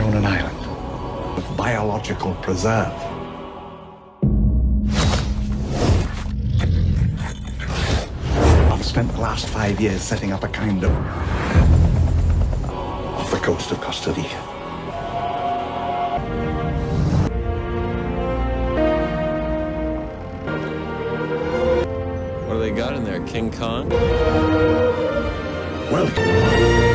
own an island of biological preserve. I've spent the last 5 years setting up a kind of off the coast of Costa Rica. What do they got in there, King Kong? Welcome.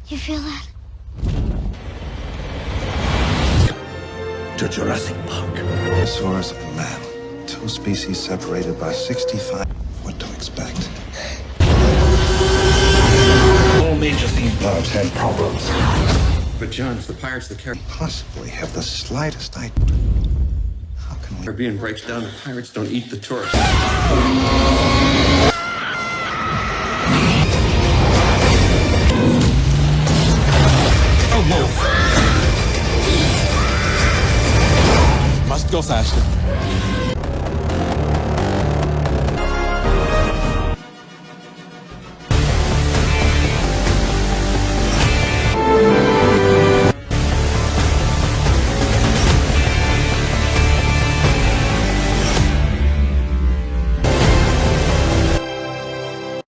You feel that? To Jurassic Park. Dinosaurs and man. Two species separated by 65. What to expect? All major theme parks had problems. But John, if the pirates that carry Possibly have the slightest idea. How can we? Caribbean breaks down, the pirates don't eat the tourists. Must go faster.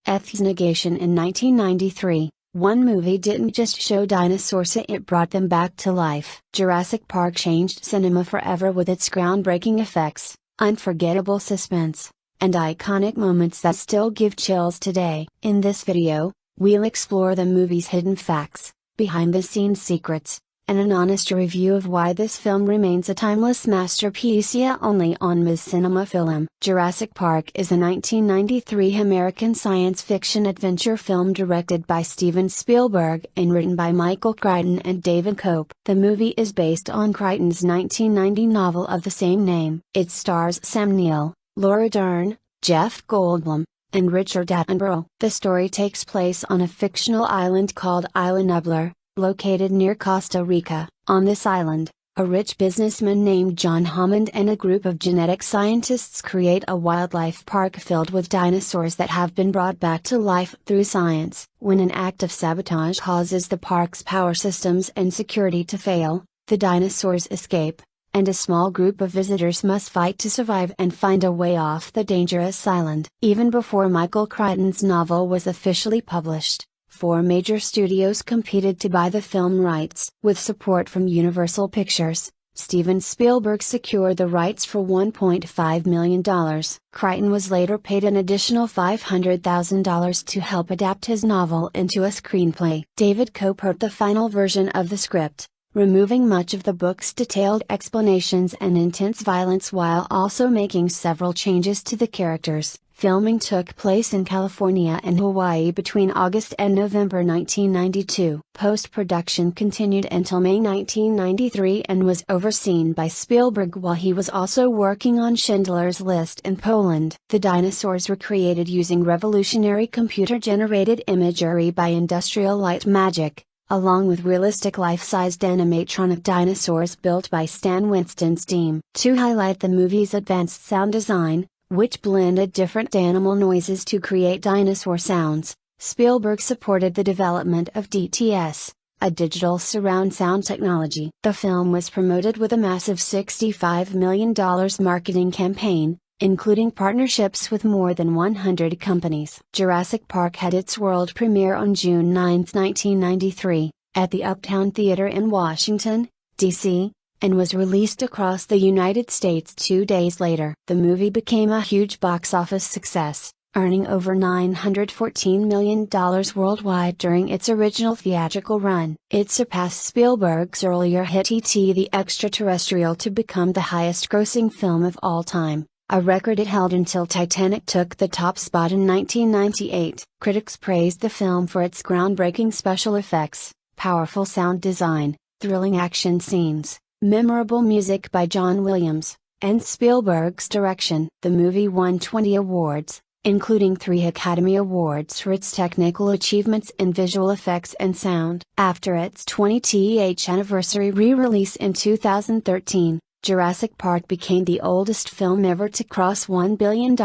F's negation in 1993. One movie didn't just show dinosaurs, it brought them back to life. Jurassic Park changed cinema forever with its groundbreaking effects, unforgettable suspense, and iconic moments that still give chills today. In this video, we'll explore the movie's hidden facts, behind-the-scenes secrets, and an honest review of why this film remains a timeless masterpiece. Only on mscinemafilm. Jurassic Park is a 1993 American science fiction adventure film directed by Steven Spielberg and written by Michael Crichton and David Koepp. The movie is based on Crichton's 1990 novel of the same name. It stars Sam Neill, Laura Dern, Jeff Goldblum, and Richard Attenborough. The story takes place on a fictional island called Isla Nublar, located near Costa Rica. On this island, a rich businessman named John Hammond and a group of genetic scientists create a wildlife park filled with dinosaurs that have been brought back to life through science. When an act of sabotage causes the park's power systems and security to fail, the dinosaurs escape, and a small group of visitors must fight to survive and find a way off the dangerous island. Even before Michael Crichton's novel was officially published, 4 major studios competed to buy the film rights. With support from Universal Pictures, Steven Spielberg secured the rights for $1.5 million. Crichton was later paid an additional $500,000 to help adapt his novel into a screenplay. David Koepp wrote the final version of the script, removing much of the book's detailed explanations and intense violence while also making several changes to the characters. Filming took place in California and Hawaii between August and November 1992. Post-production continued until May 1993 and was overseen by Spielberg while he was also working on Schindler's List in Poland. The dinosaurs were created using revolutionary computer-generated imagery by Industrial Light Magic, along with realistic life-sized animatronic dinosaurs built by Stan Winston's team. To highlight the movie's advanced sound design, which blended different animal noises to create dinosaur sounds, Spielberg supported the development of DTS, a digital surround sound technology. The film was promoted with a massive $65 million marketing campaign, including partnerships with more than 100 companies. Jurassic Park had its world premiere on June 9, 1993, at the Uptown Theater in Washington, D.C., and was released across the United States 2 days later. The movie became a huge box office success, earning over $914 million worldwide during its original theatrical run. It surpassed Spielberg's earlier hit E.T. the Extraterrestrial to become the highest-grossing film of all time, a record it held until Titanic took the top spot in 1998. Critics praised the film for its groundbreaking special effects, powerful sound design, thrilling action scenes, memorable music by John Williams, and Spielberg's direction. The movie won 20 awards, including 3 Academy Awards for its technical achievements in visual effects and sound. After its 20th anniversary re-release in 2013, Jurassic Park became the oldest film ever to cross $1 billion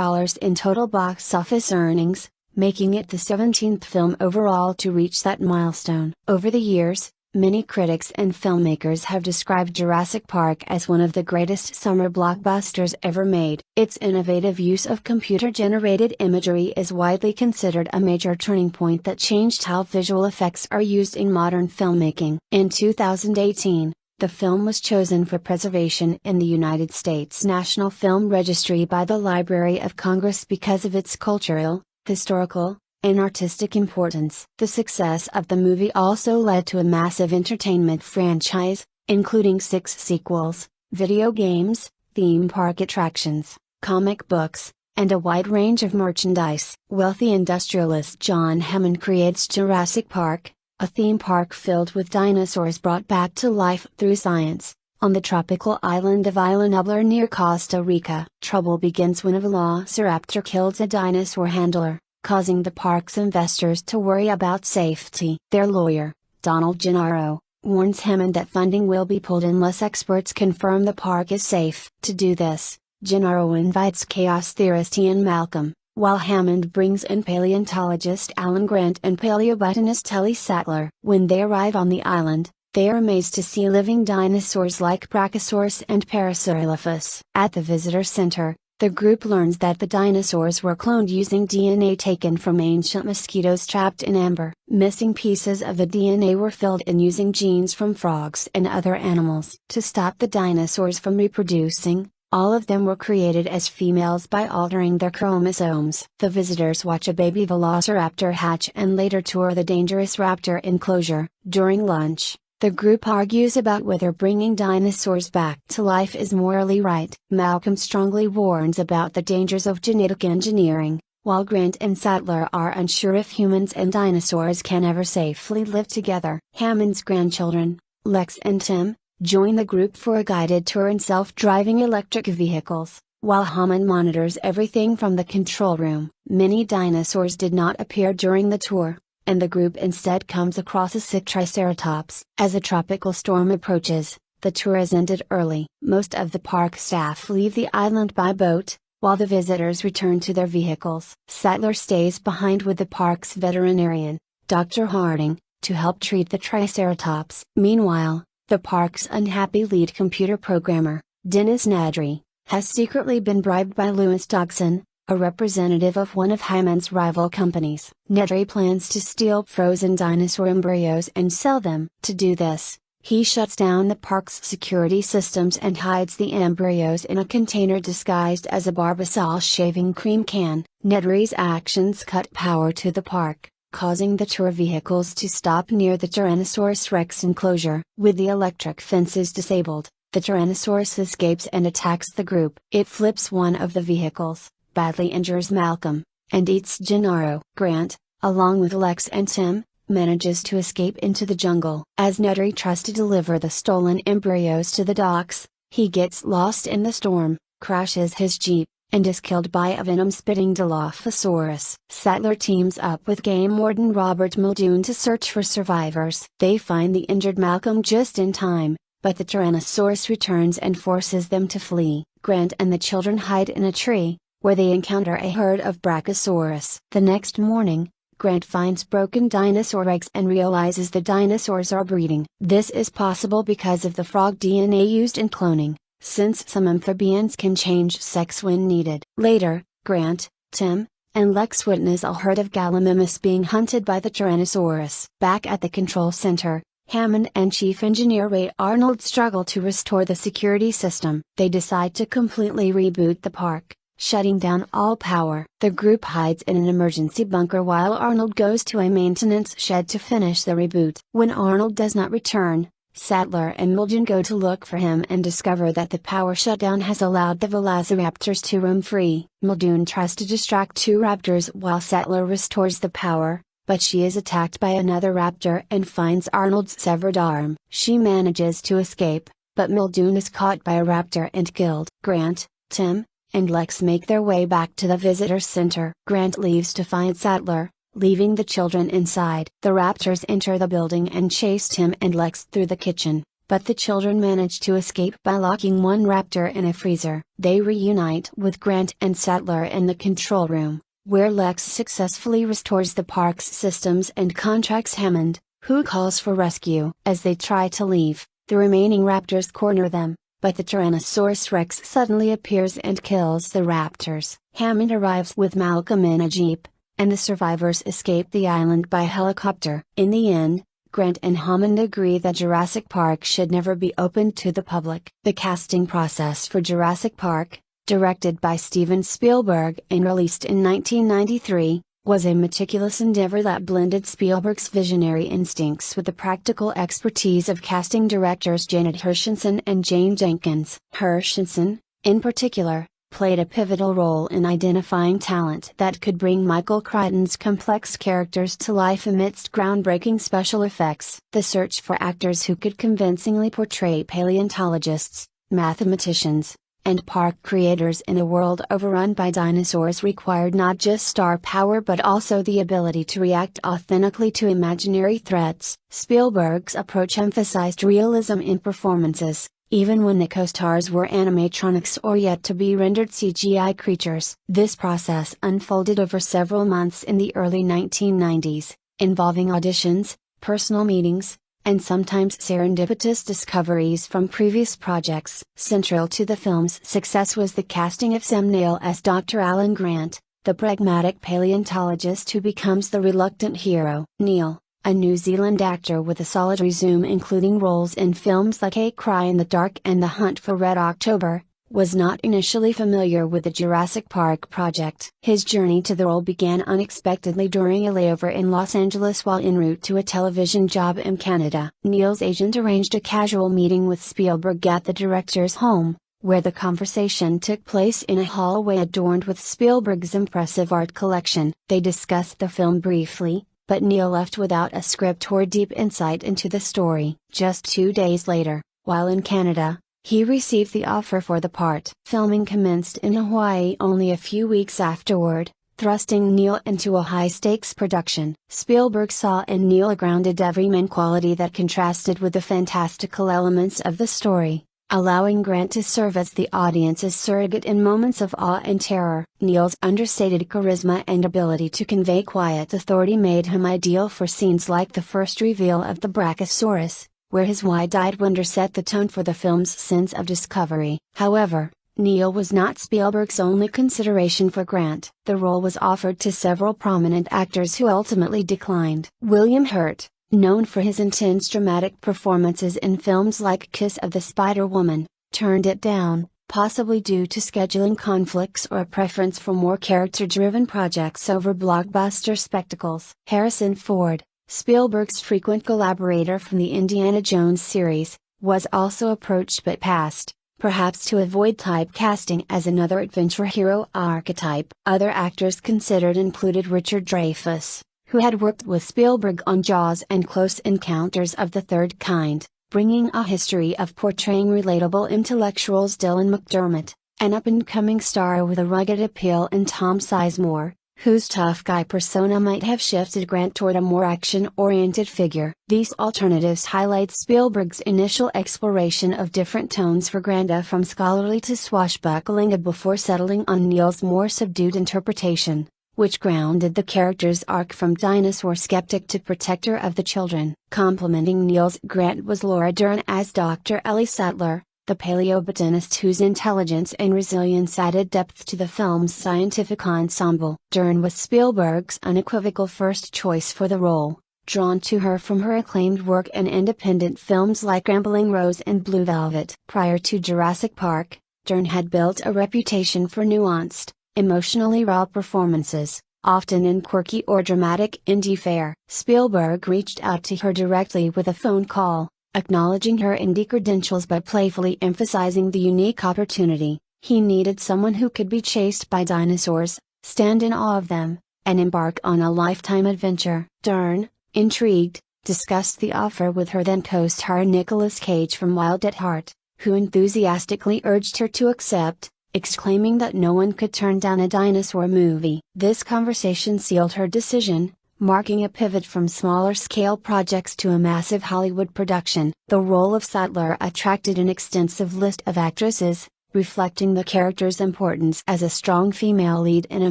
in total box office earnings, making it the 17th film overall to reach that milestone. Over the years, many critics and filmmakers have described Jurassic Park as one of the greatest summer blockbusters ever made. Its innovative use of computer-generated imagery is widely considered a major turning point that changed how visual effects are used in modern filmmaking. In 2018, the film was chosen for preservation in the United States National Film Registry by the Library of Congress because of its cultural, historical, and artistic importance. The success of the movie also led to a massive entertainment franchise, including 6 sequels, video games, theme park attractions, comic books, and a wide range of merchandise. Wealthy industrialist John Hammond creates Jurassic Park, a theme park filled with dinosaurs brought back to life through science, on the tropical island of Isla Nublar near Costa Rica. Trouble begins when a velociraptor kills a dinosaur handler, causing the park's investors to worry about safety. Their lawyer, Donald Gennaro, warns Hammond that funding will be pulled unless experts confirm the park is safe. To do this, Gennaro invites chaos theorist Ian Malcolm, while Hammond brings in paleontologist Alan Grant and paleobotanist Telly Sattler. When they arrive on the island, they are amazed to see living dinosaurs like Brachiosaurus and Parasaurolophus. At the visitor center, the group learns that the dinosaurs were cloned using DNA taken from ancient mosquitoes trapped in amber. Missing pieces of the DNA were filled in using genes from frogs and other animals. To stop the dinosaurs from reproducing, all of them were created as females by altering their chromosomes. The visitors watch a baby velociraptor hatch and later tour the dangerous raptor enclosure. During lunch, the group argues about whether bringing dinosaurs back to life is morally right. Malcolm strongly warns about the dangers of genetic engineering, while Grant and Sattler are unsure if humans and dinosaurs can ever safely live together. Hammond's grandchildren, Lex and Tim, join the group for a guided tour in self-driving electric vehicles, while Hammond monitors everything from the control room. Many dinosaurs did not appear during the tour, and the group instead comes across a sick triceratops. As a tropical storm approaches, the tour is ended early. Most of the park staff leave the island by boat, while the visitors return to their vehicles. Sattler stays behind with the park's veterinarian, Dr. Harding, to help treat the triceratops. Meanwhile, the park's unhappy lead computer programmer, Dennis Nadry, has secretly been bribed by Louis Dodson, a representative of one of Hammond's rival companies. Nedry plans to steal frozen dinosaur embryos and sell them. To do this, he shuts down the park's security systems and hides the embryos in a container disguised as a Barbasol shaving cream can. Nedry's actions cut power to the park, causing the tour vehicles to stop near the Tyrannosaurus Rex enclosure. With the electric fences disabled, the Tyrannosaurus escapes and attacks the group. It flips one of the vehicles, badly injures Malcolm, and eats Gennaro. Grant, along with Lex and Tim, manages to escape into the jungle. As Nedry tries to deliver the stolen embryos to the docks, he gets lost in the storm, crashes his jeep, and is killed by a venom-spitting Dilophosaurus. Sattler teams up with game warden Robert Muldoon to search for survivors. They find the injured Malcolm just in time, but the Tyrannosaurus returns and forces them to flee. Grant and the children hide in a tree, where they encounter a herd of Brachiosaurus. The next morning, Grant finds broken dinosaur eggs and realizes the dinosaurs are breeding. This is possible because of the frog DNA used in cloning, since some amphibians can change sex when needed. Later, Grant, Tim, and Lex witness a herd of Gallimimus being hunted by the Tyrannosaurus. Back at the control center, Hammond and Chief Engineer Ray Arnold struggle to restore the security system. They decide to completely reboot the park, shutting down all power. The group hides in an emergency bunker while Arnold goes to a maintenance shed to finish the reboot. When Arnold does not return, Sattler and Muldoon go to look for him and discover that the power shutdown has allowed the velociraptors to roam free. Muldoon tries to distract 2 raptors while Sattler restores the power, but she is attacked by another raptor and finds Arnold's severed arm. She manages to escape, but Muldoon is caught by a raptor and killed. Grant, Tim, and Lex make their way back to the visitor center. Grant leaves to find Sattler, leaving the children inside. The raptors enter the building and chase Tim and Lex through the kitchen, but the children manage to escape by locking one raptor in a freezer. They reunite with Grant and Sattler in the control room, where Lex successfully restores the park's systems and contracts Hammond, who calls for rescue. As they try to leave, the remaining raptors corner them, but the Tyrannosaurus Rex suddenly appears and kills the raptors. Hammond arrives with Malcolm in a jeep, and the survivors escape the island by helicopter. In the end, Grant and Hammond agree that Jurassic Park should never be opened to the public. The casting process for Jurassic Park, directed by Steven Spielberg and released in 1993, was a meticulous endeavor that blended Spielberg's visionary instincts with the practical expertise of casting directors Janet Hirshenson and Jane Jenkins. Hirshenson, in particular, played a pivotal role in identifying talent that could bring Michael Crichton's complex characters to life amidst groundbreaking special effects. The search for actors who could convincingly portray paleontologists, mathematicians, and park creators in a world overrun by dinosaurs required not just star power but also the ability to react authentically to imaginary threats. Spielberg's approach emphasized realism in performances, even when the co-stars were animatronics or yet to be rendered CGI creatures. This process unfolded over several months in the early 1990s, involving auditions, personal meetings, and sometimes serendipitous discoveries from previous projects. Central to the film's success was the casting of Sam Neill as Dr. Alan Grant, the pragmatic paleontologist who becomes the reluctant hero. Neill, a New Zealand actor with a solid resume including roles in films like A Cry in the Dark and The Hunt for Red October, was not initially familiar with the Jurassic Park project. His journey to the role began unexpectedly during a layover in Los Angeles while en route to a television job in Canada. Neil's agent arranged a casual meeting with Spielberg at the director's home, where the conversation took place in a hallway adorned with Spielberg's impressive art collection. They discussed the film briefly, but Neil left without a script or deep insight into the story. Just 2 days later, while in Canada, he received the offer for the part. Filming commenced in Hawaii only a few weeks afterward, thrusting Neil into a high-stakes production. Spielberg saw in Neil a grounded everyman quality that contrasted with the fantastical elements of the story, allowing Grant to serve as the audience's surrogate in moments of awe and terror. Neil's understated charisma and ability to convey quiet authority made him ideal for scenes like the first reveal of the Brachiosaurus, where his wide-eyed wonder set the tone for the film's sense of discovery. However, Neil was not Spielberg's only consideration for Grant. The role was offered to several prominent actors who ultimately declined. William Hurt, known for his intense dramatic performances in films like Kiss of the Spider Woman, turned it down, possibly due to scheduling conflicts or a preference for more character-driven projects over blockbuster spectacles. Harrison Ford, Spielberg's frequent collaborator from the Indiana Jones series, was also approached but passed, perhaps to avoid typecasting as another adventure hero archetype. Other actors considered included Richard Dreyfuss, who had worked with Spielberg on Jaws and Close Encounters of the Third Kind, bringing a history of portraying relatable intellectuals. Dylan McDermott, an up-and-coming star with a rugged appeal, and Tom Sizemore, whose tough guy persona might have shifted Grant toward a more action-oriented figure. These alternatives highlight Spielberg's initial exploration of different tones for Grant, from scholarly to swashbuckling, before settling on Neil's more subdued interpretation, which grounded the character's arc from dinosaur skeptic to protector of the children. Complementing Neil's Grant was Laura Dern as Dr. Ellie Sattler, the paleobotanist whose intelligence and resilience added depth to the film's scientific ensemble. Dern was Spielberg's unequivocal first choice for the role, drawn to her from her acclaimed work in independent films like Rambling Rose and Blue Velvet. Prior to Jurassic Park, Dern had built a reputation for nuanced, emotionally raw performances, often in quirky or dramatic indie fare. Spielberg reached out to her directly with a phone call, acknowledging her indie credentials but playfully emphasizing the unique opportunity. He needed someone who could be chased by dinosaurs, stand in awe of them, and embark on a lifetime adventure. Dern, intrigued, discussed the offer with her then co-star Nicolas Cage from Wild at Heart, who enthusiastically urged her to accept, exclaiming that no one could turn down a dinosaur movie. This conversation sealed her decision, marking a pivot from smaller-scale projects to a massive Hollywood production. The role of Sattler attracted an extensive list of actresses, reflecting the character's importance as a strong female lead in a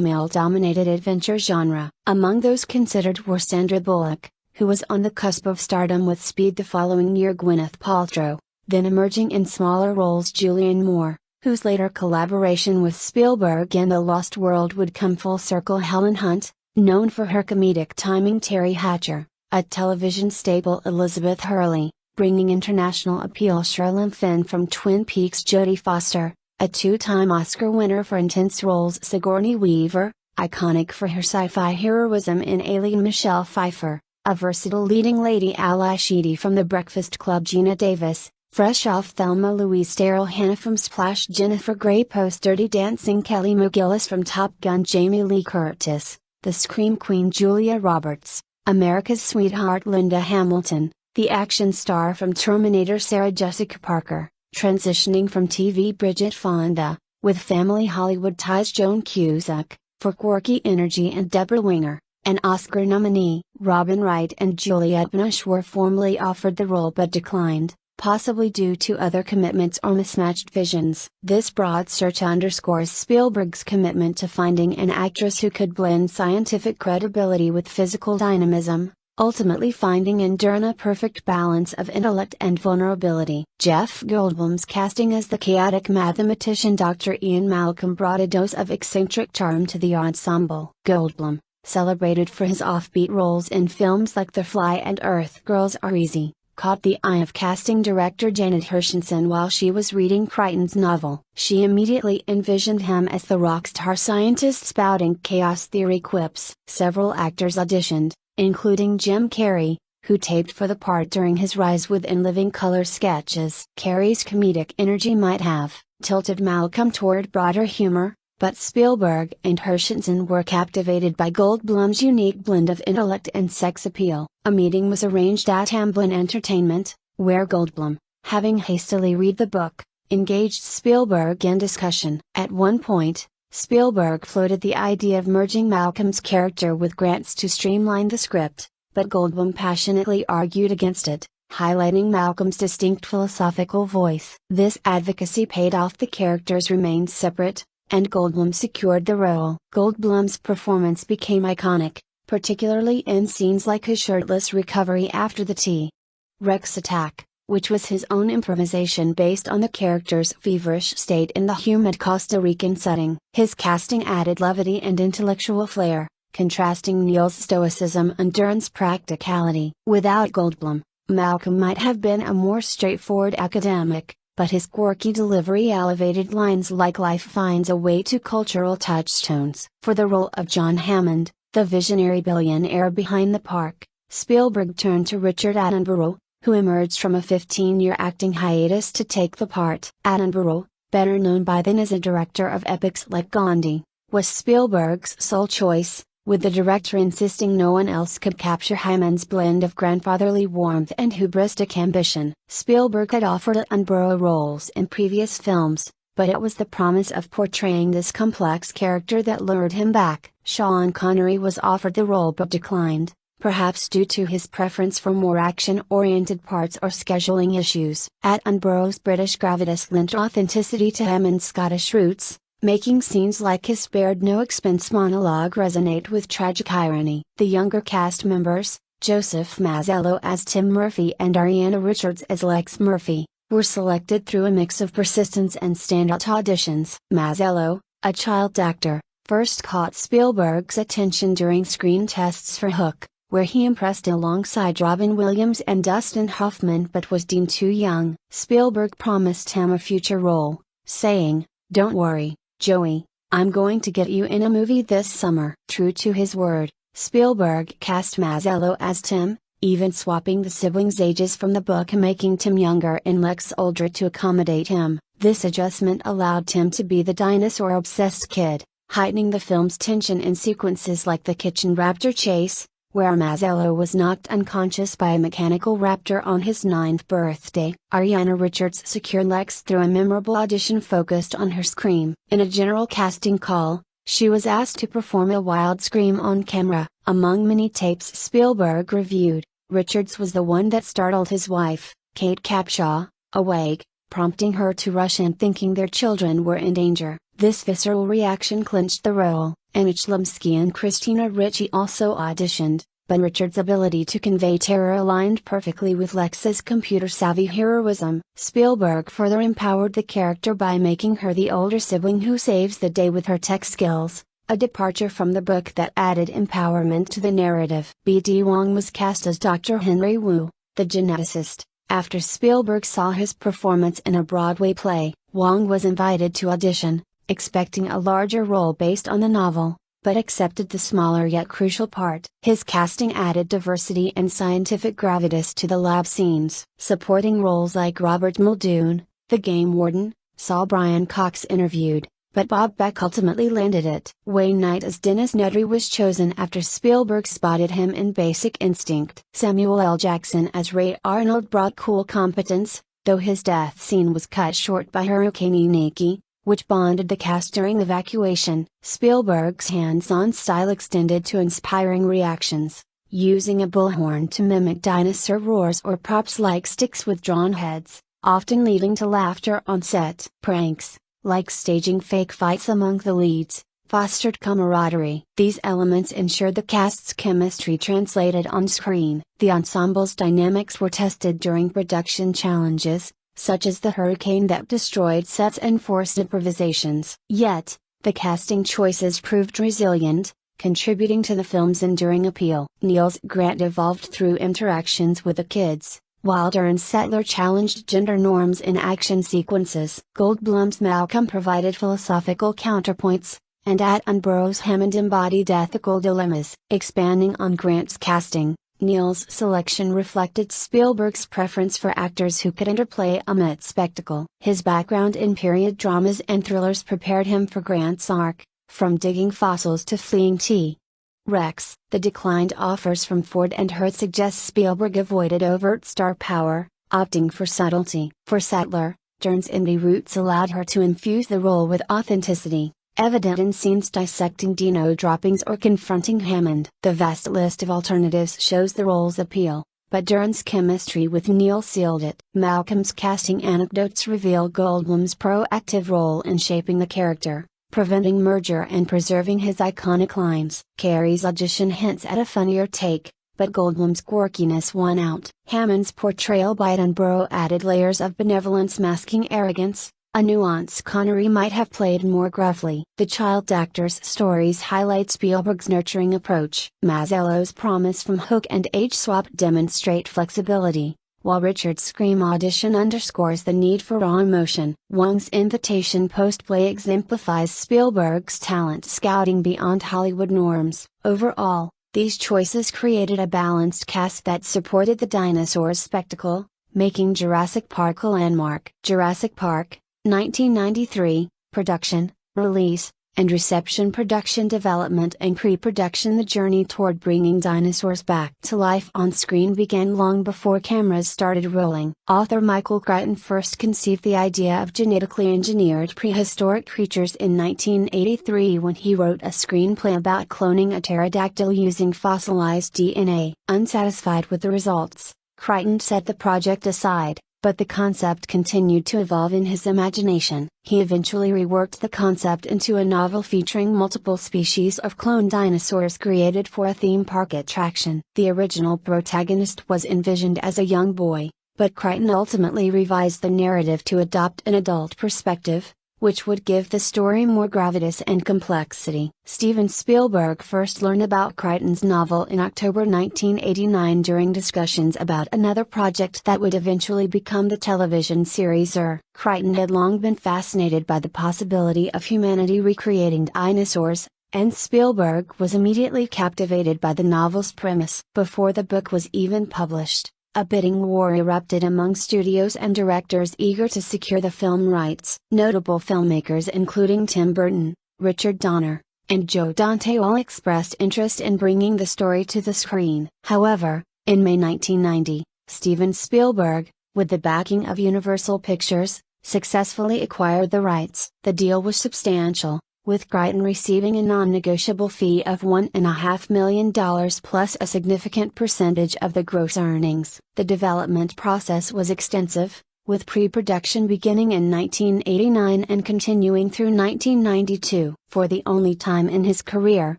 male-dominated adventure genre. Among those considered were Sandra Bullock, who was on the cusp of stardom with Speed the following year, Gwyneth Paltrow, then emerging in smaller roles Julianne Moore, whose later collaboration with Spielberg in The Lost World would come full circle, Helen Hunt, known for her comedic timing, Terry Hatcher, a television staple, Elizabeth Hurley, bringing international appeal, Sherilyn Fenn from Twin Peaks, Jodie Foster, a two-time Oscar winner for intense roles, Sigourney Weaver, iconic for her sci-fi heroism in Alien, Michelle Pfeiffer, a versatile leading lady, Ally Sheedy from The Breakfast Club, Gina Davis, fresh off Thelma Louise, Daryl Hannah from Splash, Jennifer Grey post Dirty Dancing, Kelly McGillis from Top Gun, Jamie Lee Curtis, the Scream Queen Julia Roberts, America's sweetheart Linda Hamilton, the action star from Terminator Sarah Jessica Parker, transitioning from TV Bridget Fonda, with family Hollywood ties Joan Cusack, for quirky energy, and Deborah Winger, an Oscar nominee. Robin Wright and Juliette Binoche were formally offered the role but declined, possibly due to other commitments or mismatched visions. This broad search underscores Spielberg's commitment to finding an actress who could blend scientific credibility with physical dynamism, ultimately finding in Dern a perfect balance of intellect and vulnerability. Jeff Goldblum's casting as the chaotic mathematician Dr. Ian Malcolm brought a dose of eccentric charm to the ensemble. Goldblum, celebrated for his offbeat roles in films like The Fly and Earth Girls Are Easy, caught the eye of casting director Janet Hirshenson while she was reading Crichton's novel. She immediately envisioned him as the rock star scientist spouting chaos theory quips. Several actors auditioned, including Jim Carrey, who taped for the part during his rise with In Living Color sketches. Carrey's comedic energy might have tilted Malcolm toward broader humor, but Spielberg and Hirshenson were captivated by Goldblum's unique blend of intellect and sex appeal. A meeting was arranged at Amblin Entertainment, where Goldblum, having hastily read the book, engaged Spielberg in discussion. At one point, Spielberg floated the idea of merging Malcolm's character with Grant's to streamline the script, but Goldblum passionately argued against it, highlighting Malcolm's distinct philosophical voice. This advocacy paid off. The characters remained separate, and Goldblum secured the role. Goldblum's performance became iconic, particularly in scenes like his shirtless recovery after the T-Rex attack, which was his own improvisation based on the character's feverish state in the humid Costa Rican setting. His casting added levity and intellectual flair, contrasting Neil's stoicism and Dern's practicality. Without Goldblum, Malcolm might have been a more straightforward academic, but his quirky delivery elevated lines like "life finds a way" to cultural touchstones. For the role of John Hammond, the visionary billionaire behind the park, Spielberg turned to Richard Attenborough, who emerged from a 15-year acting hiatus to take the part. Attenborough, better known by then as a director of epics like Gandhi, was Spielberg's sole choice, with the director insisting no one else could capture Hammond's blend of grandfatherly warmth and hubristic ambition. Spielberg had offered Attenborough roles in previous films, but it was the promise of portraying this complex character that lured him back. Sean Connery was offered the role but declined, perhaps due to his preference for more action-oriented parts or scheduling issues. Attenborough's British gravitas lent authenticity to Hammond's Scottish roots, making scenes like his spared no expense monologue resonate with tragic irony. The younger cast members, Joseph Mazzello as Tim Murphy and Ariana Richards as Lex Murphy, were selected through a mix of persistence and standout auditions. Mazzello, a child actor, first caught Spielberg's attention during screen tests for Hook, where he impressed alongside Robin Williams and Dustin Hoffman but was deemed too young. Spielberg promised him a future role, saying, "Don't worry, Joey, I'm going to get you in a movie this summer." True to his word, Spielberg cast Mazzello as Tim, even swapping the siblings' ages from the book and making Tim younger and Lex older to accommodate him. This adjustment allowed Tim to be the dinosaur-obsessed kid, heightening the film's tension in sequences like the kitchen raptor chase, where Mazzello was knocked unconscious by a mechanical raptor on his 9th birthday. Ariana Richards secured Lex through a memorable audition focused on her scream. In a general casting call, she was asked to perform a wild scream on camera. Among many tapes Spielberg reviewed, Richards was the one that startled his wife, Kate Capshaw, awake, prompting her to rush in thinking their children were in danger. This visceral reaction clinched the role, and Chlumsky and Christina Ricci also auditioned, but Richard's ability to convey terror aligned perfectly with Lex's computer-savvy heroism. Spielberg further empowered the character by making her the older sibling who saves the day with her tech skills, a departure from the book that added empowerment to the narrative. B.D. Wong was cast as Dr. Henry Wu, the geneticist. After Spielberg saw his performance in a Broadway play, Wong was invited to audition, expecting a larger role based on the novel, but accepted the smaller yet crucial part. His casting added diversity and scientific gravitas to the lab scenes. Supporting roles like Robert Muldoon, the game warden, saw Brian Cox interviewed, but Bob Beck ultimately landed it. Wayne Knight as Dennis Nedry was chosen after Spielberg spotted him in Basic Instinct. Samuel L. Jackson as Ray Arnold brought cool competence, though his death scene was cut short by Hurricane Iniki, which bonded the cast during evacuation. Spielberg's hands-on style extended to inspiring reactions, using a bullhorn to mimic dinosaur roars or props like sticks with drawn heads, often leading to laughter on set. Pranks, like staging fake fights among the leads, fostered camaraderie. These elements ensured the cast's chemistry translated on screen. The ensemble's dynamics were tested during production challenges, such as the hurricane that destroyed sets and forced improvisations. Yet, the casting choices proved resilient, contributing to the film's enduring appeal. Niels Grant evolved through interactions with the kids, while Darren Settler challenged gender norms in action sequences. Goldblum's Malcolm provided philosophical counterpoints, and Attenborough's Hammond embodied ethical dilemmas. Expanding on Grant's casting, Niels' selection reflected Spielberg's preference for actors who could interplay amid spectacle. His background in period dramas and thrillers prepared him for Grant's arc, from digging fossils to fleeing T-Rex. The declined offers from Ford and Hertz suggest Spielberg avoided overt star power, opting for subtlety. For Sattler, Dern's indie roots allowed her to infuse the role with authenticity, evident in scenes dissecting dino droppings or confronting Hammond. The vast list of alternatives shows the role's appeal, but Dern's chemistry with Neil sealed it. Malcolm's casting anecdotes reveal Goldblum's proactive role in shaping the character, preventing merger and preserving his iconic lines. Carey's audition hints at a funnier take, but Goldblum's quirkiness won out. Hammond's portrayal by Attenborough added layers of benevolence masking arrogance, a nuance Connery might have played more gruffly. The child actors' stories highlight Spielberg's nurturing approach. Mazzello's promise from Hook and Age Swap demonstrate flexibility, while Richard's scream audition underscores the need for raw emotion. Wong's invitation post-play exemplifies Spielberg's talent scouting beyond Hollywood norms. Overall, these choices created a balanced cast that supported the dinosaurs' spectacle, making Jurassic Park a landmark. Jurassic Park, 1993, production, release, and reception. Production development and pre-production. The journey toward bringing dinosaurs back to life on screen began long before cameras started rolling. Author Michael Crichton first conceived the idea of genetically engineered prehistoric creatures in 1983 when he wrote a screenplay about cloning a pterodactyl using fossilized DNA. Unsatisfied with the results, Crichton set the project aside, but the concept continued to evolve in his imagination. He eventually reworked the concept into a novel featuring multiple species of clone dinosaurs created for a theme park attraction. The original protagonist was envisioned as a young boy, but Crichton ultimately revised the narrative to adopt an adult perspective, which would give the story more gravitas and complexity. Steven Spielberg first learned about Crichton's novel in October 1989 during discussions about another project that would eventually become the television series Crichton had long been fascinated by the possibility of humanity recreating dinosaurs, and Spielberg was immediately captivated by the novel's premise. Before the book was even published, a bidding war erupted among studios and directors eager to secure the film rights. Notable filmmakers including Tim Burton, Richard Donner, and Joe Dante all expressed interest in bringing the story to the screen. However, in May 1990, Steven Spielberg, with the backing of Universal Pictures, successfully acquired the rights. The deal was substantial, with Crichton receiving a non-negotiable fee of $1.5 million plus a significant percentage of the gross earnings. The development process was extensive, with pre-production beginning in 1989 and continuing through 1992. For the only time in his career,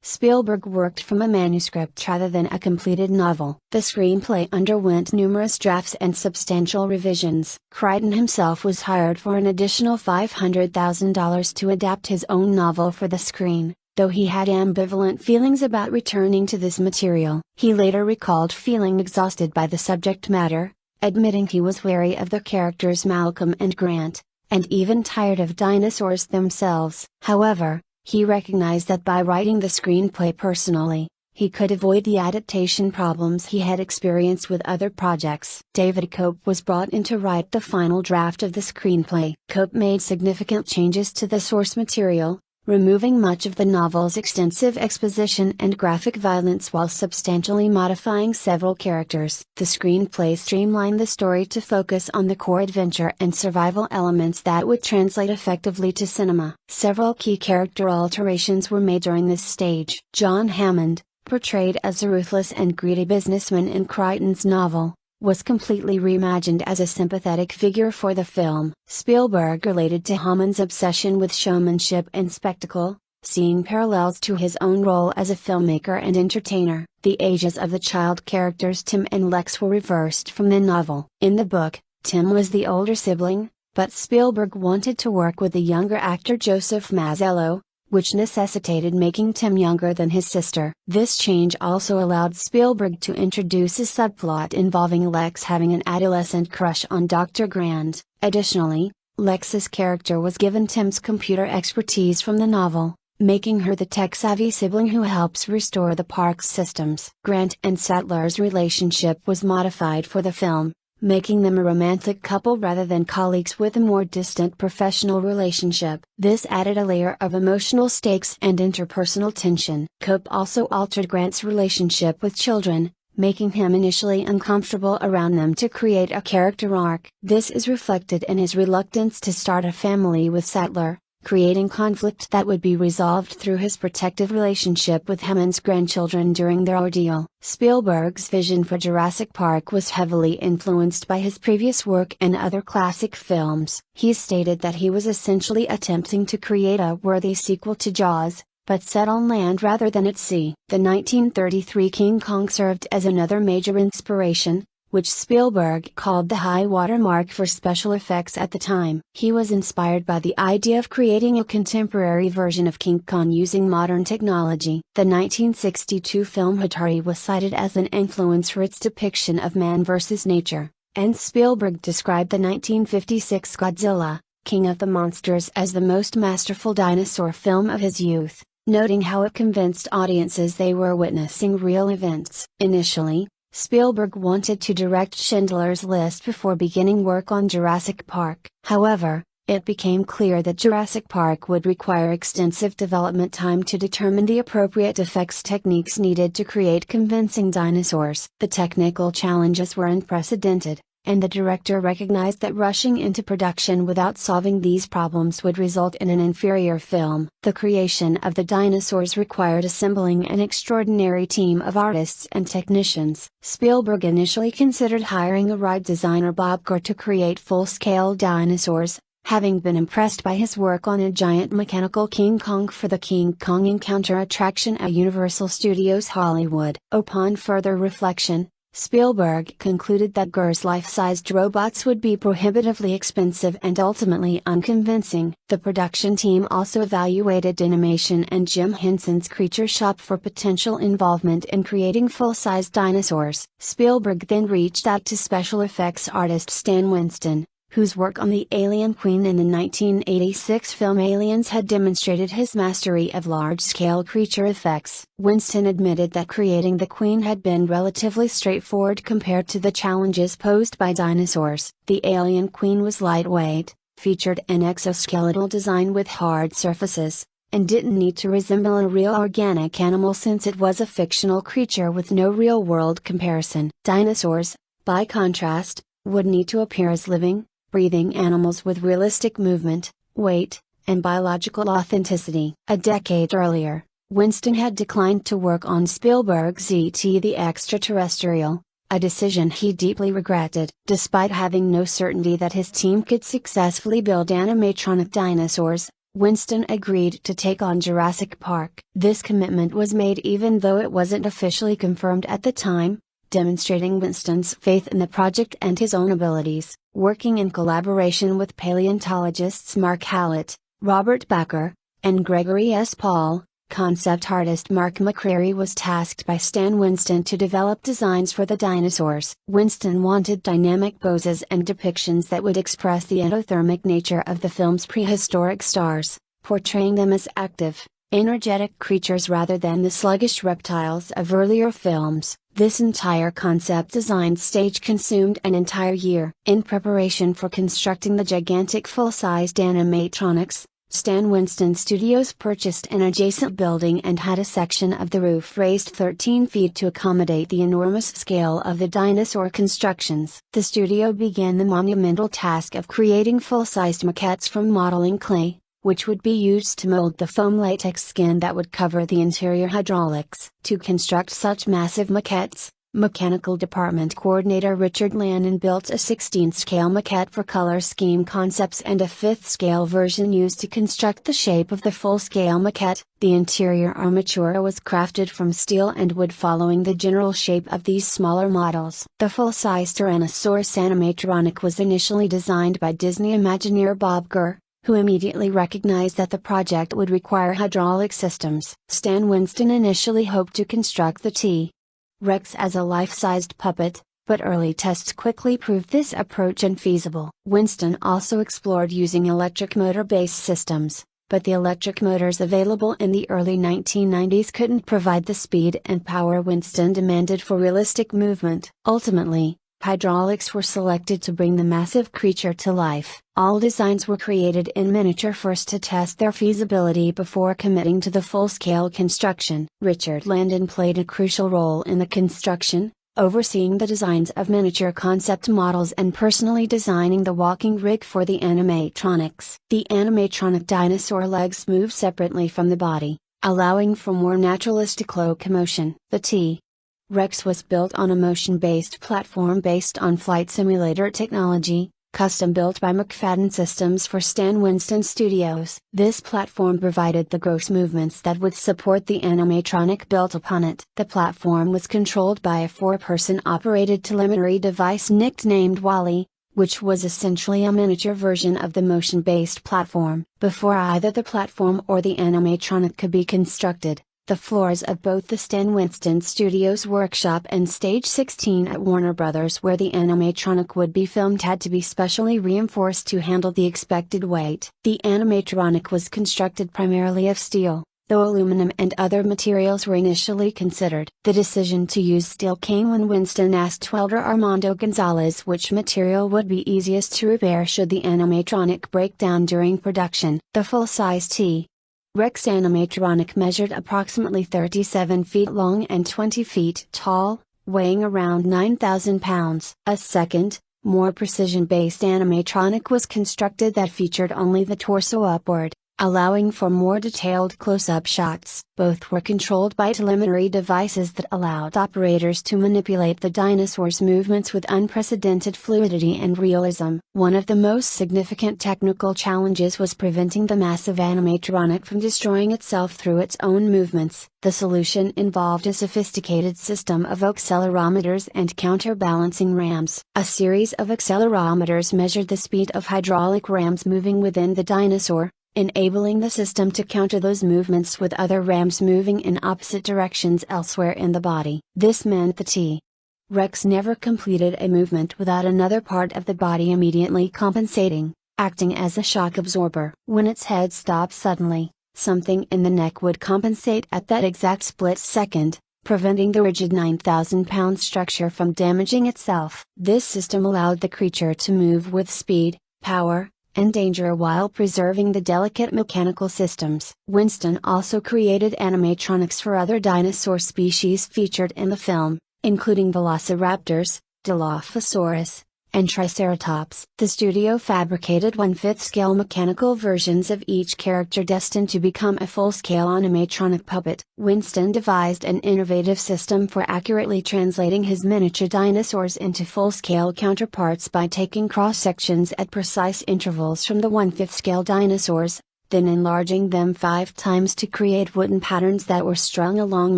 Spielberg worked from a manuscript rather than a completed novel. The screenplay underwent numerous drafts and substantial revisions. Crichton himself was hired for an additional $500,000 to adapt his own novel for the screen, though he had ambivalent feelings about returning to this material. He later recalled feeling exhausted by the subject matter, admitting he was wary of the characters Malcolm and Grant, and even tired of dinosaurs themselves. However, he recognized that by writing the screenplay personally, he could avoid the adaptation problems he had experienced with other projects. David Cope was brought in to write the final draft of the screenplay. Cope made significant changes to the source material, removing much of the novel's extensive exposition and graphic violence while substantially modifying several characters. The screenplay streamlined the story to focus on the core adventure and survival elements that would translate effectively to cinema. Several key character alterations were made during this stage. John Hammond, portrayed as a ruthless and greedy businessman in Crichton's novel, was completely reimagined as a sympathetic figure for the film. Spielberg related to Hammond's obsession with showmanship and spectacle, seeing parallels to his own role as a filmmaker and entertainer. The ages of the child characters Tim and Lex were reversed from the novel. In the book, Tim was the older sibling, but Spielberg wanted to work with the younger actor Joseph Mazzello, which necessitated making Tim younger than his sister. This change also allowed Spielberg to introduce a subplot involving Lex having an adolescent crush on Dr. Grant. Additionally, Lex's character was given Tim's computer expertise from the novel, making her the tech-savvy sibling who helps restore the park's systems. Grant and Sattler's relationship was modified for the film, making them a romantic couple rather than colleagues with a more distant professional relationship. This added a layer of emotional stakes and interpersonal tension. Cope also altered Grant's relationship with children, making him initially uncomfortable around them to create a character arc. This is reflected in his reluctance to start a family with Sattler, creating conflict that would be resolved through his protective relationship with Hammond's grandchildren during their ordeal. Spielberg's vision for Jurassic Park was heavily influenced by his previous work and other classic films. He stated that he was essentially attempting to create a worthy sequel to Jaws, but set on land rather than at sea. The 1933 King Kong served as another major inspiration, which Spielberg called the high water mark for special effects at the time. He was inspired by the idea of creating a contemporary version of King Kong using modern technology. The 1962 film Hatari was cited as an influence for its depiction of man versus nature, and Spielberg described the 1956 Godzilla, King of the Monsters as the most masterful dinosaur film of his youth, noting how it convinced audiences they were witnessing real events. Initially, Spielberg wanted to direct Schindler's List before beginning work on Jurassic Park. However, it became clear that Jurassic Park would require extensive development time to determine the appropriate effects techniques needed to create convincing dinosaurs. The technical challenges were unprecedented, and the director recognized that rushing into production without solving these problems would result in an inferior film. The creation of the dinosaurs required assembling an extraordinary team of artists and technicians. Spielberg initially considered hiring a ride designer Bob Gere to create full-scale dinosaurs, having been impressed by his work on a giant mechanical King Kong for the King Kong Encounter attraction at Universal Studios Hollywood. Upon further reflection, Spielberg concluded that Gere's life-sized robots would be prohibitively expensive and ultimately unconvincing. The production team also evaluated Dynamation and Jim Henson's Creature Shop for potential involvement in creating full-size dinosaurs. Spielberg then reached out to special effects artist Stan Winston, whose work on the Alien Queen in the 1986 film Aliens had demonstrated his mastery of large-scale creature effects. Winston admitted that creating the Queen had been relatively straightforward compared to the challenges posed by dinosaurs. The Alien Queen was lightweight, featured an exoskeletal design with hard surfaces, and didn't need to resemble a real organic animal since it was a fictional creature with no real-world comparison. Dinosaurs, by contrast, would need to appear as living, breathing animals with realistic movement, weight, and biological authenticity. A decade earlier, Winston had declined to work on Spielberg's E.T. the Extraterrestrial, a decision he deeply regretted. Despite having no certainty that his team could successfully build animatronic dinosaurs, Winston agreed to take on Jurassic Park. This commitment was made even though it wasn't officially confirmed at the time, demonstrating Winston's faith in the project and his own abilities. Working in collaboration with paleontologists Mark Hallett, Robert Bakker, and Gregory S. Paul, concept artist Mark McCreary was tasked by Stan Winston to develop designs for the dinosaurs. Winston wanted dynamic poses and depictions that would express the endothermic nature of the film's prehistoric stars, portraying them as active, energetic creatures rather than the sluggish reptiles of earlier films. This entire concept design stage consumed an entire year. In preparation for constructing the gigantic full-sized animatronics, Stan Winston Studios purchased an adjacent building and had a section of the roof raised 13 feet to accommodate the enormous scale of the dinosaur constructions. The studio began the monumental task of creating full-sized maquettes from modeling clay, which would be used to mold the foam latex skin that would cover the interior hydraulics. To construct such massive maquettes, Mechanical Department Coordinator Richard Lannon built a 16-scale maquette for color scheme concepts and a 5th-scale version used to construct the shape of the full-scale maquette. The interior armature was crafted from steel and wood following the general shape of these smaller models. The full-size Tyrannosaurus animatronic was initially designed by Disney Imagineer Bob Gurr, who immediately recognized that the project would require hydraulic systems. Stan Winston initially hoped to construct the T-Rex as a life-sized puppet, but early tests quickly proved this approach unfeasible. Winston also explored using electric motor-based systems, but the electric motors available in the early 1990s couldn't provide the speed and power Winston demanded for realistic movement. Ultimately, hydraulics were selected to bring the massive creature to life. All designs were created in miniature first to test their feasibility before committing to the full-scale construction. Richard Landon played a crucial role in the construction, overseeing the designs of miniature concept models and personally designing the walking rig for the animatronics. The animatronic dinosaur legs move separately from the body, allowing for more naturalistic locomotion. The T-Rex was built on a motion-based platform based on flight simulator technology, custom built by McFadden Systems for Stan Winston Studios. This platform provided the gross movements that would support the animatronic built upon it. The platform was controlled by a 4-person operated telemetry device nicknamed Wally, which was essentially a miniature version of the motion-based platform. Before either the platform or the animatronic could be constructed, the floors of both the Stan Winston Studios workshop and Stage 16 at Warner Bros. Where the animatronic would be filmed had to be specially reinforced to handle the expected weight. The animatronic was constructed primarily of steel, though aluminum and other materials were initially considered. The decision to use steel came when Winston asked welder Armando Gonzalez which material would be easiest to repair should the animatronic break down during production. The full-size T-Rex animatronic measured approximately 37 feet long and 20 feet tall, weighing around 9,000 pounds. A second, more precision-based animatronic was constructed that featured only the torso upward, allowing for more detailed close-up shots. Both were controlled by telemetry devices that allowed operators to manipulate the dinosaur's movements with unprecedented fluidity and realism. One of the most significant technical challenges was preventing the massive animatronic from destroying itself through its own movements. The solution involved a sophisticated system of accelerometers and counterbalancing rams. A series of accelerometers measured the speed of hydraulic rams moving within the dinosaur, enabling the system to counter those movements with other rams moving in opposite directions elsewhere in the body. This meant the T-Rex never completed a movement without another part of the body immediately compensating, acting as a shock absorber. When its head stopped suddenly, something in the neck would compensate at that exact split second, preventing the rigid 9,000-pound structure from damaging itself. This system allowed the creature to move with speed, power, and danger while preserving the delicate mechanical systems. Winston also created animatronics for other dinosaur species featured in the film, including velociraptors, Dilophosaurus, and Triceratops. The studio fabricated 1/5 scale mechanical versions of each character destined to become a full-scale animatronic puppet. Winston devised an innovative system for accurately translating his miniature dinosaurs into full-scale counterparts by taking cross-sections at precise intervals from the 1/5 scale dinosaurs, then enlarging them 5 times to create wooden patterns that were strung along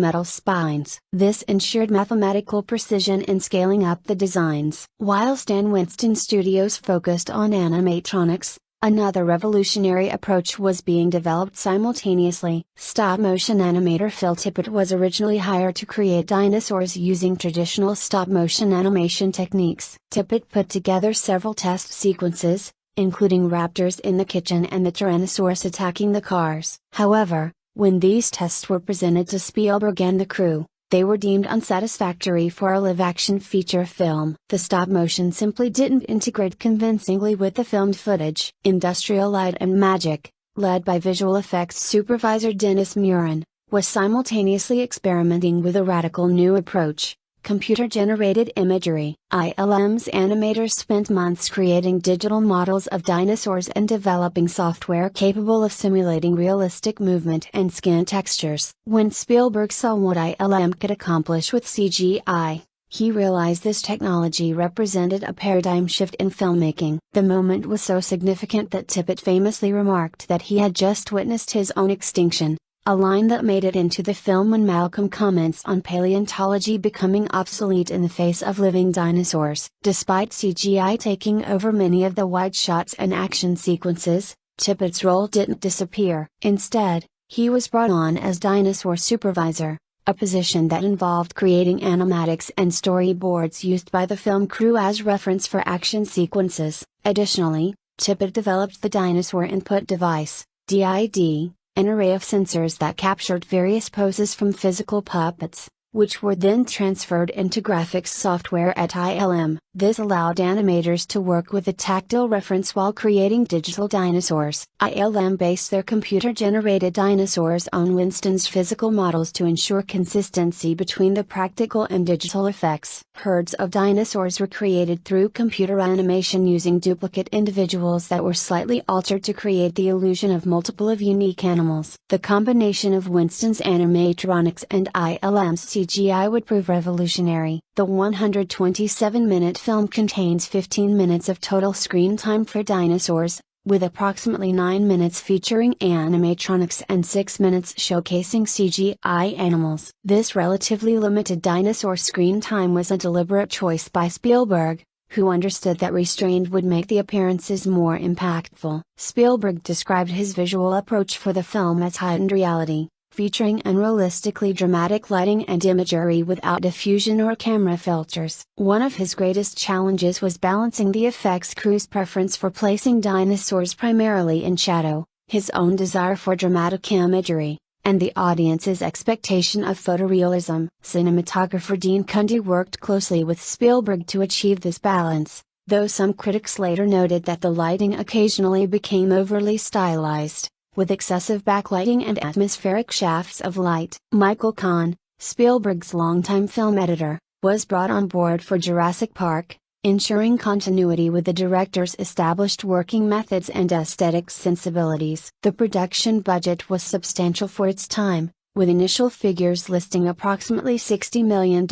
metal spines. This ensured mathematical precision in scaling up the designs. While Stan Winston Studios focused on animatronics, another revolutionary approach was being developed simultaneously. Stop-motion animator Phil Tippett was originally hired to create dinosaurs using traditional stop-motion animation techniques. Tippett put together several test sequences, including raptors in the kitchen and the Tyrannosaurus attacking the cars. However, when these tests were presented to Spielberg and the crew, they were deemed unsatisfactory for a live-action feature film. The stop-motion simply didn't integrate convincingly with the filmed footage. Industrial Light and Magic, led by visual effects supervisor Dennis Muren, was simultaneously experimenting with a radical new approach: computer-generated imagery. ILM's animators spent months creating digital models of dinosaurs and developing software capable of simulating realistic movement and skin textures. When Spielberg saw what ILM could accomplish with CGI, he realized this technology represented a paradigm shift in filmmaking. The moment was so significant that Tippett famously remarked that he had just witnessed his own extinction, a line that made it into the film when Malcolm comments on paleontology becoming obsolete in the face of living dinosaurs. Despite CGI taking over many of the wide shots and action sequences, Tippett's role didn't disappear. Instead, he was brought on as dinosaur supervisor, a position that involved creating animatics and storyboards used by the film crew as reference for action sequences. Additionally, Tippett developed the Dinosaur Input Device, DID, an array of sensors that captured various poses from physical puppets, which were then transferred into graphics software at ILM. This allowed animators to work with a tactile reference while creating digital dinosaurs. ILM based their computer-generated dinosaurs on Winston's physical models to ensure consistency between the practical and digital effects. Herds of dinosaurs were created through computer animation using duplicate individuals that were slightly altered to create the illusion of multiple unique animals. The combination of Winston's animatronics and ILM's CGI would prove revolutionary. The 127-minute film contains 15 minutes of total screen time for dinosaurs, with approximately 9 minutes featuring animatronics and 6 minutes showcasing CGI animals. This relatively limited dinosaur screen time was a deliberate choice by Spielberg, who understood that restraint would make the appearances more impactful. Spielberg described his visual approach for the film as heightened reality, featuring unrealistically dramatic lighting and imagery without diffusion or camera filters. One of his greatest challenges was balancing the effects crew's preference for placing dinosaurs primarily in shadow, his own desire for dramatic imagery, and the audience's expectation of photorealism. Cinematographer Dean Cundey worked closely with Spielberg to achieve this balance, though some critics later noted that the lighting occasionally became overly stylized, with excessive backlighting and atmospheric shafts of light. Michael Kahn, Spielberg's longtime film editor, was brought on board for Jurassic Park, ensuring continuity with the director's established working methods and aesthetic sensibilities. The production budget was substantial for its time, with initial figures listing approximately $60 million.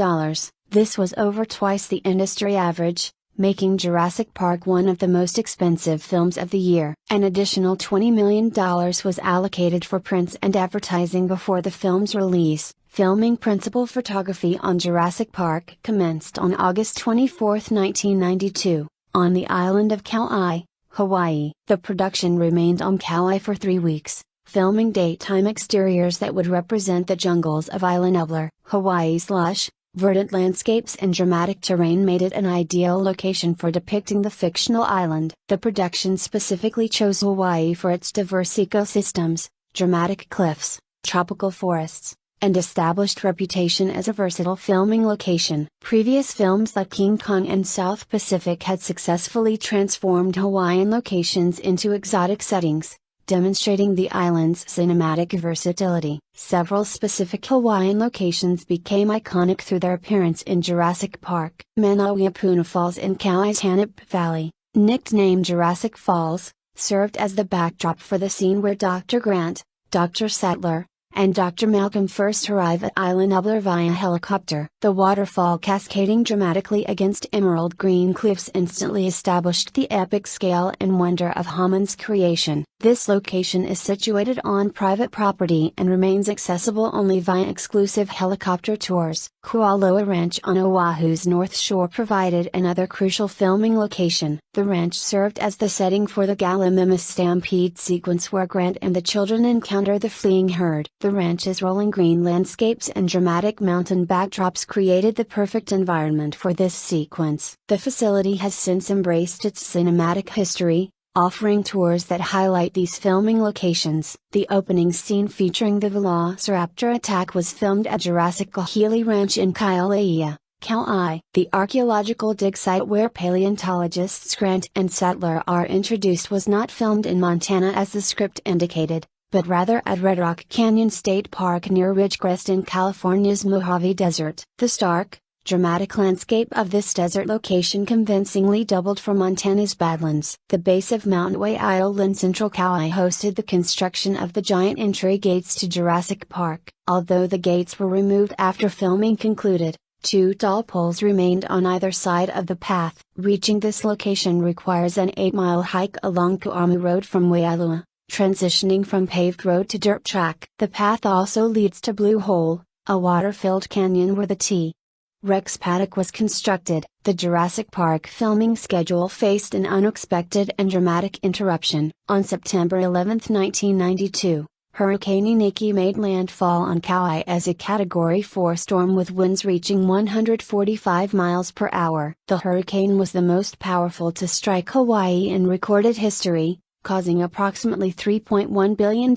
This was over twice the industry average, making Jurassic Park one of the most expensive films of the year. An additional $20 million was allocated for prints and advertising before the film's release. Filming principal photography on Jurassic Park commenced on August 24, 1992, on the island of Kauai, Hawaii. The production remained on Kauai for 3 weeks, filming daytime exteriors that would represent the jungles of Island Ebler. Hawaii's lush, verdant landscapes and dramatic terrain made it an ideal location for depicting the fictional island. The production specifically chose Hawaii for its diverse ecosystems, dramatic cliffs, tropical forests, and established reputation as a versatile filming location. Previous films like King Kong and South Pacific had successfully transformed Hawaiian locations into exotic settings, demonstrating the island's cinematic versatility. Several specific Hawaiian locations became iconic through their appearance in Jurassic Park. Manauiapuna Falls in Kauai's Hanap Valley, nicknamed Jurassic Falls, served as the backdrop for the scene where Dr. Grant, Dr. Sattler, and Dr. Malcolm first arrive at Island Nublar via helicopter. The waterfall cascading dramatically against emerald green cliffs instantly established the epic scale and wonder of Hammond's creation. This location is situated on private property and remains accessible only via exclusive helicopter tours. Kualoa Ranch on Oahu's North Shore provided another crucial filming location. The ranch served as the setting for the Gallimimus stampede sequence where Grant and the children encounter the fleeing herd. The ranch's rolling green landscapes and dramatic mountain backdrops created the perfect environment for this sequence. The facility has since embraced its cinematic history, offering tours that highlight these filming locations. The opening scene featuring the Velociraptor attack was filmed at Jurassic Kahili Ranch in Kailea, Kauai. The archaeological dig site where paleontologists Grant and Sattler are introduced was not filmed in Montana as the script indicated, but rather at Red Rock Canyon State Park near Ridgecrest in California's Mojave Desert. The stark, dramatic landscape of this desert location convincingly doubled for Montana's Badlands. The base of Mount Wai'io in central Kauai hosted the construction of the giant entry gates to Jurassic Park. Although the gates were removed after filming concluded, 2 tall poles remained on either side of the path. Reaching this location requires an 8-mile hike along Kuamu Road from Waialua, transitioning from paved road to dirt track. The path also leads to Blue Hole, a water-filled canyon where the T. Rex paddock was constructed. The Jurassic Park filming schedule faced an unexpected and dramatic interruption. On September 11, 1992, Hurricane Iniki made landfall on Kauai as a Category 4 storm with winds reaching 145 miles per hour. The hurricane was the most powerful to strike Hawaii in recorded history, causing approximately $3.1 billion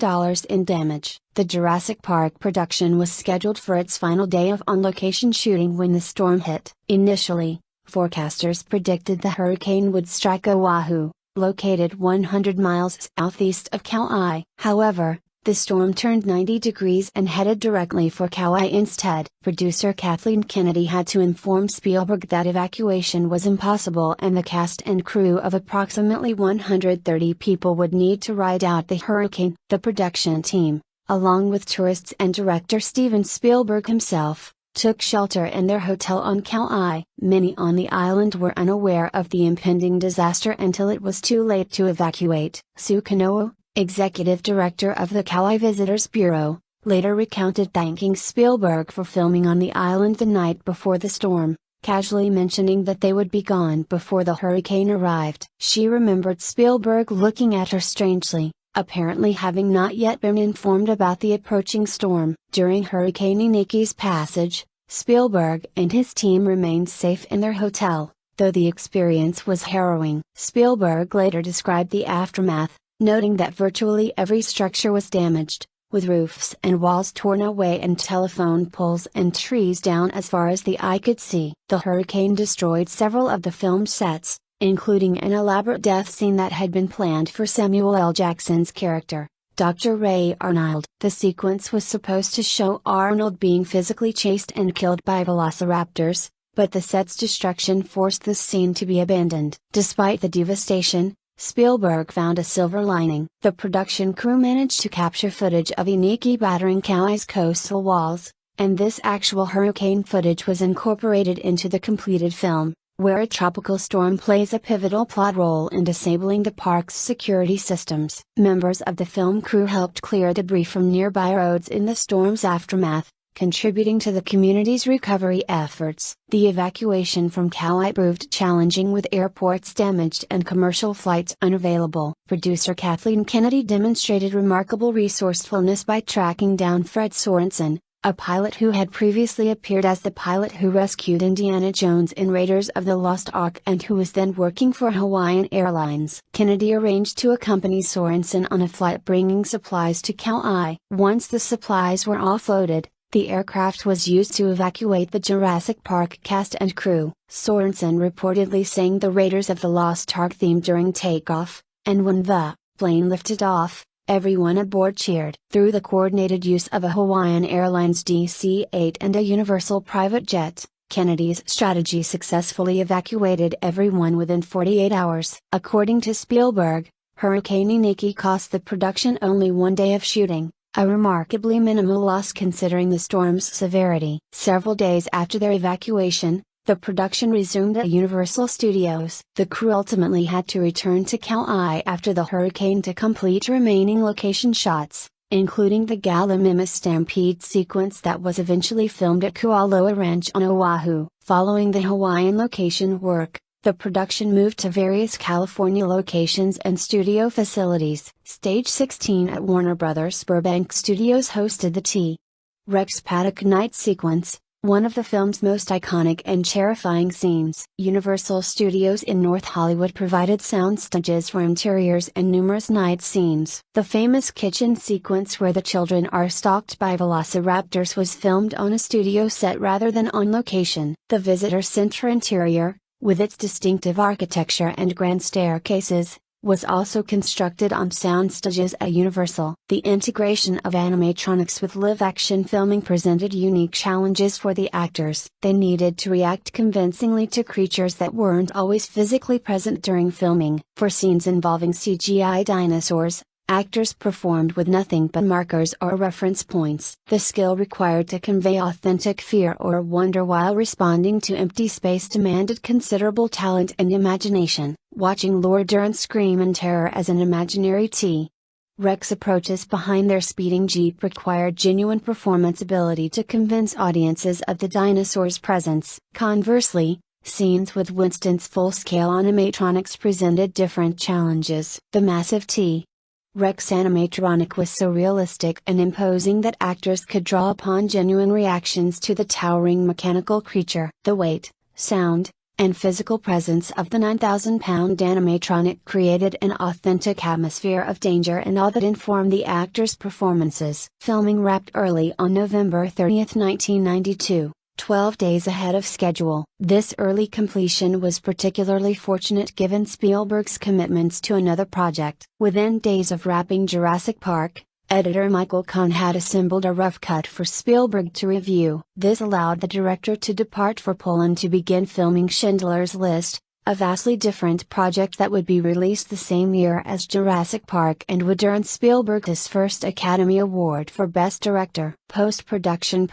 in damage. The Jurassic Park production was scheduled for its final day of on-location shooting when the storm hit. Initially, forecasters predicted the hurricane would strike Oahu, located 100 miles southeast of Kauai. However, the storm turned 90 degrees and headed directly for Kauai instead. Producer Kathleen Kennedy had to inform Spielberg that evacuation was impossible and the cast and crew of approximately 130 people would need to ride out the hurricane. The production team, along with tourists and director Steven Spielberg himself, took shelter in their hotel on Kauai. Many on the island were unaware of the impending disaster until it was too late to evacuate. Sue Kanoa, executive director of the Kauai Visitors Bureau, later recounted thanking Spielberg for filming on the island the night before the storm, casually mentioning that they would be gone before the hurricane arrived. She remembered Spielberg looking at her strangely, apparently having not yet been informed about the approaching storm. During Hurricane Iniki's passage, Spielberg and his team remained safe in their hotel, though the experience was harrowing. Spielberg later described the aftermath, noting that virtually every structure was damaged, with roofs and walls torn away and telephone poles and trees down as far as the eye could see. The hurricane destroyed several of the filmed sets, including an elaborate death scene that had been planned for Samuel L. Jackson's character, Dr. Ray Arnold. The sequence was supposed to show Arnold being physically chased and killed by velociraptors, but the set's destruction forced this scene to be abandoned. Despite the devastation, Spielberg found a silver lining. The production crew managed to capture footage of Iniki battering Kauai's coastal walls, and this actual hurricane footage was incorporated into the completed film, where a tropical storm plays a pivotal plot role in disabling the park's security systems. Members of the film crew helped clear debris from nearby roads in the storm's aftermath, contributing to the community's recovery efforts. The evacuation from Kauai proved challenging with airports damaged and commercial flights unavailable. Producer Kathleen Kennedy demonstrated remarkable resourcefulness by tracking down Fred Sorensen, a pilot who had previously appeared as the pilot who rescued Indiana Jones in Raiders of the Lost Ark and who was then working for Hawaiian Airlines. Kennedy arranged to accompany Sorensen on a flight bringing supplies to Kauai. Once the supplies were offloaded, the aircraft was used to evacuate the Jurassic Park cast and crew. Sorensen reportedly sang the Raiders of the Lost Ark theme during takeoff, and when the plane lifted off, Everyone aboard cheered. Through the coordinated use of a Hawaiian Airlines DC-8 and a Universal private jet, Kennedy's strategy successfully evacuated everyone within 48 hours. According to Spielberg, Hurricane Iniki cost the production only 1 day of shooting, a remarkably minimal loss considering the storm's severity. Several days after their evacuation, the production resumed at Universal Studios. The crew ultimately had to return to Kauai after the hurricane to complete remaining location shots, including the Gallimimus Stampede sequence that was eventually filmed at Kualoa Ranch on Oahu. Following the Hawaiian location work, the production moved to various California locations and studio facilities. Stage 16 at Warner Bros. Burbank Studios hosted the T-Rex paddock night sequence, one of the film's most iconic and terrifying scenes. Universal Studios in North Hollywood provided sound stages for interiors and numerous night scenes. The famous kitchen sequence where the children are stalked by velociraptors was filmed on a studio set rather than on location. The visitor center interior, with its distinctive architecture and grand staircases, was also constructed on sound stages at Universal. The integration of animatronics with live-action filming presented unique challenges for the actors. They needed to react convincingly to creatures that weren't always physically present during filming. For scenes involving CGI dinosaurs, actors performed with nothing but markers or reference points. The skill required to convey authentic fear or wonder while responding to empty space demanded considerable talent and imagination. Watching Laura Dern scream in terror as an imaginary T-Rex approaches behind their speeding jeep required genuine performance ability to convince audiences of the dinosaur's presence. Conversely, scenes with Winston's full-scale animatronics presented different challenges. The massive T-Rex animatronic was so realistic and imposing that actors could draw upon genuine reactions to the towering mechanical creature. The weight, sound, and physical presence of the 9,000-pound animatronic created an authentic atmosphere of danger and awe that informed the actors' performances. Filming wrapped early on November 30, 1992. 12 days ahead of schedule. This early completion was particularly fortunate given Spielberg's commitments to another project. Within days of wrapping Jurassic Park, editor Michael Kahn had assembled a rough cut for Spielberg to review. This allowed the director to depart for Poland to begin filming Schindler's List, a vastly different project that would be released the same year as Jurassic Park and would earn Spielberg his first Academy Award for Best Director. Post-production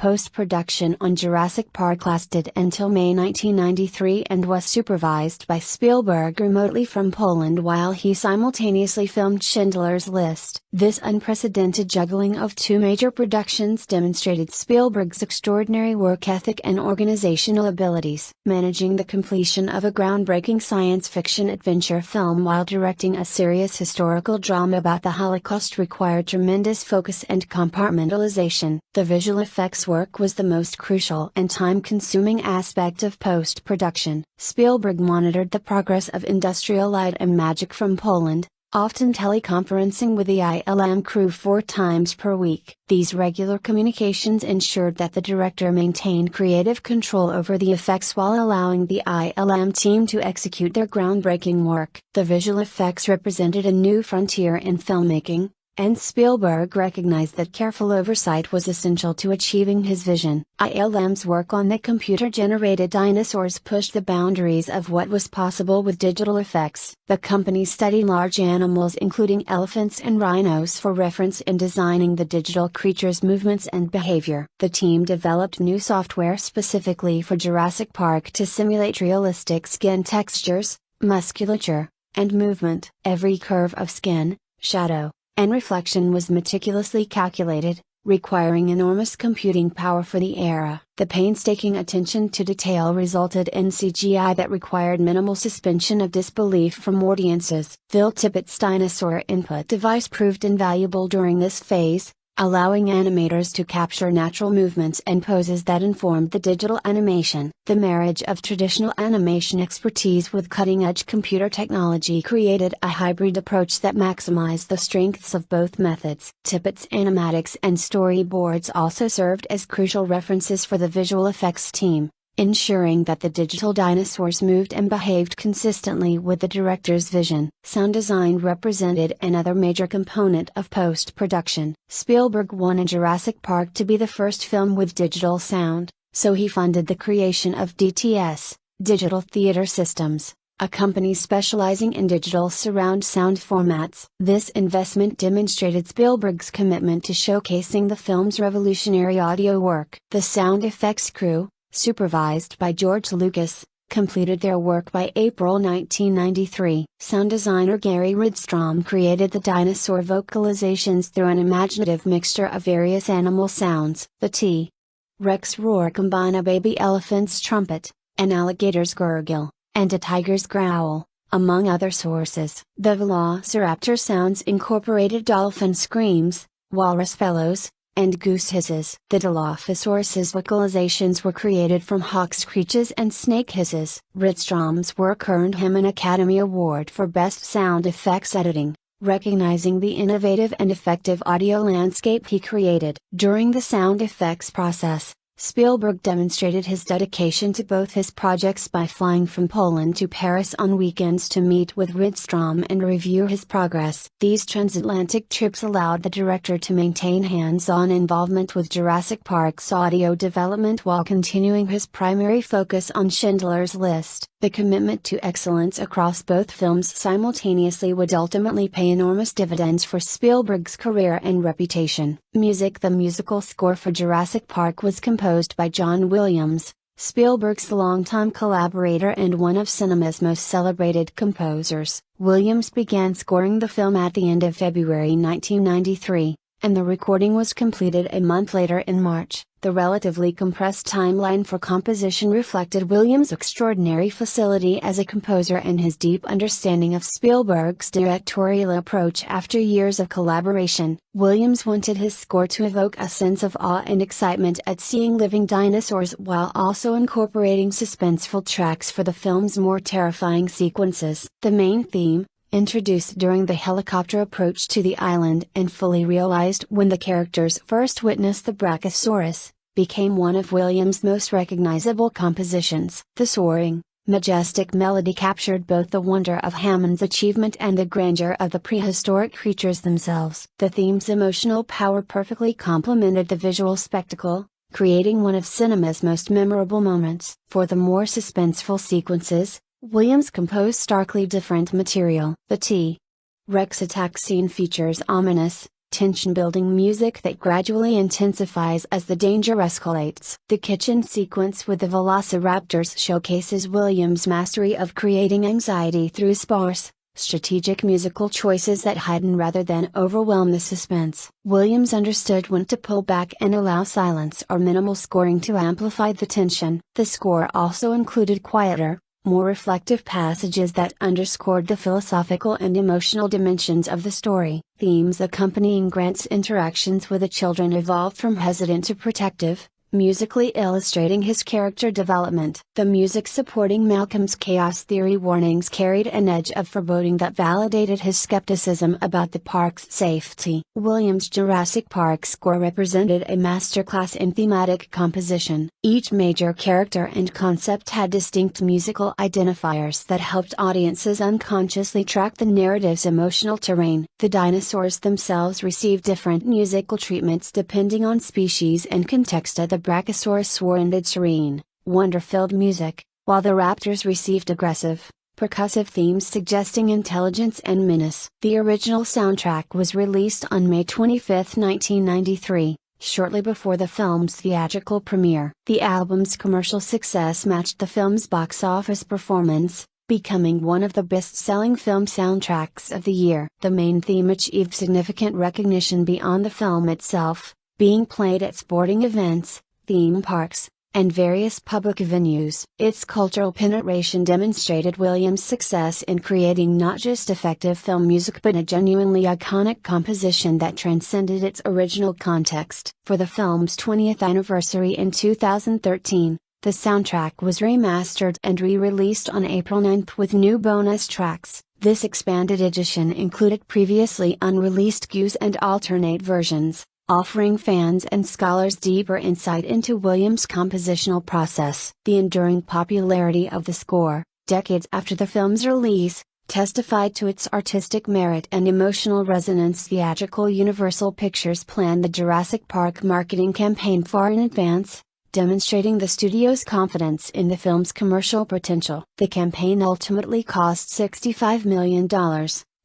on Jurassic Park lasted until May 1993 and was supervised by Spielberg remotely from Poland while he simultaneously filmed Schindler's List. This unprecedented juggling of two major productions demonstrated Spielberg's extraordinary work ethic and organizational abilities. Managing the completion of a groundbreaking science fiction adventure film while directing a serious historical drama about the Holocaust required tremendous focus and compartmentalization. The visual effects work was the most crucial and time-consuming aspect of post-production. Spielberg monitored the progress of Industrial Light and Magic from Poland, often teleconferencing with the ILM crew 4 times per week. These regular communications ensured that the director maintained creative control over the effects while allowing the ILM team to execute their groundbreaking work. The visual effects represented a new frontier in filmmaking, and Spielberg recognized that careful oversight was essential to achieving his vision. ILM's work on the computer-generated dinosaurs pushed the boundaries of what was possible with digital effects. The company studied large animals including elephants and rhinos for reference in designing the digital creatures' movements and behavior. The team developed new software specifically for Jurassic Park to simulate realistic skin textures, musculature, and movement. Every curve of skin, shadow, and reflection was meticulously calculated, requiring enormous computing power for the era. The painstaking attention to detail resulted in CGI that required minimal suspension of disbelief from audiences. Phil Tippett's dinosaur input device proved invaluable during this phase, allowing animators to capture natural movements and poses that informed the digital animation. The marriage of traditional animation expertise with cutting-edge computer technology created a hybrid approach that maximized the strengths of both methods. Tippett's animatics and storyboards also served as crucial references for the visual effects team, ensuring that the digital dinosaurs moved and behaved consistently with the director's vision. Sound design represented another major component of post-production. Spielberg wanted Jurassic Park to be the first film with digital sound, so he funded the creation of DTS, Digital Theater Systems, a company specializing in digital surround sound formats. This investment demonstrated Spielberg's commitment to showcasing the film's revolutionary audio work. The sound effects crew, supervised by George Lucas, completed their work by April 1993. Sound designer Gary Rydstrom created the dinosaur vocalizations through an imaginative mixture of various animal sounds. The T-Rex roar combine a baby elephant's trumpet, an alligator's gurgle, and a tiger's growl, among other sources. The velociraptor sounds incorporated dolphin screams, walrus bellows, and goose hisses. The Dilophosaurus's vocalizations were created from hawk screeches and snake hisses. Rydstrom's work earned him an Academy Award for Best Sound Effects Editing, recognizing the innovative and effective audio landscape he created. During the sound effects process, Spielberg demonstrated his dedication to both his projects by flying from Poland to Paris on weekends to meet with Rydstrom and review his progress. These transatlantic trips allowed the director to maintain hands-on involvement with Jurassic Park's audio development while continuing his primary focus on Schindler's List. The commitment to excellence across both films simultaneously would ultimately pay enormous dividends for Spielberg's career and reputation. Music. The musical score for Jurassic Park was composed by John Williams, Spielberg's longtime collaborator and one of cinema's most celebrated composers. Williams began scoring the film at the end of February 1993, and the recording was completed a month later in March. The relatively compressed timeline for composition reflected Williams' extraordinary facility as a composer and his deep understanding of Spielberg's directorial approach. After years of collaboration, Williams wanted his score to evoke a sense of awe and excitement at seeing living dinosaurs while also incorporating suspenseful tracks for the film's more terrifying sequences. The main theme, introduced during the helicopter approach to the island and fully realized when the characters first witnessed the Brachiosaurus, became one of Williams' most recognizable compositions. The soaring, majestic melody captured both the wonder of Hammond's achievement and the grandeur of the prehistoric creatures themselves. The theme's emotional power perfectly complemented the visual spectacle, creating one of cinema's most memorable moments. For the more suspenseful sequences, Williams composed starkly different material. The T-Rex attack scene features ominous, tension-building music that gradually intensifies as the danger escalates. The kitchen sequence with the velociraptors showcases Williams' mastery of creating anxiety through sparse, strategic musical choices that heighten rather than overwhelm the suspense. Williams understood when to pull back and allow silence or minimal scoring to amplify the tension. The score also included quieter, more reflective passages that underscored the philosophical and emotional dimensions of the story. Themes accompanying Grant's interactions with the children evolved from hesitant to protective, musically illustrating his character development. The music supporting Malcolm's chaos theory warnings carried an edge of foreboding that validated his skepticism about the park's safety. Williams' Jurassic Park score represented a masterclass in thematic composition. Each major character and concept had distinct musical identifiers that helped audiences unconsciously track the narrative's emotional terrain. The dinosaurs themselves received different musical treatments depending on species and context. The Brachiosaurus warranted serene, wonder-filled music, while the raptors received aggressive, percussive themes suggesting intelligence and menace. The original soundtrack was released on May 25, 1993, shortly before the film's theatrical premiere. The album's commercial success matched the film's box office performance, becoming one of the best-selling film soundtracks of the year. The main theme achieved significant recognition beyond the film itself, being played at sporting events, theme parks, and various public venues. Its cultural penetration demonstrated Williams' success in creating not just effective film music but a genuinely iconic composition that transcended its original context. For the film's 20th anniversary in 2013, the soundtrack was remastered and re-released on April 9 with new bonus tracks. This expanded edition included previously unreleased cues and alternate versions, offering fans and scholars deeper insight into Williams' compositional process. The enduring popularity of the score, decades after the film's release, testified to its artistic merit and emotional resonance. Theatrical Universal Pictures planned the Jurassic Park marketing campaign far in advance, demonstrating the studio's confidence in the film's commercial potential. The campaign ultimately cost $65 million,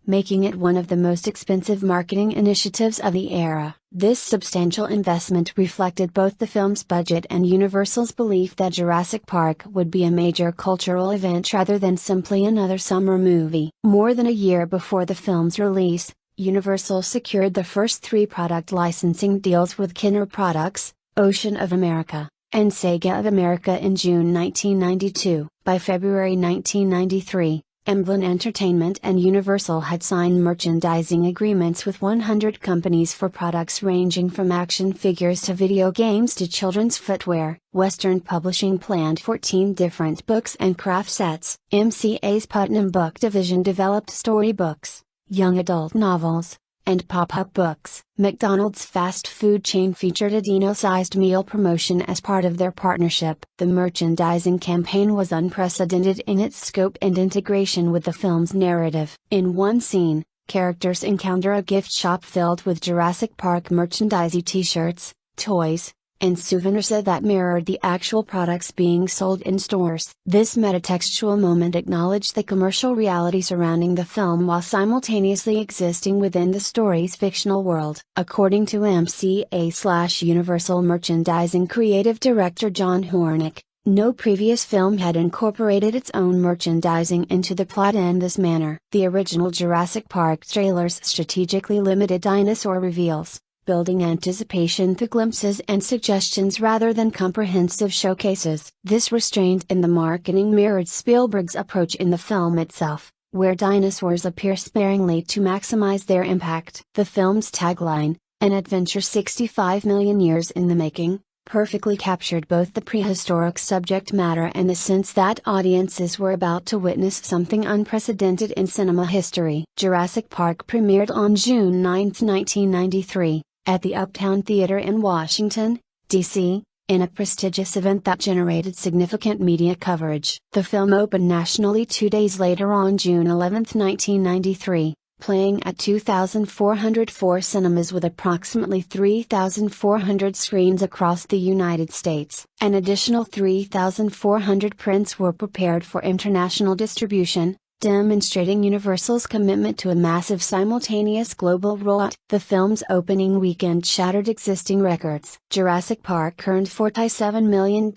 making it one of the most expensive marketing initiatives of the era. This substantial investment reflected both the film's budget and Universal's belief that Jurassic Park would be a major cultural event rather than simply another summer movie. More than a year before the film's release, Universal secured the first 3 product licensing deals with Kenner Products, Ocean of America, and Sega of America in June 1992. By February 1993, Emblem Entertainment and Universal had signed merchandising agreements with 100 companies for products ranging from action figures to video games to children's footwear. Western Publishing planned 14 different books and craft sets. MCA's Putnam Book Division developed storybooks, young adult novels, and pop-up books. McDonald's fast food chain featured a Dino-sized meal promotion as part of their partnership. The merchandising campaign was unprecedented in its scope and integration with the film's narrative. In one scene, characters encounter a gift shop filled with Jurassic Park merchandise, t-shirts, toys, and souvenirs that mirrored the actual products being sold in stores. This metatextual moment acknowledged the commercial reality surrounding the film while simultaneously existing within the story's fictional world. According to MCA/Universal Merchandising Creative Director John Hornick, no previous film had incorporated its own merchandising into the plot in this manner. The original Jurassic Park trailers strategically limited dinosaur reveals, building anticipation through glimpses and suggestions rather than comprehensive showcases. This restraint in the marketing mirrored Spielberg's approach in the film itself, where dinosaurs appear sparingly to maximize their impact. The film's tagline, "An adventure 65 million years in the making," perfectly captured both the prehistoric subject matter and the sense that audiences were about to witness something unprecedented in cinema history. Jurassic Park premiered on June 9, 1993. At the Uptown Theater in Washington, D.C., in a prestigious event that generated significant media coverage. The film opened nationally 2 days later on June 11, 1993, playing at 2,404 cinemas with approximately 3,400 screens across the United States. An additional 3,400 prints were prepared for international distribution, demonstrating Universal's commitment to a massive simultaneous global rollout. The film's opening weekend shattered existing records. Jurassic Park earned $47 million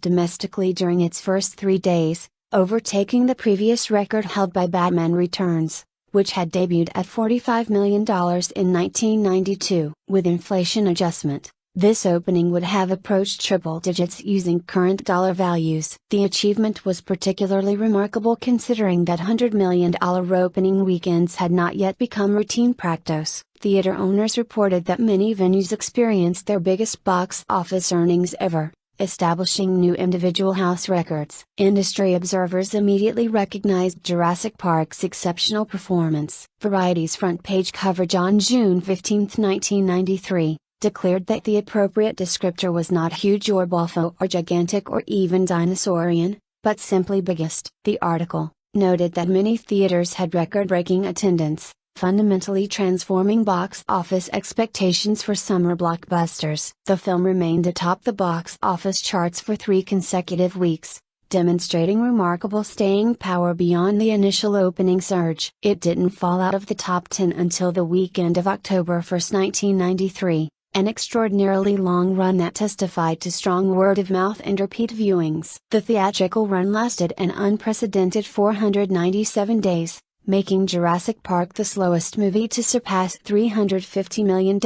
domestically during its first 3 days, overtaking the previous record held by Batman Returns, which had debuted at $45 million in 1992. With inflation adjustment, this opening would have approached triple digits using current dollar values. The achievement was particularly remarkable considering that $100 million opening weekends had not yet become routine practice. Theater owners reported that many venues experienced their biggest box office earnings ever, establishing new individual house records. Industry observers immediately recognized Jurassic Park's exceptional performance. Variety's front page coverage on June 15, 1993, declared that the appropriate descriptor was not huge or buffo or gigantic or even dinosaurian, but simply biggest. The article noted that many theaters had record-breaking attendance, fundamentally transforming box office expectations for summer blockbusters. The film remained atop the box office charts for 3 consecutive weeks, demonstrating remarkable staying power beyond the initial opening surge. It didn't fall out of the top 10 until the weekend of October 1, 1993. An extraordinarily long run that testified to strong word-of-mouth and repeat viewings. The theatrical run lasted an unprecedented 497 days, making Jurassic Park the slowest movie to surpass $350 million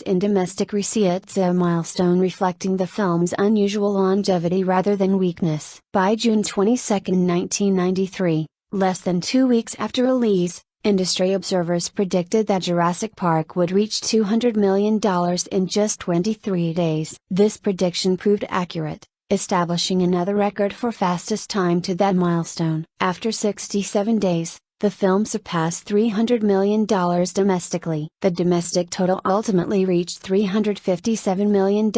in domestic receipts, a milestone reflecting the film's unusual longevity rather than weakness. By June 22, 1993, less than 2 weeks after release, industry observers predicted that Jurassic Park would reach $200 million in just 23 days. This prediction proved accurate, establishing another record for fastest time to that milestone. After 67 days, the film surpassed $300 million domestically. The domestic total ultimately reached $357 million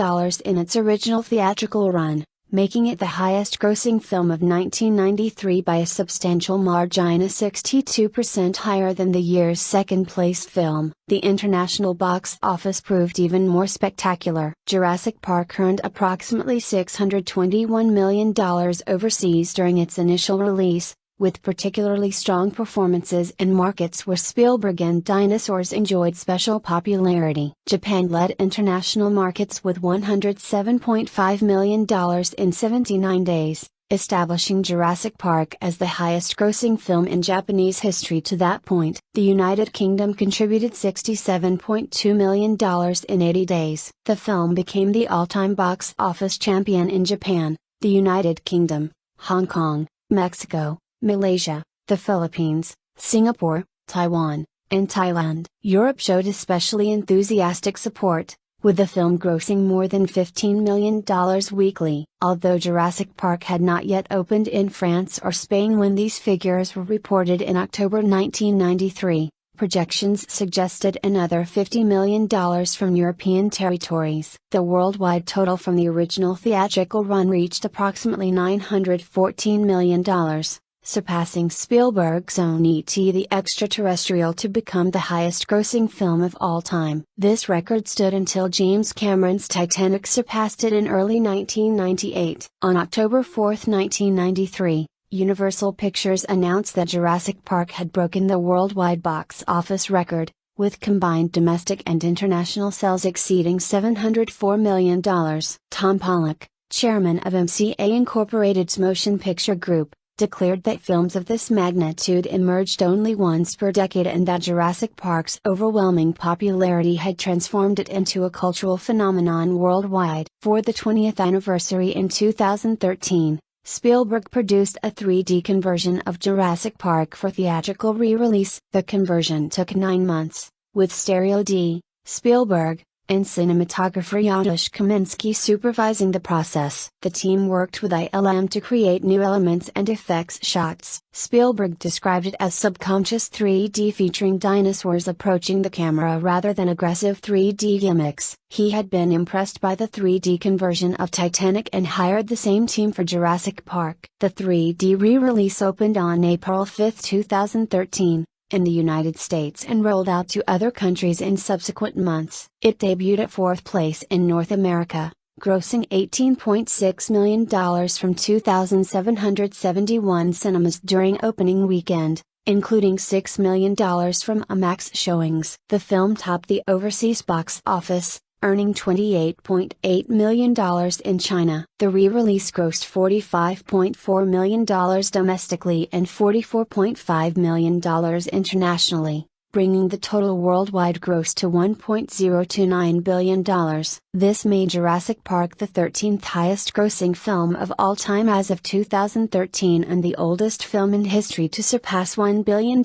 in its original theatrical run, making it the highest-grossing film of 1993 by a substantial margin, 62% higher than the year's second-place film. The international box office proved even more spectacular. Jurassic Park earned approximately $621 million overseas during its initial release, with particularly strong performances in markets where Spielberg and dinosaurs enjoyed special popularity. Japan led international markets with $107.5 million in 79 days, establishing Jurassic Park as the highest-grossing film in Japanese history to that point. The United Kingdom contributed $67.2 million in 80 days. The film became the all-time box office champion in Japan, the United Kingdom, Hong Kong, Mexico, Malaysia, the Philippines, Singapore, Taiwan, and Thailand. Europe showed especially enthusiastic support, with the film grossing more than $15 million weekly. Although Jurassic Park had not yet opened in France or Spain when these figures were reported in October 1993, projections suggested another $50 million from European territories. The worldwide total from the original theatrical run reached approximately $914 million, surpassing Spielberg's own E.T. the Extraterrestrial to become the highest-grossing film of all time. This record stood until James Cameron's Titanic surpassed it in early 1998. On October 4, 1993, Universal Pictures announced that Jurassic Park had broken the worldwide box office record, with combined domestic and international sales exceeding $704 million. Tom Pollock, chairman of MCA Incorporated's Motion Picture Group, declared that films of this magnitude emerged only once per decade and that Jurassic Park's overwhelming popularity had transformed it into a cultural phenomenon worldwide. For the 20th anniversary in 2013, Spielberg produced a 3D conversion of Jurassic Park for theatrical re-release. The conversion took 9 months, with Stereo D, Spielberg, and cinematographer Janusz Kaminski supervising the process. The team worked with ILM to create new elements and effects shots. Spielberg described it as subconscious 3D featuring dinosaurs approaching the camera rather than aggressive 3D gimmicks. He had been impressed by the 3D conversion of Titanic and hired the same team for Jurassic Park. The 3D re-release opened on April 5, 2013. In the United States and rolled out to other countries in subsequent months. It debuted at 4th place in North America, grossing $18.6 million from 2,771 cinemas during opening weekend, including $6 million from IMAX showings. The film topped the overseas box office, earning $28.8 million in China. The re-release grossed $45.4 million domestically and $44.5 million internationally, bringing the total worldwide gross to $1.029 billion. This made Jurassic Park the 13th highest-grossing film of all time as of 2013 and the oldest film in history to surpass $1 billion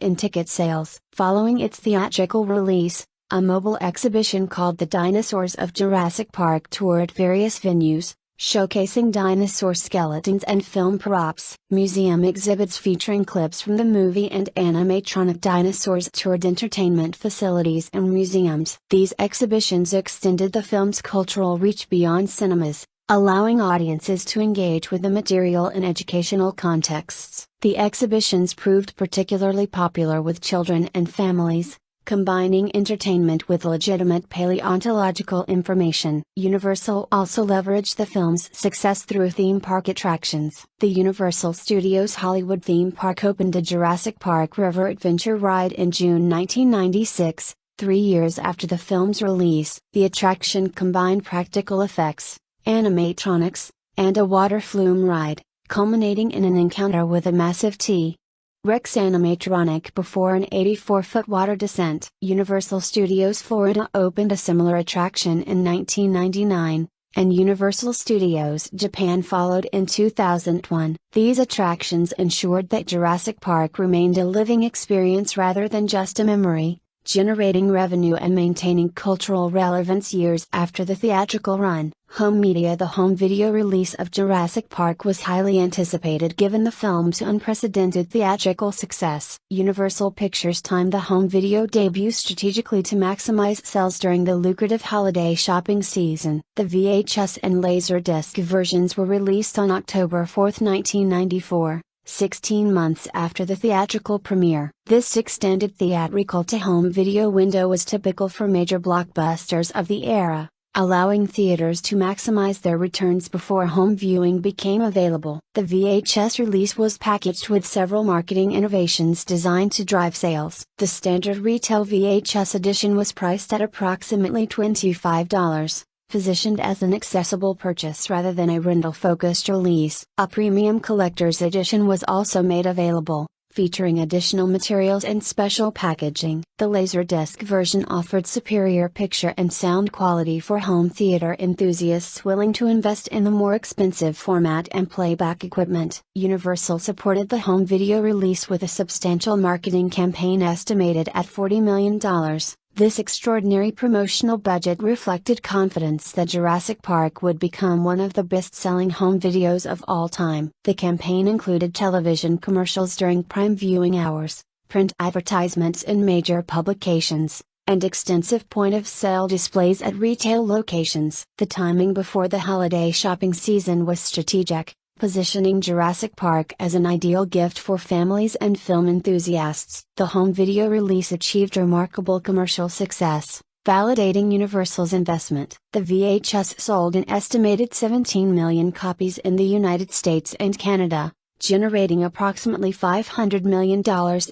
in ticket sales. Following its theatrical release, a mobile exhibition called The Dinosaurs of Jurassic Park toured various venues, showcasing dinosaur skeletons and film props. Museum exhibits featuring clips from the movie and animatronic dinosaurs toured entertainment facilities and museums. These exhibitions extended the film's cultural reach beyond cinemas, allowing audiences to engage with the material in educational contexts. The exhibitions proved particularly popular with children and families, combining entertainment with legitimate paleontological information. Universal also leveraged the film's success through theme park attractions. The Universal Studios Hollywood theme park opened a Jurassic Park River Adventure ride in June 1996, 3 years after the film's release. The attraction combined practical effects, animatronics, and a water flume ride, culminating in an encounter with a massive T-Rex animatronic before an 84-foot water descent. Universal Studios Florida opened a similar attraction in 1999, and Universal Studios Japan followed in 2001. These attractions ensured that Jurassic Park remained a living experience rather than just a memory, generating revenue and maintaining cultural relevance years after the theatrical run. Home media. The home video release of Jurassic Park was highly anticipated given the film's unprecedented theatrical success. Universal Pictures timed the home video debut strategically to maximize sales during the lucrative holiday shopping season. The VHS and Laserdisc versions were released on October 4, 1994. 16 months after the theatrical premiere. This extended theatrical to home video window was typical for major blockbusters of the era, allowing theaters to maximize their returns before home viewing became available. The VHS release was packaged with several marketing innovations designed to drive sales. The standard retail VHS edition was priced at approximately $25. Positioned as an accessible purchase rather than a rental-focused release. A premium collector's edition was also made available, featuring additional materials and special packaging. The Laserdisc version offered superior picture and sound quality for home theater enthusiasts willing to invest in the more expensive format and playback equipment. Universal supported the home video release with a substantial marketing campaign estimated at $40 million. This extraordinary promotional budget reflected confidence that Jurassic Park would become one of the best-selling home videos of all time. The campaign included television commercials during prime viewing hours, print advertisements in major publications, and extensive point-of-sale displays at retail locations. The timing before the holiday shopping season was strategic, positioning Jurassic Park as an ideal gift for families and film enthusiasts. The home video release achieved remarkable commercial success, validating Universal's investment. The VHS sold an estimated 17 million copies in the United States and Canada, generating approximately $500 million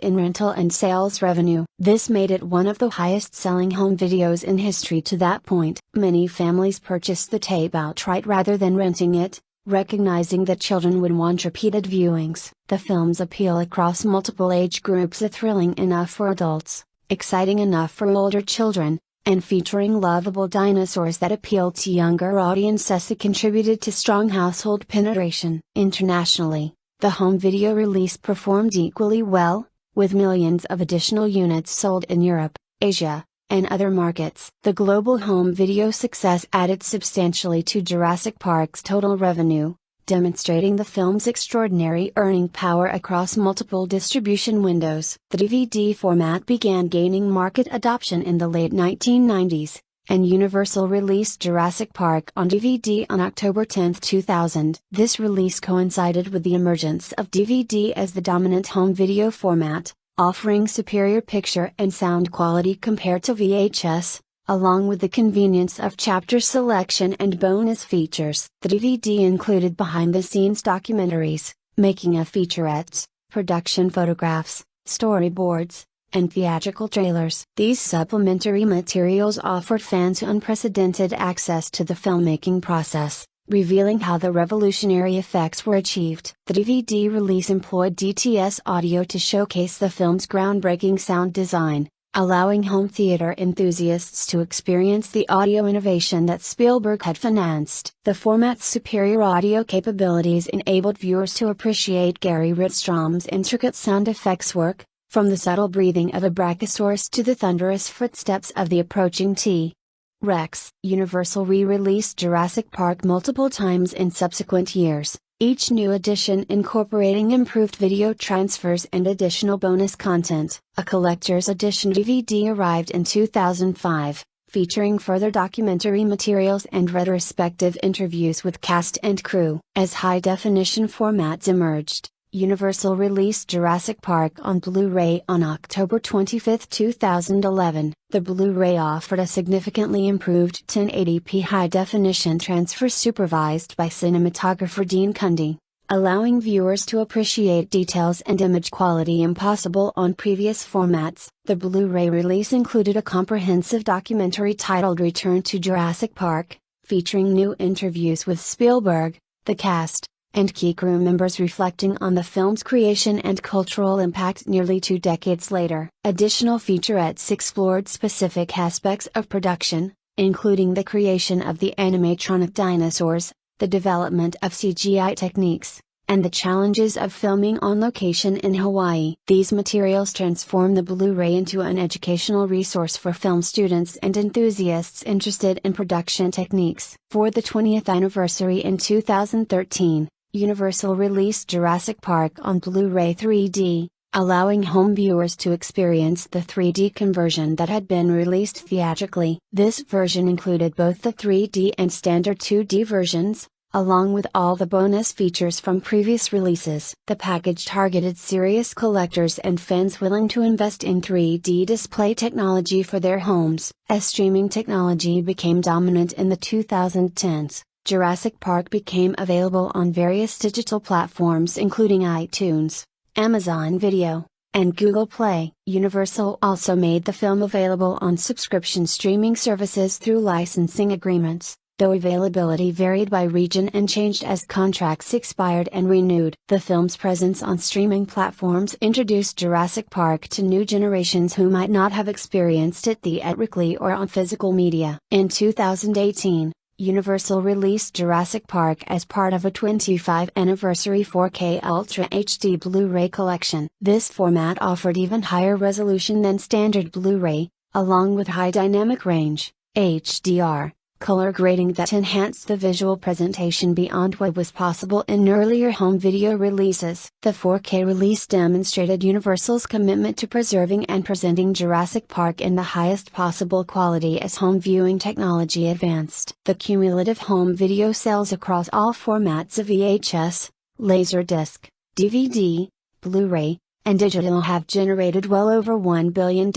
in rental and sales revenue. This made it one of the highest-selling home videos in history to that point. Many families purchased the tape outright rather than renting it, recognizing that children would want repeated viewings. The film's appeal across multiple age groups is thrilling enough for adults, exciting enough for older children, and featuring lovable dinosaurs that appeal to younger audiences contributed to strong household penetration. Internationally, the home video release performed equally well, with millions of additional units sold in Europe, Asia, and other markets. The global home video success added substantially to Jurassic Park's total revenue, demonstrating the film's extraordinary earning power across multiple distribution windows. The DVD format began gaining market adoption in the late 1990s, and Universal released Jurassic Park on DVD on October 10, 2000. This release coincided with the emergence of DVD as the dominant home video format, offering superior picture and sound quality compared to VHS, along with the convenience of chapter selection and bonus features. The DVD included behind-the-scenes documentaries, making-of featurettes, production photographs, storyboards, and theatrical trailers. These supplementary materials offered fans unprecedented access to the filmmaking process, revealing how the revolutionary effects were achieved. The DVD release employed DTS audio to showcase the film's groundbreaking sound design, allowing home theater enthusiasts to experience the audio innovation that Spielberg had financed. The format's superior audio capabilities enabled viewers to appreciate Gary Ridstrom's intricate sound effects work, from the subtle breathing of a brachiosaurus to the thunderous footsteps of the approaching T-Rex. Universal re-released Jurassic Park multiple times in subsequent years, each new edition incorporating improved video transfers and additional bonus content. A collector's edition DVD arrived in 2005, featuring further documentary materials and retrospective interviews with cast and crew. As high-definition formats emerged, Universal released Jurassic Park on Blu-ray on October 25, 2011. The Blu-ray offered a significantly improved 1080p high-definition transfer supervised by cinematographer Dean Cundy, allowing viewers to appreciate details and image quality impossible on previous formats. The Blu-ray release included a comprehensive documentary titled Return to Jurassic Park, featuring new interviews with Spielberg, the cast, and key crew members reflecting on the film's creation and cultural impact nearly 2 decades later. Additional featurettes explored specific aspects of production, including the creation of the animatronic dinosaurs, the development of CGI techniques, and the challenges of filming on location in Hawaii. These materials transform the Blu-ray into an educational resource for film students and enthusiasts interested in production techniques. For the 20th anniversary in 2013, Universal released Jurassic Park on Blu-ray 3D, allowing home viewers to experience the 3D conversion that had been released theatrically. This version included both the 3D and standard 2D versions, along with all the bonus features from previous releases. The package targeted serious collectors and fans willing to invest in 3D display technology for their homes. As streaming technology became dominant in the 2010s, Jurassic Park became available on various digital platforms including iTunes, Amazon Video, and Google Play. Universal also made the film available on subscription streaming services through licensing agreements, though availability varied by region and changed as contracts expired and renewed. The film's presence on streaming platforms introduced Jurassic Park to new generations who might not have experienced it theatrically or on physical media. In 2018, Universal released Jurassic Park as part of a 25th anniversary 4K Ultra HD Blu-ray collection. This format offered even higher resolution than standard Blu-ray, along with high dynamic range, HDR, color grading that enhanced the visual presentation beyond what was possible in earlier home video releases. The 4K release demonstrated Universal's commitment to preserving and presenting Jurassic Park in the highest possible quality as home viewing technology advanced. The cumulative home video sales across all formats of VHS, Laserdisc, DVD, Blu-ray, and digital have generated well over $1 billion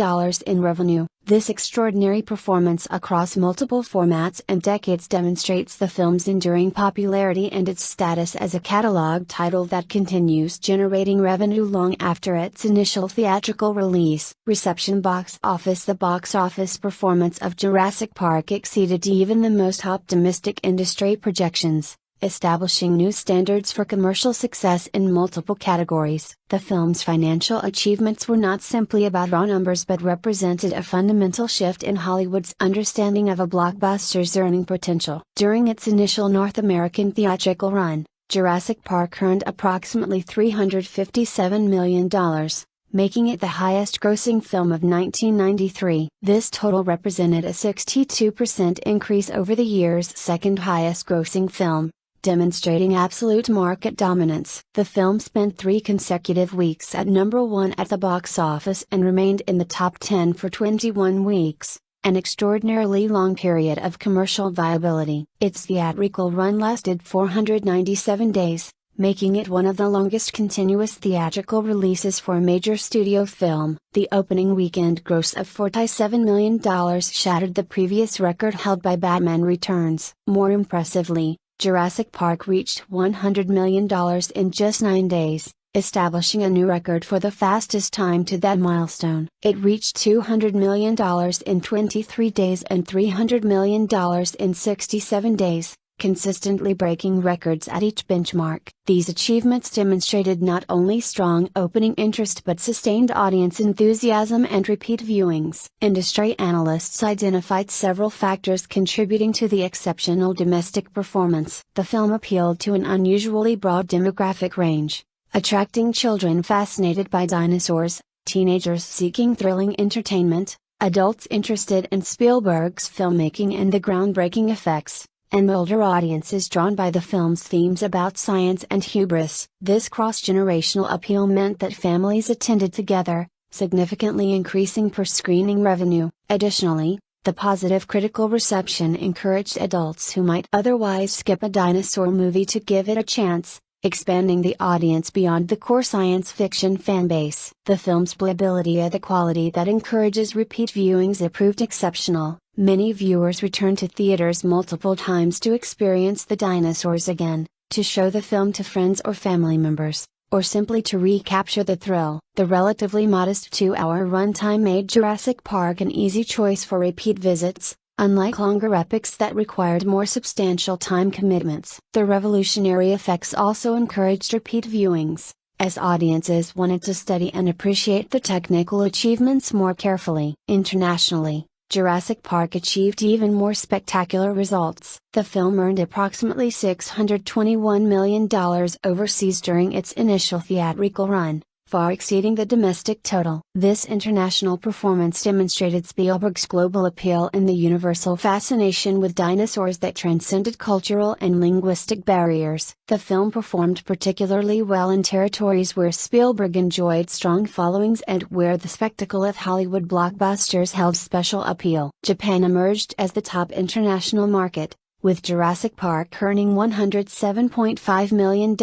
in revenue. This extraordinary performance across multiple formats and decades demonstrates the film's enduring popularity and its status as a catalog title that continues generating revenue long after its initial theatrical release. Reception box office. The box office performance of Jurassic Park exceeded even the most optimistic industry projections, establishing new standards for commercial success in multiple categories. The film's financial achievements were not simply about raw numbers but represented a fundamental shift in Hollywood's understanding of a blockbuster's earning potential. During its initial North American theatrical run, Jurassic Park earned approximately $357 million, making it the highest-grossing film of 1993. This total represented a 62% increase over the year's second highest-grossing film, demonstrating absolute market dominance. The film spent 3 consecutive weeks at number 1 at the box office and remained in the top 10 for 21 weeks, an extraordinarily long period of commercial viability. Its theatrical run lasted 497 days, making it one of the longest continuous theatrical releases for a major studio film. The opening weekend gross of $47 million shattered the previous record held by Batman Returns. More impressively, Jurassic Park reached $100 million in just 9 days, establishing a new record for the fastest time to that milestone. It reached $200 million in 23 days and $300 million in 67 days, consistently breaking records at each benchmark. These achievements demonstrated not only strong opening interest but sustained audience enthusiasm and repeat viewings. Industry analysts identified several factors contributing to the exceptional domestic performance. The film appealed to an unusually broad demographic range, attracting children fascinated by dinosaurs, teenagers seeking thrilling entertainment, adults interested in Spielberg's filmmaking and the groundbreaking effects, and older audiences drawn by the film's themes about science and hubris. This cross-generational appeal meant that families attended together, significantly increasing per-screening revenue. Additionally, the positive critical reception encouraged adults who might otherwise skip a dinosaur movie to give it a chance, expanding the audience beyond the core science fiction fanbase. The film's playability at the quality that encourages repeat viewings proved exceptional. Many viewers returned to theaters multiple times to experience the dinosaurs again, to show the film to friends or family members, or simply to recapture the thrill. The relatively modest 2-hour runtime made Jurassic Park an easy choice for repeat visits, unlike longer epics that required more substantial time commitments. The revolutionary effects also encouraged repeat viewings, as audiences wanted to study and appreciate the technical achievements more carefully. Internationally, Jurassic Park achieved even more spectacular results. The film earned approximately $621 million overseas during its initial theatrical run, far exceeding the domestic total. This international performance demonstrated Spielberg's global appeal and the universal fascination with dinosaurs that transcended cultural and linguistic barriers. The film performed particularly well in territories where Spielberg enjoyed strong followings and where the spectacle of Hollywood blockbusters held special appeal. Japan emerged as the top international market, with Jurassic Park earning $107.5 million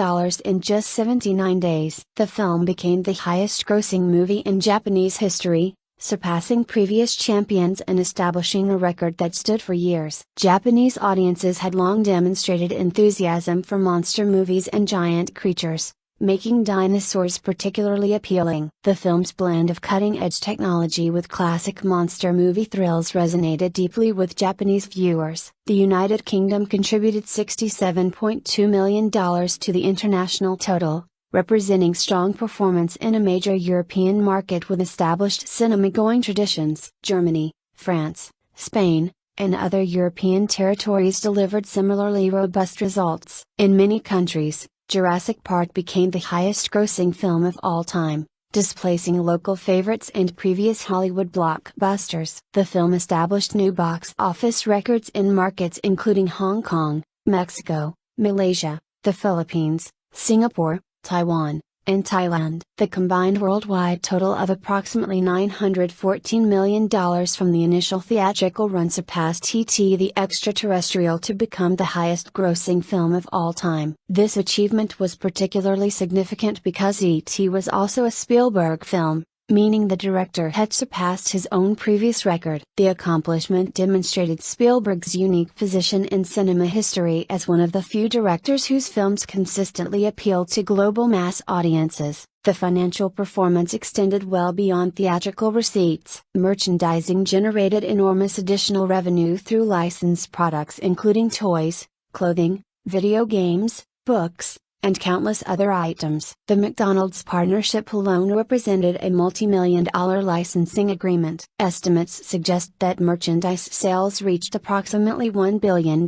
in just 79 days. The film became the highest-grossing movie in Japanese history, surpassing previous champions and establishing a record that stood for years. Japanese audiences had long demonstrated enthusiasm for monster movies and giant creatures, making dinosaurs particularly appealing. The film's blend of cutting-edge technology with classic monster movie thrills resonated deeply with Japanese viewers. The United Kingdom contributed $67.2 million to the international total, representing strong performance in a major European market with established cinema-going traditions. Germany, France, Spain, and other European territories delivered similarly robust results. In many countries, Jurassic Park became the highest-grossing film of all time, displacing local favorites and previous Hollywood blockbusters. The film established new box office records in markets including Hong Kong, Mexico, Malaysia, the Philippines, Singapore, Taiwan, and Thailand. The combined worldwide total of approximately $914 million from the initial theatrical run surpassed E.T. the Extraterrestrial to become the highest-grossing film of all time. This achievement was particularly significant because E.T. was also a Spielberg film, meaning the director had surpassed his own previous record. The accomplishment demonstrated Spielberg's unique position in cinema history as one of the few directors whose films consistently appealed to global mass audiences. The financial performance extended well beyond theatrical receipts. Merchandising generated enormous additional revenue through licensed products including toys, clothing, video games, books, and countless other items. The McDonald's partnership alone represented a multi-million-dollar licensing agreement. Estimates suggest that merchandise sales reached approximately $1 billion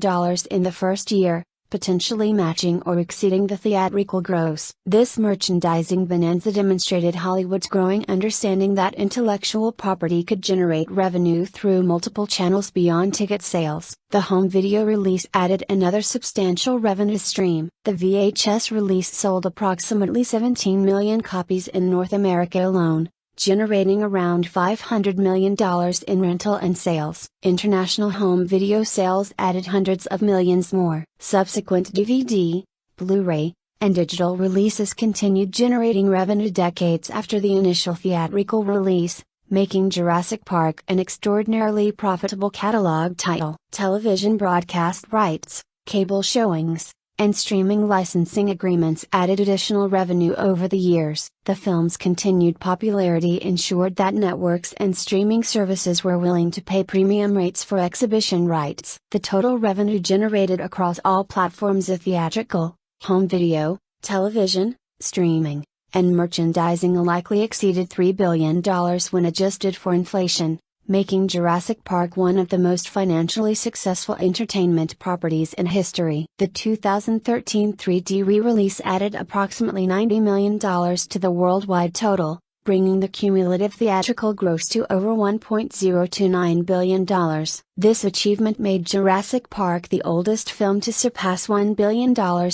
in the first year, potentially matching or exceeding the theatrical gross. This merchandising bonanza demonstrated Hollywood's growing understanding that intellectual property could generate revenue through multiple channels beyond ticket sales. The home video release added another substantial revenue stream. The VHS release sold approximately 17 million copies in North America alone, generating around $500 million in rental and sales. International home video sales added hundreds of millions more. Subsequent DVD, Blu-ray, and digital releases continued generating revenue decades after the initial theatrical release, making Jurassic Park an extraordinarily profitable catalog title. Television broadcast rights, cable showings, and streaming licensing agreements added additional revenue over the years. The film's continued popularity ensured that networks and streaming services were willing to pay premium rates for exhibition rights. The total revenue generated across all platforms of theatrical, home video, television, streaming, and merchandising likely exceeded $3 billion when adjusted for inflation, making Jurassic Park one of the most financially successful entertainment properties in history. The 2013 3D re-release added approximately $90 million to the worldwide total, bringing the cumulative theatrical gross to over $1.029 billion. This achievement made Jurassic Park the oldest film to surpass $1 billion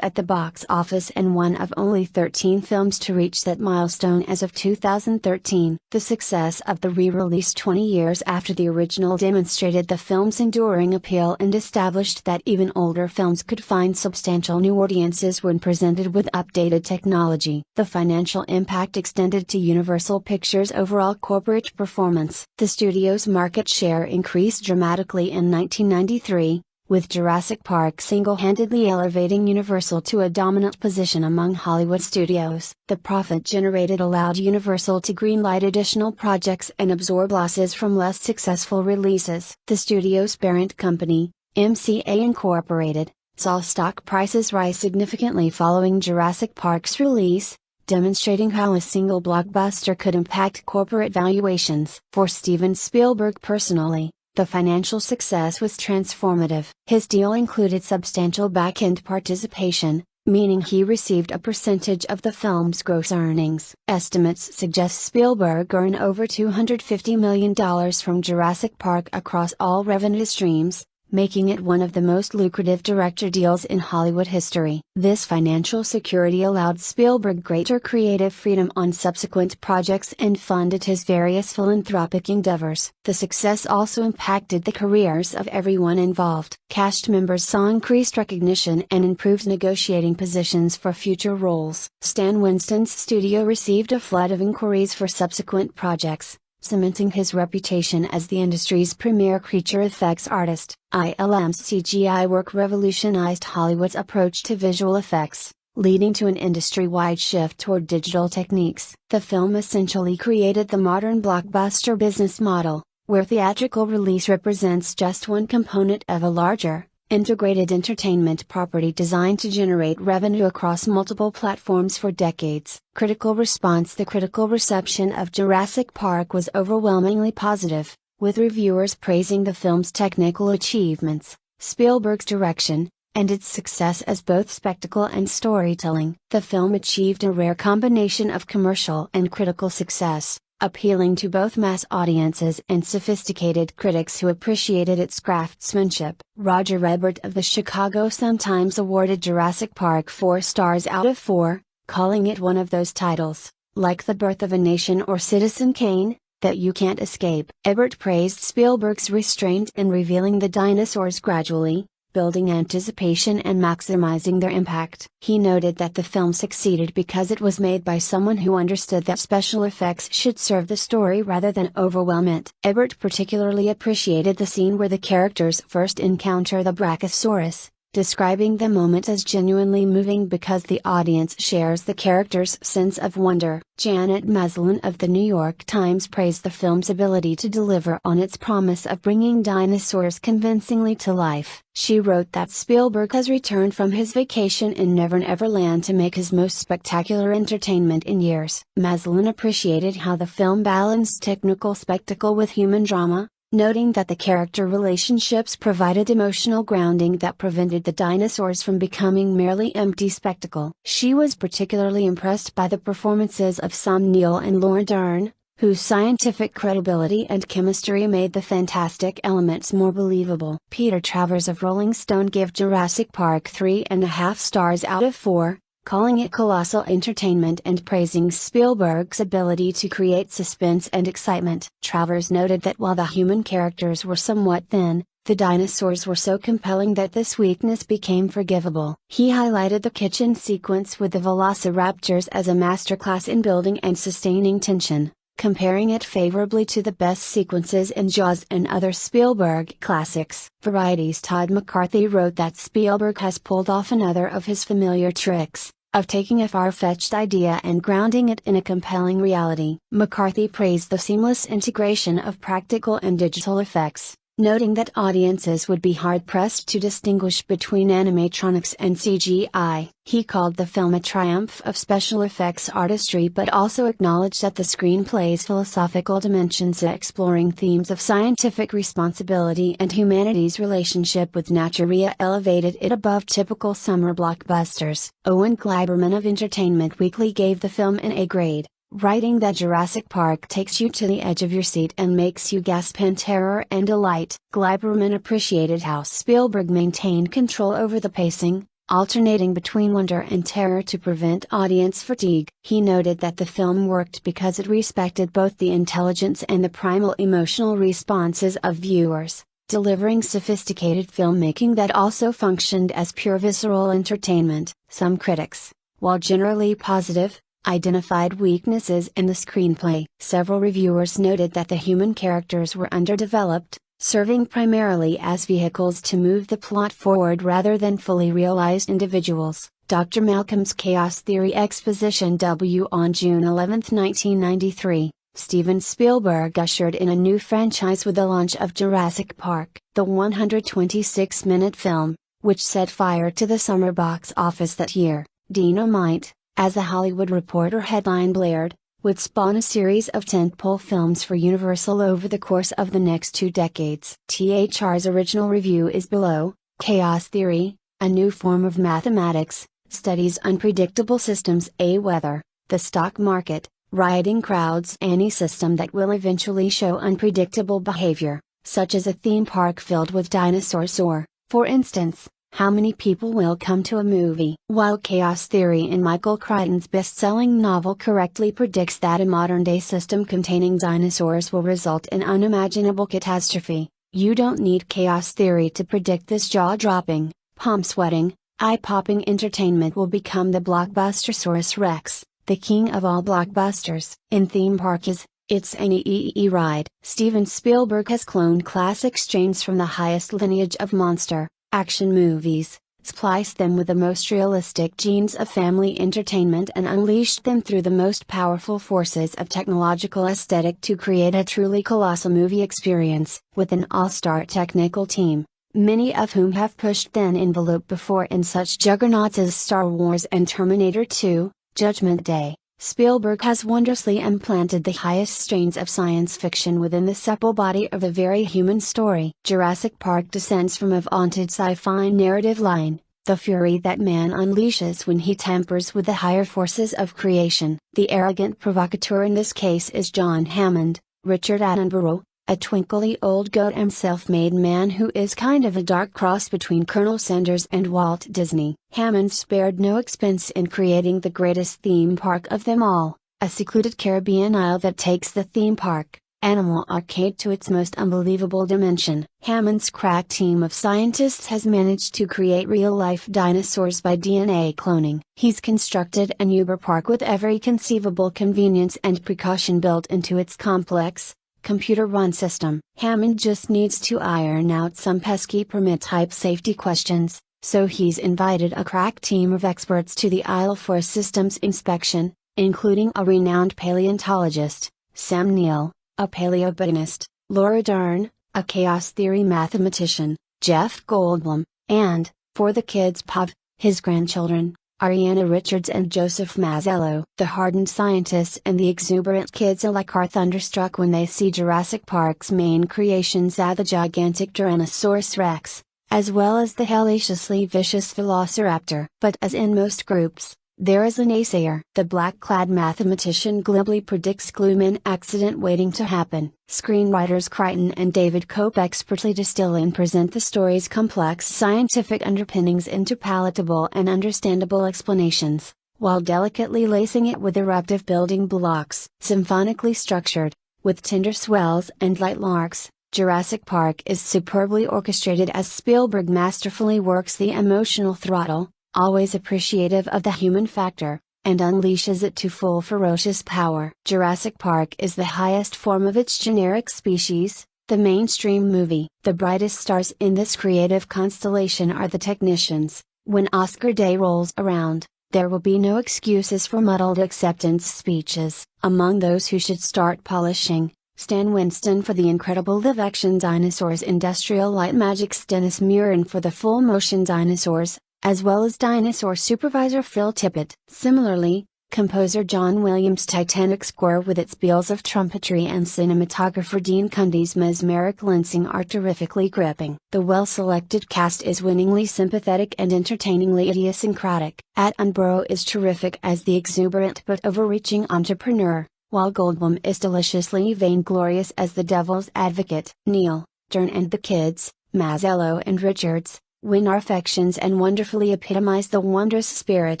at the box office and one of only 13 films to reach that milestone as of 2013. The success of the re-release 20 years after the original demonstrated the film's enduring appeal and established that even older films could find substantial new audiences when presented with updated technology. The financial impact extended to Universal Pictures' overall corporate performance. The studio's market share increased dramatically in 1993, with Jurassic Park single-handedly elevating Universal to a dominant position among Hollywood studios. The profit generated allowed Universal to greenlight additional projects and absorb losses from less successful releases. The studio's parent company, MCA Incorporated, saw stock prices rise significantly following Jurassic Park's release, demonstrating how a single blockbuster could impact corporate valuations. For Steven Spielberg personally, The financial success was transformative. His deal included substantial back-end participation, meaning he received a percentage of the film's gross earnings. Estimates suggest Spielberg earned over $250 million from Jurassic Park across all revenue streams, making it one of the most lucrative director deals in Hollywood history. This financial security allowed Spielberg greater creative freedom on subsequent projects and funded his various philanthropic endeavors. The success also impacted the careers of everyone involved. Cast members saw increased recognition and improved negotiating positions for future roles. Stan Winston's studio received a flood of inquiries for subsequent projects, cementing his reputation as the industry's premier creature effects artist. ILM's CGI work revolutionized Hollywood's approach to visual effects, leading to an industry-wide shift toward digital techniques. The film essentially created the modern blockbuster business model, where theatrical release represents just one component of a larger, integrated entertainment property designed to generate revenue across multiple platforms for decades. Critical response. The critical reception of Jurassic Park was overwhelmingly positive, with reviewers praising the film's technical achievements, Spielberg's direction, and its success as both spectacle and storytelling. The film achieved a rare combination of commercial and critical success, appealing to both mass audiences and sophisticated critics who appreciated its craftsmanship. Roger Ebert of the Chicago Sun-Times awarded Jurassic Park 4 stars out of 4, calling it one of those titles, like The Birth of a Nation or Citizen Kane, that you can't escape. Ebert praised Spielberg's restraint in revealing the dinosaurs gradually, building anticipation and maximizing their impact. He noted that the film succeeded because it was made by someone who understood that special effects should serve the story rather than overwhelm it. Ebert particularly appreciated the scene where the characters first encounter the Brachiosaurus, describing the moment as genuinely moving because the audience shares the characters' sense of wonder. Janet Maslin of the New York Times praised the film's ability to deliver on its promise of bringing dinosaurs convincingly to life. She wrote that Spielberg has returned from his vacation in Never Never Land to make his most spectacular entertainment in years. Maslin appreciated how the film balanced technical spectacle with human drama, noting that the character relationships provided emotional grounding that prevented the dinosaurs from becoming merely empty spectacle. She was particularly impressed by the performances of Sam Neill and Laura Dern, whose scientific credibility and chemistry made the fantastic elements more believable. Peter Travers of Rolling Stone gave Jurassic Park 3.5 stars out of 4, calling it colossal entertainment and praising Spielberg's ability to create suspense and excitement. Travers noted that while the human characters were somewhat thin, the dinosaurs were so compelling that this weakness became forgivable. He highlighted the kitchen sequence with the velociraptors as a masterclass in building and sustaining tension, comparing it favorably to the best sequences in Jaws and other Spielberg classics. Variety's Todd McCarthy wrote that Spielberg has pulled off another of his familiar tricks, of taking a far-fetched idea and grounding it in a compelling reality. McCarthy praised the seamless integration of practical and digital effects, noting that audiences would be hard-pressed to distinguish between animatronics and CGI. He called the film a triumph of special effects artistry but also acknowledged that the screenplay's philosophical dimensions, exploring themes of scientific responsibility and humanity's relationship with nature, elevated it above typical summer blockbusters. Owen Gleiberman of Entertainment Weekly gave the film an A grade, writing that Jurassic Park takes you to the edge of your seat and makes you gasp in terror and delight. Gleiberman appreciated how Spielberg maintained control over the pacing, alternating between wonder and terror to prevent audience fatigue. He noted that the film worked because it respected both the intelligence and the primal emotional responses of viewers, delivering sophisticated filmmaking that also functioned as pure visceral entertainment. Some critics, while generally positive, identified weaknesses in the screenplay. Several reviewers noted that the human characters were underdeveloped, serving primarily as vehicles to move the plot forward rather than fully realized individuals. Dr. Malcolm's Chaos Theory Exposition W. On June 11, 1993, Steven Spielberg ushered in a new franchise with the launch of Jurassic Park. The 126-minute film, which set fire to the summer box office that year, Dynamite, as a Hollywood Reporter headline blared, would spawn a series of tentpole films for Universal over the course of the next 2 decades. THR's original review is below. Chaos theory, a new form of mathematics, studies unpredictable systems, weather, the stock market, rioting crowds, any system that will eventually show unpredictable behavior, such as a theme park filled with dinosaurs or, for instance, how many people will come to a movie. While chaos theory in Michael Crichton's best-selling novel correctly predicts that a modern-day system containing dinosaurs will result in unimaginable catastrophe, you don't need chaos theory to predict this jaw-dropping, palm-sweating, eye-popping entertainment will become the blockbustersaurus rex, the king of all blockbusters. In theme parks, it's an ride. Steven Spielberg has cloned classic strains from the highest lineage of monster action movies, spliced them with the most realistic genes of family entertainment and unleashed them through the most powerful forces of technological aesthetic to create a truly colossal movie experience, with an all-star technical team, many of whom have pushed that envelope before in such juggernauts as Star Wars and Terminator 2, Judgment Day. Spielberg has wondrously implanted the highest strains of science fiction within the supple body of a very human story. Jurassic Park descends from a vaunted sci-fi narrative line, the fury that man unleashes when he tampers with the higher forces of creation. The arrogant provocateur in this case is John Hammond, Richard Attenborough, a twinkly old goat and self-made man who is kind of a dark cross between Colonel Sanders and Walt Disney. Hammond spared no expense in creating the greatest theme park of them all, a secluded Caribbean isle that takes the theme park, Animal Arcade, to its most unbelievable dimension. Hammond's crack team of scientists has managed to create real-life dinosaurs by DNA cloning. He's constructed an Uber park with every conceivable convenience and precaution built into its complex, computer-run system. Hammond just needs to iron out some pesky permit-type safety questions, so he's invited a crack team of experts to the Isle for a systems inspection, including a renowned paleontologist, Sam Neill, a paleobotanist, Laura Dern, a chaos theory mathematician, Jeff Goldblum, and, for the kids' pub, his grandchildren, Ariana Richards and Joseph Mazzello. The hardened scientists and the exuberant kids alike are thunderstruck when they see Jurassic Park's main creations at the gigantic Tyrannosaurus Rex, as well as the hellaciously vicious Velociraptor. But as in most groups, there is a naysayer. The black-clad mathematician glibly predicts gloom accident waiting to happen. Screenwriters Crichton and David Koepp expertly distill and present the story's complex scientific underpinnings into palatable and understandable explanations, while delicately lacing it with eruptive building blocks. Symphonically structured, with tender swells and light larks, Jurassic Park is superbly orchestrated as Spielberg masterfully works the emotional throttle, always appreciative of the human factor, and unleashes it to full ferocious power. Jurassic Park is the highest form of its generic species, the mainstream movie. The brightest stars in this creative constellation are the technicians. When Oscar day rolls around, there will be no excuses for muddled acceptance speeches. Among those who should start polishing, Stan Winston for the incredible live-action dinosaurs, Industrial Light Magic's Dennis Muren for the full-motion dinosaurs, as well as dinosaur supervisor Phil Tippett. Similarly, composer John Williams' Titanic score with its peals of trumpetry and cinematographer Dean Cundey's mesmeric lensing are terrifically gripping. The well-selected cast is winningly sympathetic and entertainingly idiosyncratic. Attenborough is terrific as the exuberant but overreaching entrepreneur, while Goldblum is deliciously vainglorious as the devil's advocate. Neill, Dern and the kids, Mazzello and Richards, win our affections and wonderfully epitomize the wondrous spirit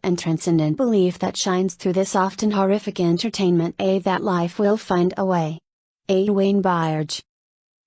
and transcendent belief that shines through this often horrific entertainment. That life will find a way. Wayne Byers.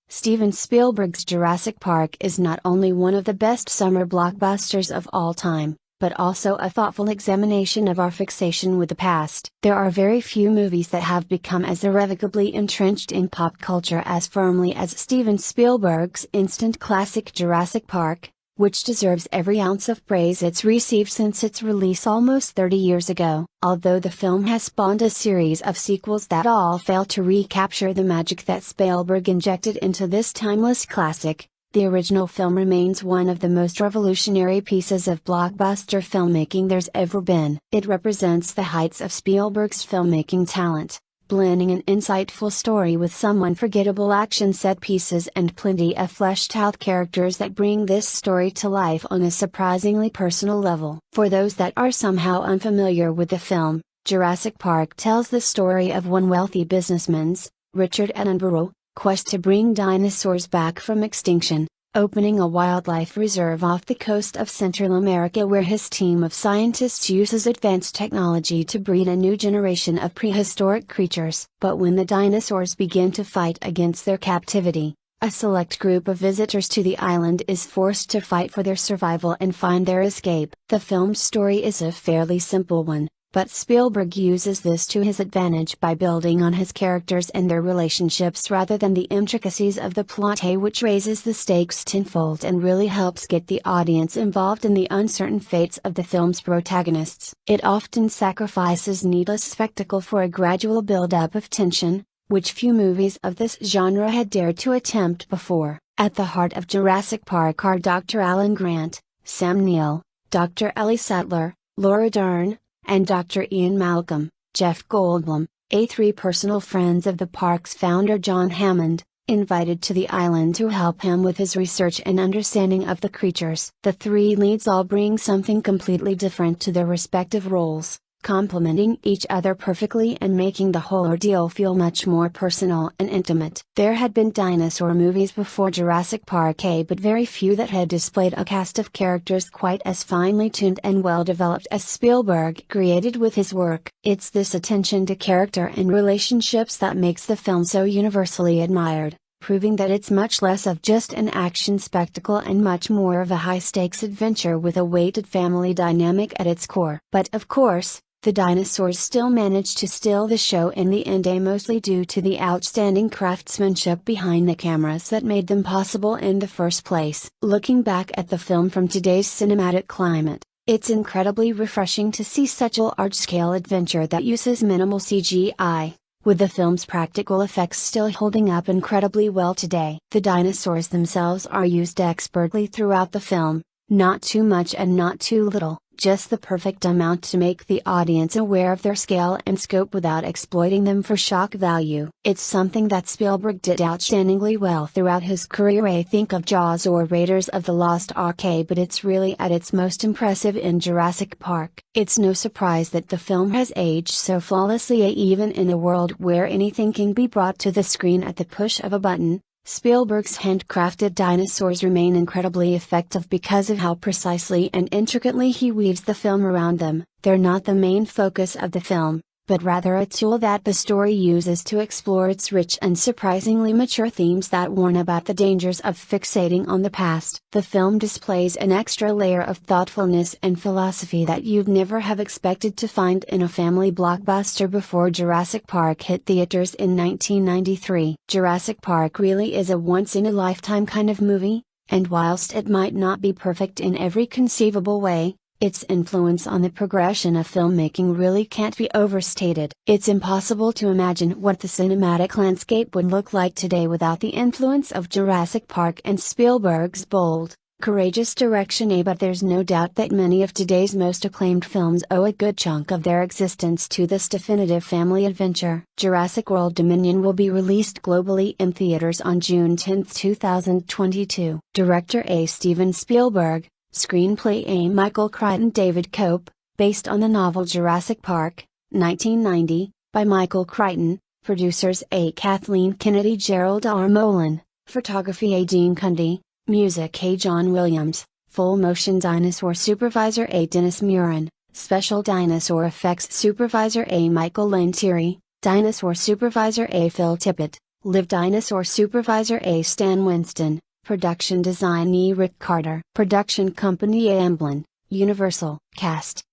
Steven Spielberg's Jurassic Park is not only one of the best summer blockbusters of all time, but also a thoughtful examination of our fixation with the past. There are very few movies that have become as irrevocably entrenched in pop culture as firmly as Steven Spielberg's instant classic Jurassic Park, which deserves every ounce of praise it's received since its release almost 30 years ago. Although the film has spawned a series of sequels that all fail to recapture the magic that Spielberg injected into this timeless classic, The original film remains one of the most revolutionary pieces of blockbuster filmmaking there's ever been. It represents the heights of Spielberg's filmmaking talent, blending an insightful story with some unforgettable action set pieces and plenty of fleshed out characters that bring this story to life on a surprisingly personal level. For those that are somehow unfamiliar with the film, Jurassic Park tells the story of one wealthy businessman's, Richard Attenborough, quest to bring dinosaurs back from extinction, opening a wildlife reserve off the coast of Central America where his team of scientists uses advanced technology to breed a new generation of prehistoric creatures. But when the dinosaurs begin to fight against their captivity, a select group of visitors to the island is forced to fight for their survival and find their escape. The film's story is a fairly simple one, but Spielberg uses this to his advantage by building on his characters and their relationships rather than the intricacies of the plot, which raises the stakes tenfold and really helps get the audience involved in the uncertain fates of the film's protagonists. It often sacrifices needless spectacle for a gradual build-up of tension, which few movies of this genre had dared to attempt before. At the heart of Jurassic Park are Dr. Alan Grant, Sam Neill, Dr. Ellie Sattler, Laura Dern, and Dr. Ian Malcolm. Jeff Goldblum, three personal friends of the park's founder John Hammond, invited to the island to help him with his research and understanding of the creatures. The three leads all bring something completely different to their respective roles, complementing each other perfectly and making the whole ordeal feel much more personal and intimate. There had been dinosaur movies before Jurassic Park, but very few that had displayed a cast of characters quite as finely tuned and well developed as Spielberg created with his work. It's this attention to character and relationships that makes the film so universally admired, proving that it's much less of just an action spectacle and much more of a high-stakes adventure with a weighted family dynamic at its core. But of course, the dinosaurs still managed to steal the show in the end, mostly due to the outstanding craftsmanship behind the cameras that made them possible in the first place. Looking back at the film from today's cinematic climate, it's incredibly refreshing to see such a large-scale adventure that uses minimal CGI, with the film's practical effects still holding up incredibly well today. The dinosaurs themselves are used expertly throughout the film, not too much and not too little, just the perfect amount to make the audience aware of their scale and scope without exploiting them for shock value. It's something that Spielberg did outstandingly well throughout his career. Think of Jaws or Raiders of the Lost Ark, but it's really at its most impressive in Jurassic Park. It's no surprise that the film has aged so flawlessly, even in a world where anything can be brought to the screen at the push of a button. Spielberg's handcrafted dinosaurs remain incredibly effective because of how precisely and intricately he weaves the film around them. They're not the main focus of the film, but rather a tool that the story uses to explore its rich and surprisingly mature themes that warn about the dangers of fixating on the past. The film displays an extra layer of thoughtfulness and philosophy that you'd never have expected to find in a family blockbuster before Jurassic Park hit theaters in 1993. Jurassic Park really is a once-in-a-lifetime kind of movie, and whilst it might not be perfect in every conceivable way, its influence on the progression of filmmaking really can't be overstated. It's impossible to imagine what the cinematic landscape would look like today without the influence of Jurassic Park and Spielberg's bold, courageous direction. But there's no doubt that many of today's most acclaimed films owe a good chunk of their existence to this definitive family adventure. Jurassic World Dominion will be released globally in theaters on June 10, 2022. Director Steven Spielberg. Screenplay Michael Crichton, David Cope, based on the novel Jurassic Park, 1990, by Michael Crichton. Producers Kathleen Kennedy, Gerald R. Molan. Photography Dean Cundy. Music John Williams. Full motion dinosaur supervisor Dennis Murin. Special dinosaur effects supervisor Michael Lantieri. Dinosaur supervisor Phil Tippett. Live dinosaur supervisor Stan Winston. Production design Rick Carter. Production company Amblin, Universal. Cast: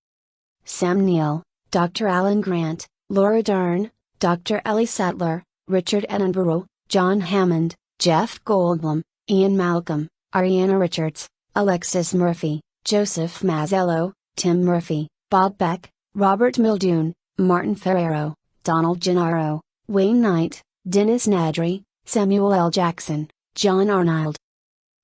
Sam Neill, Dr. Alan Grant, Laura Dern, Dr. Ellie Sattler, Richard Attenborough, John Hammond, Jeff Goldblum, Ian Malcolm, Ariana Richards, Alexis Murphy, Joseph Mazzello, Tim Murphy, Bob Beck, Robert Muldoon, Martin Ferrero, Donald Gennaro, Wayne Knight, Dennis Nadry, Samuel L. Jackson, John Arnold.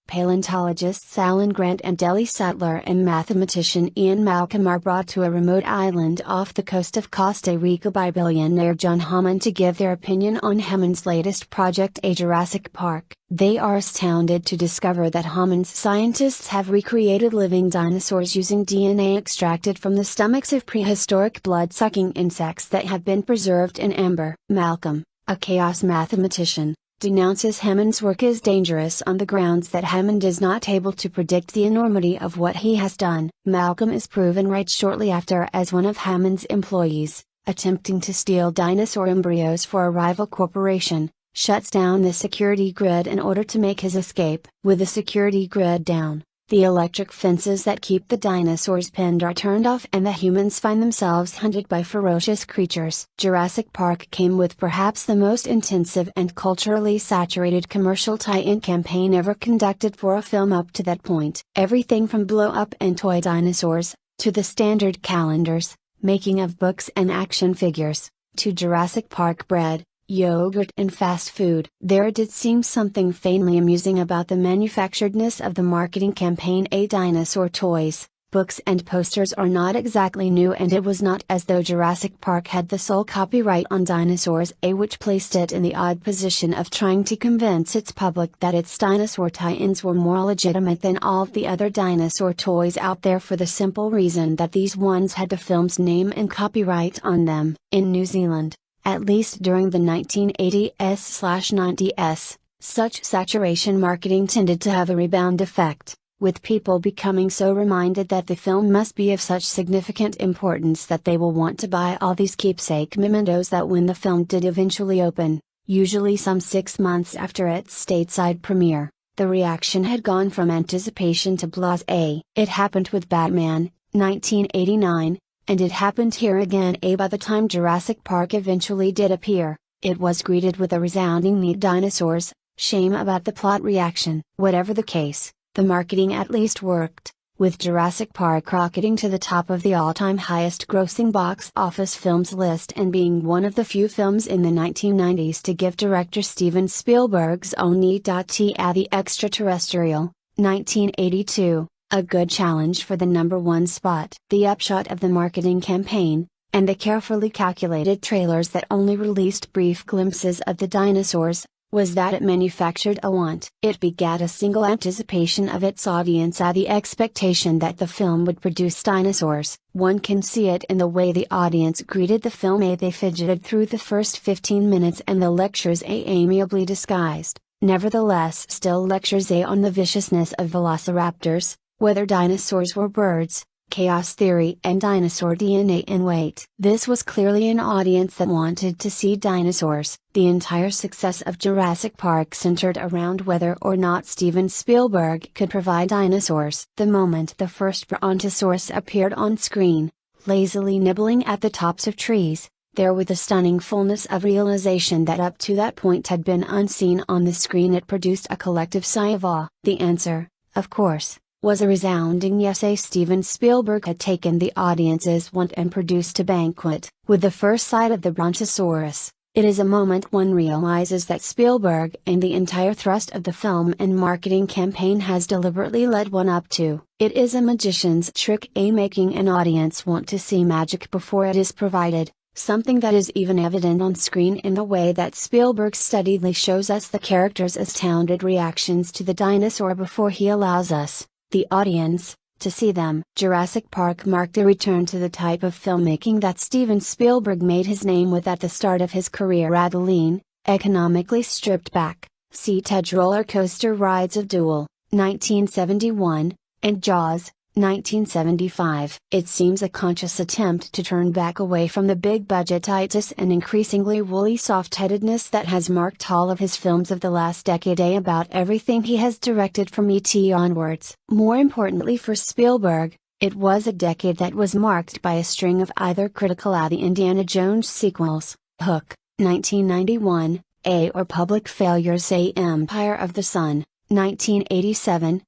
Paleontologists Alan Grant and Delhi settler and mathematician Ian Malcolm are brought to a remote island off the coast of Costa Rica by billionaire John Hammond to give their opinion on Hammond's latest project, A Jurassic Park. They are astounded to discover that Hammond's scientists have recreated living dinosaurs using DNA extracted from the stomachs of prehistoric blood-sucking insects that have been preserved in amber. Malcolm, a chaos mathematician, denounces Hammond's work as dangerous on the grounds that Hammond is not able to predict the enormity of what he has done. Malcolm is proven right shortly after as one of Hammond's employees, attempting to steal dinosaur embryos for a rival corporation, shuts down the security grid in order to make his escape. With the security grid down, the electric fences that keep the dinosaurs pinned are turned off and the humans find themselves hunted by ferocious creatures. Jurassic Park came with perhaps the most intensive and culturally saturated commercial tie-in campaign ever conducted for a film up to that point. Everything from blow-up and toy dinosaurs, to the standard calendars, making of books and action figures, to Jurassic Park bread, yogurt and fast food. There did seem something faintly amusing about the manufacturedness of the marketing campaign. A dinosaur toys, books and posters are not exactly new, and it was not as though Jurassic Park had the sole copyright on dinosaurs, which placed it in the odd position of trying to convince its public that its dinosaur tie-ins were more legitimate than all of the other dinosaur toys out there, for the simple reason that these ones had the film's name and copyright on them. In New Zealand, at least during the 1980s/90s, such saturation marketing tended to have a rebound effect, with people becoming so reminded that the film must be of such significant importance that they will want to buy all these keepsake mementos that when the film did eventually open, usually some 6 months after its stateside premiere, the reaction had gone from anticipation to blasé. It happened with Batman, 1989. And it happened here again. By the time Jurassic Park eventually did appear, it was greeted with a resounding "neat dinosaurs, shame about the plot" reaction. Whatever the case, the marketing at least worked, with Jurassic Park rocketing to the top of the all-time highest grossing box office films list and being one of the few films in the 1990s to give director Steven Spielberg's own the Extraterrestrial, 1982. A good challenge for the #1 spot. The upshot of the marketing campaign, and the carefully calculated trailers that only released brief glimpses of the dinosaurs, was that it manufactured a want. It begat a single anticipation of its audience, the expectation that the film would produce dinosaurs. One can see it in the way the audience greeted the film. They fidgeted through the first 15 minutes and the lectures amiably disguised, nevertheless still lectures on the viciousness of velociraptors, whether dinosaurs were birds, chaos theory and dinosaur DNA in weight. This was clearly an audience that wanted to see dinosaurs. The entire success of Jurassic Park centered around whether or not Steven Spielberg could provide dinosaurs. The moment the first brontosaurus appeared on screen, lazily nibbling at the tops of trees, there with the stunning fullness of realization that up to that point had been unseen on the screen, it produced a collective sigh of awe. The answer, of course, was a resounding yes. Steven Spielberg had taken the audience's want and produced a banquet. With the first sight of the brontosaurus, it is a moment one realizes that Spielberg and the entire thrust of the film and marketing campaign has deliberately led one up to. It is a magician's trick, making an audience want to see magic before it is provided, something that is even evident on screen in the way that Spielberg steadily shows us the characters' astounded reactions to the dinosaur before he allows us, the audience, to see them. Jurassic Park marked a return to the type of filmmaking that Steven Spielberg made his name with at the start of his career. Lean, economically stripped back, seat-edge roller coaster rides of Duel, 1971, and Jaws, 1975. It seems a conscious attempt to turn back away from the big budgetitis and increasingly woolly soft-headedness that has marked all of his films of the last decade. About everything he has directed from E.T. onwards. More importantly for Spielberg, it was a decade that was marked by a string of either critical the Indiana Jones sequels, Hook, 1991, or public failures, Empire of the Sun, 1987,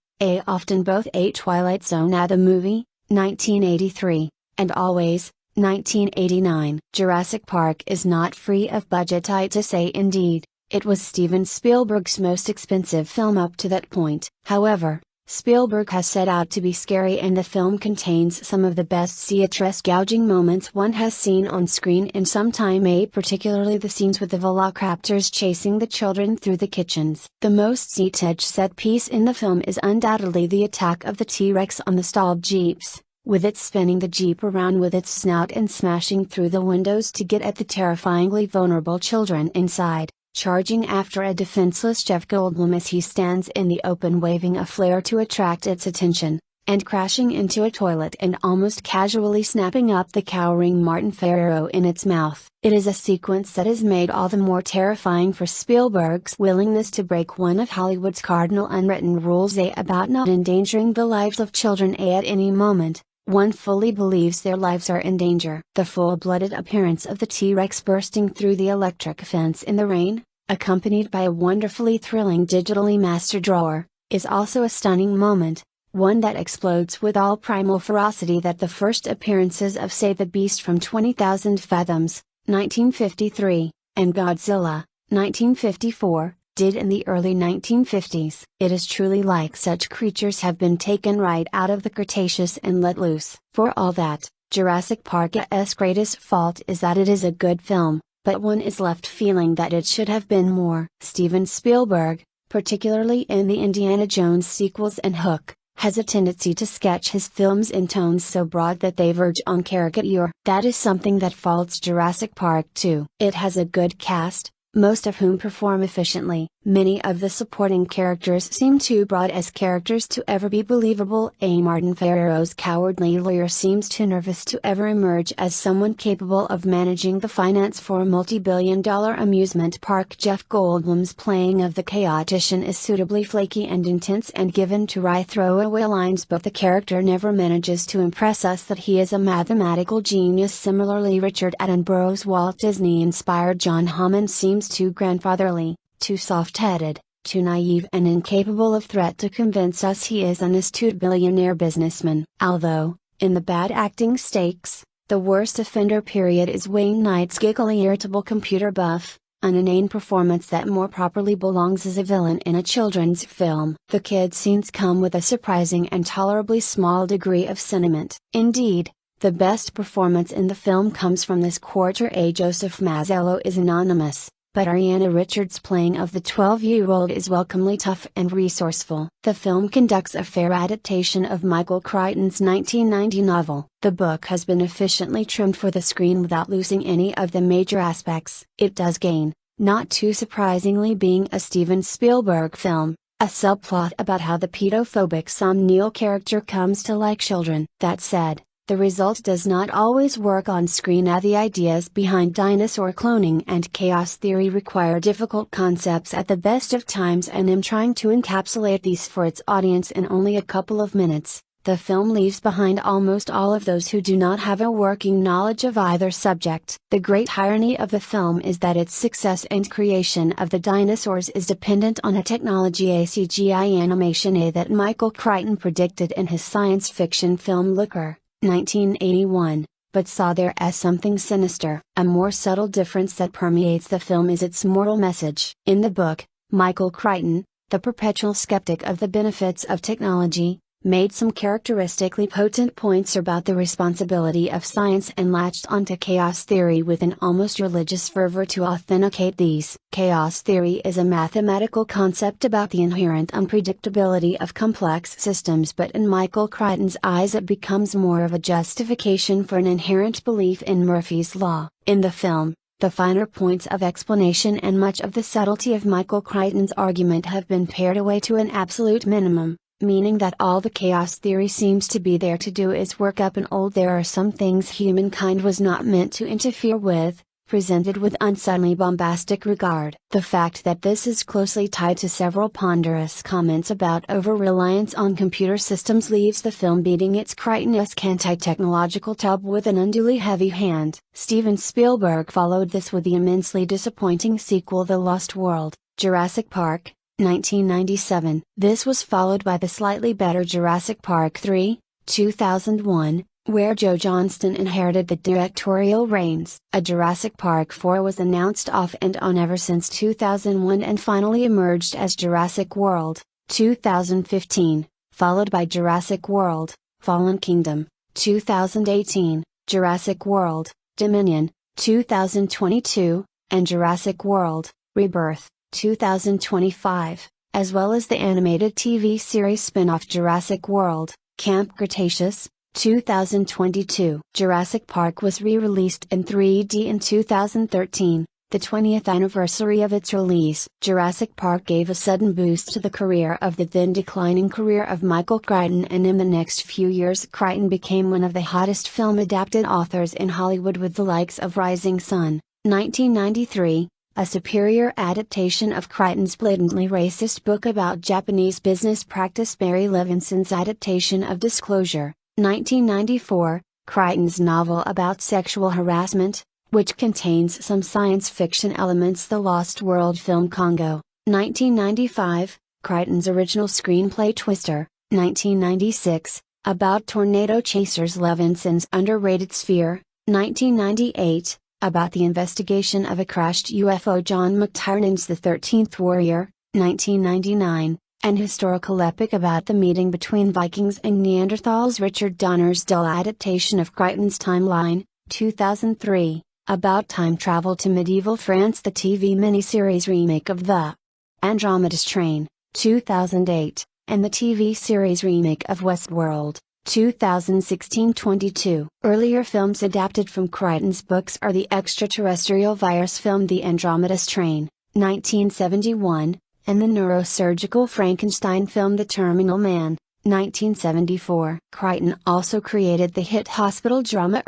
often both Twilight Zone the movie, 1983, and Always, 1989. Jurassic Park is not free of budgetitis. Indeed, It was Steven Spielberg's most expensive film up to that point. However, Spielberg has set out to be scary, and the film contains some of the best theatres gouging moments one has seen on screen in some time, particularly the scenes with the velociraptors chasing the children through the kitchens. The most seat-edge set piece in the film is undoubtedly the attack of the T-Rex on the stalled jeeps, with it spinning the jeep around with its snout and smashing through the windows to get at the terrifyingly vulnerable children inside, charging after a defenseless Jeff Goldblum as he stands in the open waving a flare to attract its attention, and crashing into a toilet and almost casually snapping up the cowering Martin Ferrero in its mouth. It is a sequence that is made all the more terrifying for Spielberg's willingness to break one of Hollywood's cardinal unwritten rules about not endangering the lives of children at any moment. One fully believes their lives are in danger. The full-blooded appearance of the T-Rex bursting through the electric fence in the rain, accompanied by a wonderfully thrilling digitally mastered roar, is also a stunning moment, one that explodes with all primal ferocity that the first appearances of say the Beast from 20,000 Fathoms, 1953, and Godzilla, 1954, did in the early 1950s. It is truly like such creatures have been taken right out of the Cretaceous and let loose. For all that, Jurassic Park's greatest fault is that it is a good film, but one is left feeling that it should have been more. Steven Spielberg, particularly in the Indiana Jones sequels and Hook, has a tendency to sketch his films in tones so broad that they verge on caricature. That is something that faults Jurassic Park too. It has a good cast, most of whom perform efficiently. Many of the supporting characters seem too broad as characters to ever be believable. Martin Ferrero's cowardly lawyer seems too nervous to ever emerge as someone capable of managing the finance for a multi-billion-dollar amusement park. Jeff Goldblum's playing of the chaotician is suitably flaky and intense and given to wry throwaway lines, but the character never manages to impress us that he is a mathematical genius. Similarly, Richard Attenborough's Walt Disney-inspired John Hammond seems too grandfatherly, too soft-headed, too naive and incapable of threat to convince us he is an astute billionaire businessman. Although, in the bad acting stakes, the worst offender period is Wayne Knight's giggly irritable computer buff, an inane performance that more properly belongs as a villain in a children's film. The kid scenes come with a surprising and tolerably small degree of sentiment. Indeed, the best performance in the film comes from this quarter. Joseph Mazzello is anonymous, but Ariana Richards' playing of the 12-year-old is welcomely tough and resourceful. The film conducts a fair adaptation of Michael Crichton's 1990 novel. The book has been efficiently trimmed for the screen without losing any of the major aspects. It does gain, not too surprisingly being a Steven Spielberg film, a subplot about how the pedophobic Sam Neill character comes to like children. That said, the result does not always work on screen. The ideas behind dinosaur cloning and chaos theory require difficult concepts at the best of times, and in trying to encapsulate these for its audience in only a couple of minutes, the film leaves behind almost all of those who do not have a working knowledge of either subject. The great irony of the film is that its success and creation of the dinosaurs is dependent on a technology, a CGI animation that Michael Crichton predicted in his science fiction film Looker, 1981, but saw there as something sinister. A more subtle difference that permeates the film is its moral message. In the book, Michael Crichton, the perpetual skeptic of the benefits of technology, made some characteristically potent points about the responsibility of science and latched onto chaos theory with an almost religious fervor to authenticate these. Chaos theory is a mathematical concept about the inherent unpredictability of complex systems, but in Michael Crichton's eyes it becomes more of a justification for an inherent belief in Murphy's Law. In the film, the finer points of explanation and much of the subtlety of Michael Crichton's argument have been pared away to an absolute minimum, meaning that all the chaos theory seems to be there to do is work up an old "there are some things humankind was not meant to interfere with," presented with unsuddenly bombastic regard. The fact that this is closely tied to several ponderous comments about over-reliance on computer systems leaves the film beating its Crichton-esque anti-technological tub with an unduly heavy hand. Steven Spielberg followed this with the immensely disappointing sequel The Lost World, Jurassic Park, 1997. This was followed by the slightly better Jurassic Park 3, 2001, where Joe Johnston inherited the directorial reins. A Jurassic Park 4 was announced off and on ever since 2001 and finally emerged as Jurassic World, 2015, followed by Jurassic World, Fallen Kingdom, 2018, Jurassic World, Dominion, 2022, and Jurassic World, Rebirth, 2025, as well as the animated TV series spin-off Jurassic World, Camp Cretaceous, 2022. Jurassic Park was re-released in 3D in 2013, the 20th anniversary of its release. Jurassic Park gave a sudden boost to the career of the then declining career of Michael Crichton, and in the next few years Crichton became one of the hottest film-adapted authors in Hollywood, with the likes of Rising Sun, 1993, a superior adaptation of Crichton's blatantly racist book about Japanese business practice, Barry Levinson's adaptation of Disclosure, 1994, Crichton's novel about sexual harassment, which contains some science fiction elements, The Lost World film Congo, 1995, Crichton's original screenplay Twister, 1996, about tornado chasers, Levinson's underrated Sphere, 1998, about the investigation of a crashed UFO, John McTiernan's The 13th Warrior, 1999, and historical epic about the meeting between Vikings and Neanderthals, Richard Donner's dull adaptation of Crichton's Timeline, 2003, about time travel to medieval France, the TV miniseries remake of The Andromeda's Train, 2008, and the TV series remake of Westworld, 2016-22. Earlier films adapted from Crichton's books are the extraterrestrial virus film The Andromeda's Train, 1971, and the neurosurgical Frankenstein film The Terminal Man, 1974. Crichton also created the hit hospital drama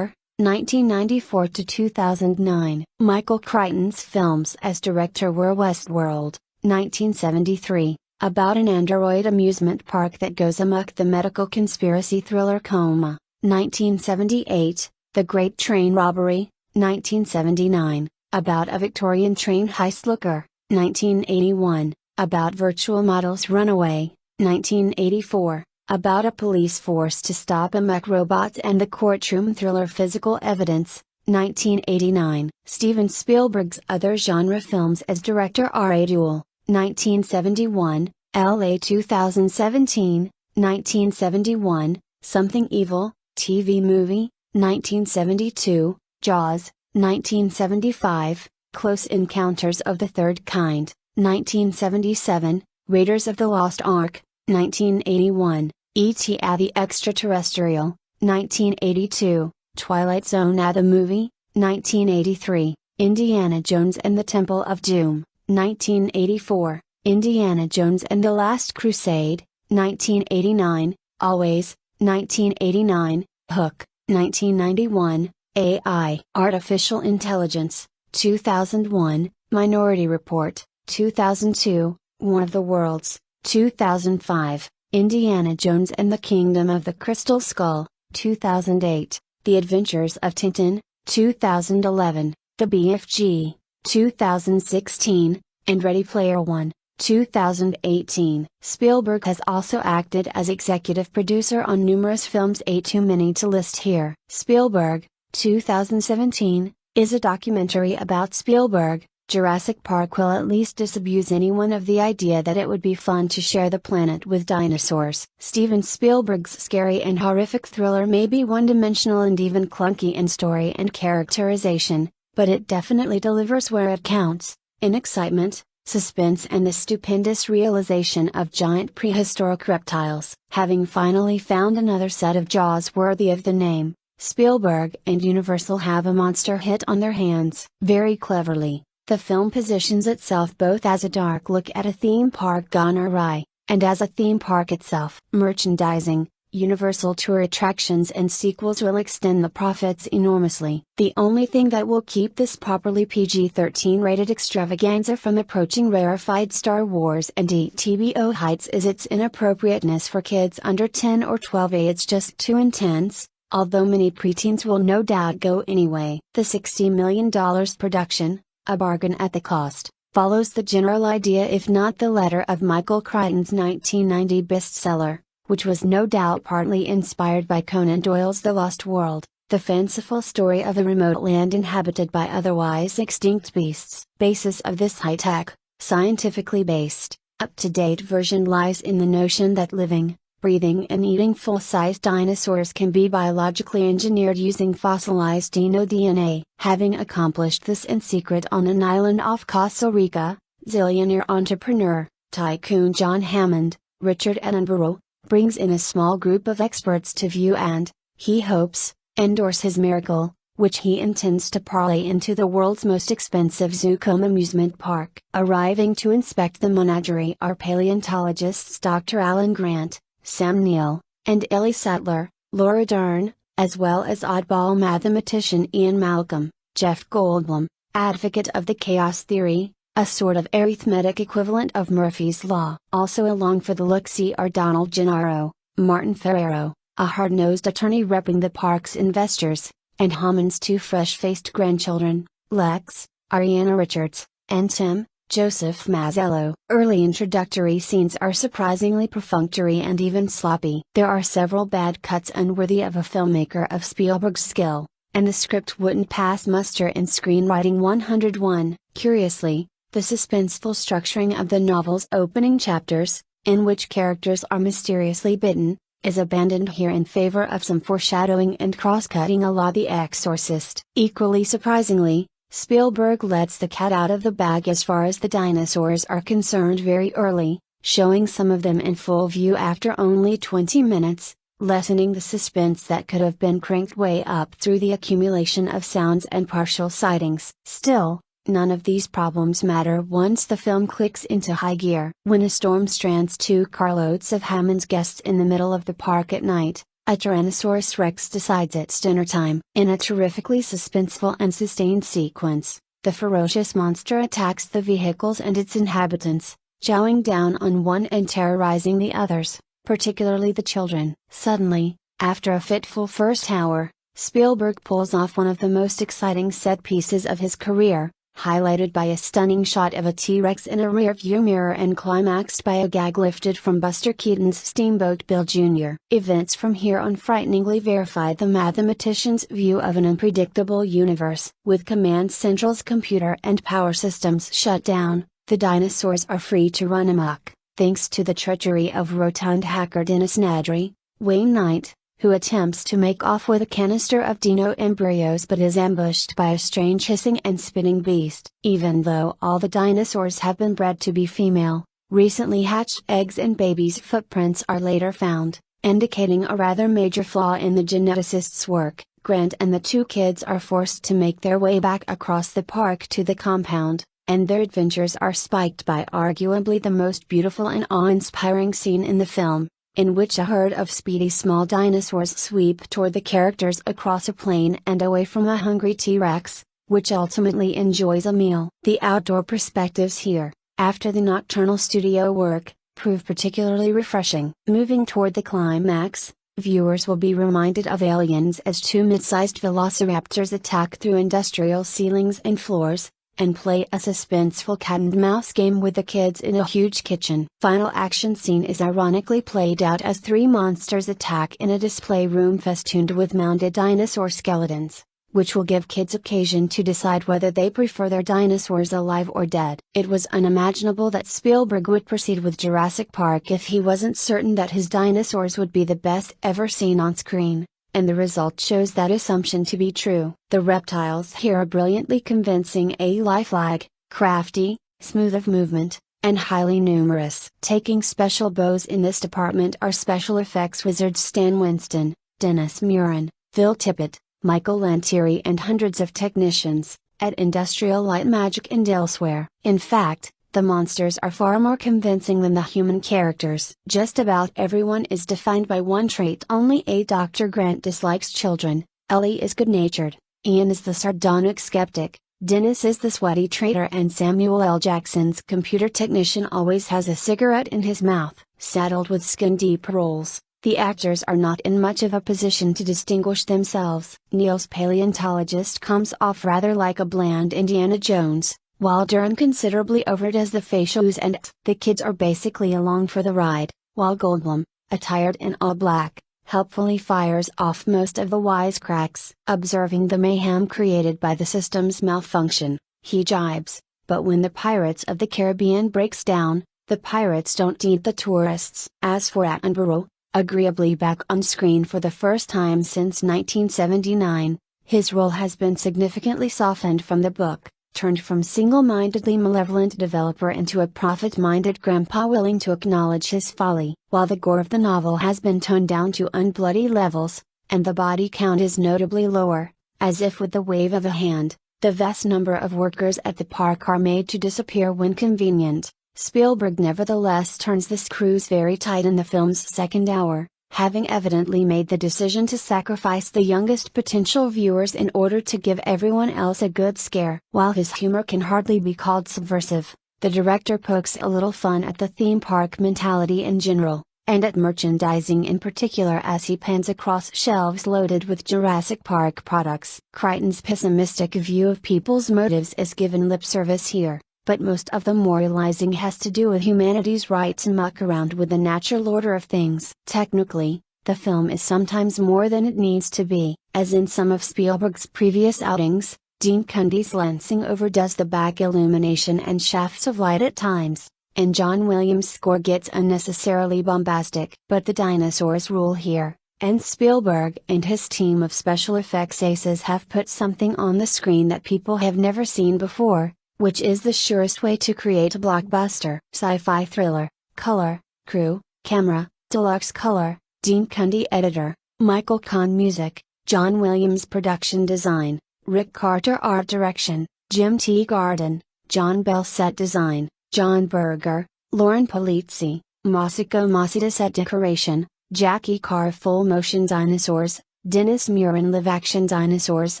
1994-2009. Michael Crichton's films as director were Westworld, 1973, about an android amusement park that goes amok, the medical conspiracy thriller Coma, 1978, The Great Train Robbery, 1979, about a Victorian train heist Looker, 1981, about virtual models Runaway, 1984, about a police force to stop amok robots, and the courtroom thriller Physical Evidence, 1989. Steven Spielberg's other genre films as director are A Duel, 1971, LA 2017, 1971, Something Evil, TV movie, 1972, Jaws, 1975, Close Encounters of the Third Kind, 1977, Raiders of the Lost Ark, 1981, E.T. the Extraterrestrial, 1982, Twilight Zone the movie, 1983, Indiana Jones and the Temple of Doom, 1984, Indiana Jones and the Last Crusade, 1989, Always, 1989, Hook, 1991, AI, Artificial Intelligence, 2001, Minority Report, 2002, War of the Worlds, 2005, Indiana Jones and the Kingdom of the Crystal Skull, 2008, The Adventures of Tintin, 2011, The BFG, 2016, and Ready Player One, 2018. Spielberg has also acted as executive producer on numerous films, too many to list here. Spielberg, 2017, is a documentary about Spielberg. Jurassic Park will at least disabuse anyone of the idea that it would be fun to share the planet with dinosaurs. Steven Spielberg's scary and horrific thriller may be one-dimensional and even clunky in story and characterization, but it definitely delivers where it counts, in excitement, suspense, and the stupendous realization of giant prehistoric reptiles. Having finally found another set of Jaws worthy of the name, Spielberg and Universal have a monster hit on their hands. Very cleverly, the film positions itself both as a dark look at a theme park gone awry, and as a theme park itself. Merchandising, Universal tour attractions and sequels will extend the profits enormously. The only thing that will keep this properly PG-13 rated extravaganza from approaching rarefied Star Wars and ETBO heights is its inappropriateness for kids under 10 or 12. It's just too intense, although many preteens will no doubt go anyway. The $60 million production, a bargain at the cost, follows the general idea if not the letter of Michael Crichton's 1990 bestseller, which was no doubt partly inspired by Conan Doyle's The Lost World, the fanciful story of a remote land inhabited by otherwise extinct beasts. Basis of this high-tech, scientifically based, up-to-date version lies in the notion that living, breathing and eating full-sized dinosaurs can be biologically engineered using fossilized dino DNA. Having accomplished this in secret on an island off Costa Rica, zillionaire entrepreneur, tycoon John Hammond, Richard Attenborough, brings in a small group of experts to view and, he hopes, endorse his miracle, which he intends to parlay into the world's most expensive zoo cum amusement park. Arriving to inspect the menagerie are paleontologists Dr. Alan Grant, Sam Neill, and Ellie Sattler, Laura Dern, as well as oddball mathematician Ian Malcolm, Jeff Goldblum, advocate of the chaos theory, a sort of arithmetic equivalent of Murphy's Law. Also along for the look-see are Donald Gennaro, Martin Ferrero, a hard-nosed attorney repping the park's investors, and Hammond's two fresh-faced grandchildren, Lex, Ariana Richards, and Tim, Joseph Mazzello. Early introductory scenes are surprisingly perfunctory and even sloppy. There are several bad cuts unworthy of a filmmaker of Spielberg's skill, and the script wouldn't pass muster in Screenwriting 101. Curiously, the suspenseful structuring of the novel's opening chapters, in which characters are mysteriously bitten, is abandoned here in favor of some foreshadowing and cross-cutting a la The Exorcist. Equally surprisingly, Spielberg lets the cat out of the bag as far as the dinosaurs are concerned very early, showing some of them in full view after only 20 minutes, lessening the suspense that could have been cranked way up through the accumulation of sounds and partial sightings. Still, none of these problems matter once the film clicks into high gear. When a storm strands 2 carloads of Hammond's guests in the middle of the park at night, a Tyrannosaurus Rex decides it's dinner time. In a terrifically suspenseful and sustained sequence, the ferocious monster attacks the vehicles and its inhabitants, chowing down on one and terrorizing the others, particularly the children. Suddenly, after a fitful first hour, Spielberg pulls off one of the most exciting set pieces of his career, highlighted by a stunning shot of a T-Rex in a rear-view mirror and climaxed by a gag lifted from Buster Keaton's Steamboat Bill Jr. Events from here on frighteningly verify the mathematician's view of an unpredictable universe. With Command Central's computer and power systems shut down, the dinosaurs are free to run amok, thanks to the treachery of rotund hacker Dennis Nedry, Wayne Knight, who attempts to make off with a canister of dino embryos but is ambushed by a strange hissing and spitting beast. Even though all the dinosaurs have been bred to be female, recently hatched eggs and babies' footprints are later found, indicating a rather major flaw in the geneticist's work. Grant and the 2 kids are forced to make their way back across the park to the compound, and their adventures are spiked by arguably the most beautiful and awe-inspiring scene in the film, in which a herd of speedy small dinosaurs sweep toward the characters across a plain and away from a hungry T-Rex, which ultimately enjoys a meal. The outdoor perspectives here, after the nocturnal studio work, prove particularly refreshing. Moving toward the climax, viewers will be reminded of aliens as 2 mid-sized velociraptors attack through industrial ceilings and floors, and play a suspenseful cat-and-mouse game with the kids in a huge kitchen. Final action scene is ironically played out as 3 monsters attack in a display room festooned with mounted dinosaur skeletons, which will give kids occasion to decide whether they prefer their dinosaurs alive or dead. It was unimaginable that Spielberg would proceed with Jurassic Park if he wasn't certain that his dinosaurs would be the best ever seen on screen, and the result shows that assumption to be true. The reptiles here are brilliantly convincing, lifelike, crafty, smooth of movement, and highly numerous. Taking special bows in this department are special effects wizards Stan Winston, Dennis Muren, Phil Tippett, Michael Lantieri and hundreds of technicians, at Industrial Light Magic and elsewhere. In fact, the monsters are far more convincing than the human characters. Just about everyone is defined by one trait only. Dr. Grant dislikes children, Ellie is good-natured, Ian is the sardonic skeptic, Dennis is the sweaty traitor, and Samuel L. Jackson's computer technician always has a cigarette in his mouth. Saddled with skin-deep roles, the actors are not in much of a position to distinguish themselves. Neil's paleontologist comes off rather like a bland Indiana Jones, while Dern considerably overdoes the facials, and the kids are basically along for the ride, while Goldblum, attired in all black, helpfully fires off most of the wisecracks. Observing the mayhem created by the system's malfunction, he jibes, but when the Pirates of the Caribbean breaks down, the pirates don't eat the tourists. As for Attenborough, agreeably back on screen for the first time since 1979, his role has been significantly softened from the book, turned from single-mindedly malevolent developer into a profit-minded grandpa willing to acknowledge his folly. While the gore of the novel has been toned down to unbloody levels, and the body count is notably lower, as if with the wave of a hand, the vast number of workers at the park are made to disappear when convenient, Spielberg nevertheless turns the screws very tight in the film's second hour, having evidently made the decision to sacrifice the youngest potential viewers in order to give everyone else a good scare. While his humor can hardly be called subversive, the director pokes a little fun at the theme park mentality in general, and at merchandising in particular as he pans across shelves loaded with Jurassic Park products. Crichton's pessimistic view of people's motives is given lip service here, but most of the moralizing has to do with humanity's right to muck around with the natural order of things. Technically, the film is sometimes more than it needs to be, as in some of Spielberg's previous outings. Dean Cundey's lensing overdoes the back illumination and shafts of light at times, and John Williams' score gets unnecessarily bombastic. But the dinosaurs rule here, and Spielberg and his team of special effects aces have put something on the screen that people have never seen before, which is the surest way to create a blockbuster. Sci-fi thriller, color, crew, camera, deluxe color, Dean Cundey editor, Michael Kahn music, John Williams production design, Rick Carter art direction, Jim T. Garden, John Bell set design, John Berger, Lauren Polizzi, Masako Masada set decoration, Jackie Carr full motion dinosaurs, Dennis Murin live action dinosaurs,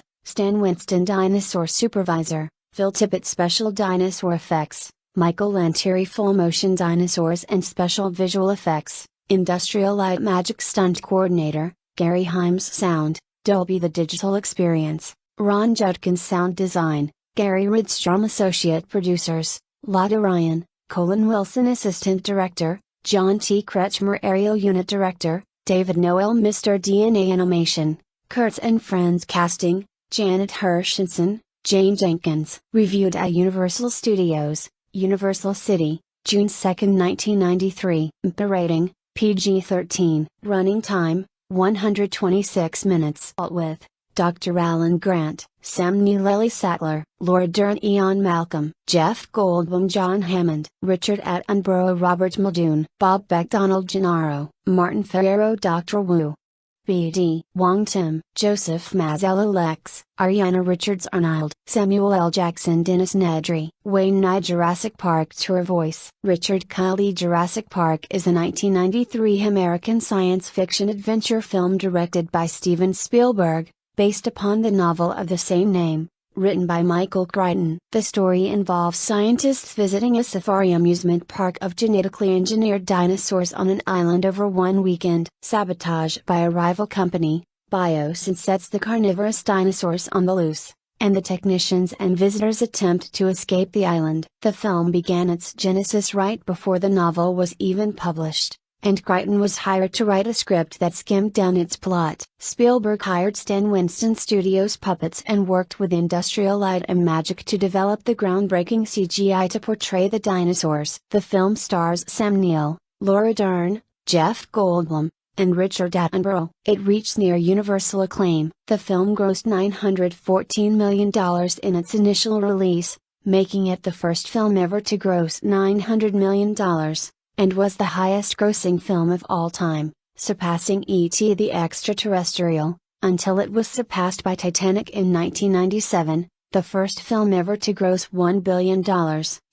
Stan Winston dinosaur supervisor, Phil Tippett special dinosaur effects, Michael Lantieri full motion dinosaurs and special visual effects, Industrial Light Magic stunt coordinator, Gary Himes sound, Dolby the digital experience, Ron Judkins sound design, Gary Rydstrom associate producers, Lotta Ryan, Colin Wilson assistant director, John T. Kretschmer aerial unit director, David Noel Mr. DNA animation, Kurtz and Friends casting, Janet Hershenson, Jane Jenkins. Reviewed at Universal Studios, Universal City, June 2, 1993. Rating, PG-13. Running time, 126 minutes. With Dr. Alan Grant, Sam Neill, Ellie Sattler, Laura Dern, Ian Malcolm, Jeff Goldblum, John Hammond, Richard Attenborough, Robert Muldoon, Bob Beck, Donald Gennaro, Martin Ferrero, Dr. Wu, B.D. Wong Tim, Joseph Mazzello Lex, Ariana Richards Arnold, Samuel L. Jackson, Dennis Nedry, Wayne Knight. Jurassic Park tour voice. Richard Kiley. Jurassic Park is a 1993 American science fiction adventure film directed by Steven Spielberg, based upon the novel of the same name, written by Michael Crichton. The story involves scientists visiting a safari amusement park of genetically engineered dinosaurs on an island over one weekend. Sabotage by a rival company, Biosyn, sets the carnivorous dinosaurs on the loose, and the technicians and visitors attempt to escape the island. The film began its genesis right before the novel was even published, and Crichton was hired to write a script that skimmed down its plot. Spielberg hired Stan Winston Studios puppets and worked with Industrial Light and Magic to develop the groundbreaking CGI to portray the dinosaurs. The film stars Sam Neill, Laura Dern, Jeff Goldblum, and Richard Attenborough. It reached near universal acclaim. The film grossed $914 million in its initial release, making it the first film ever to gross $900 million. And was the highest-grossing film of all time, surpassing E.T. the Extraterrestrial, until it was surpassed by Titanic in 1997, the first film ever to gross $1 billion,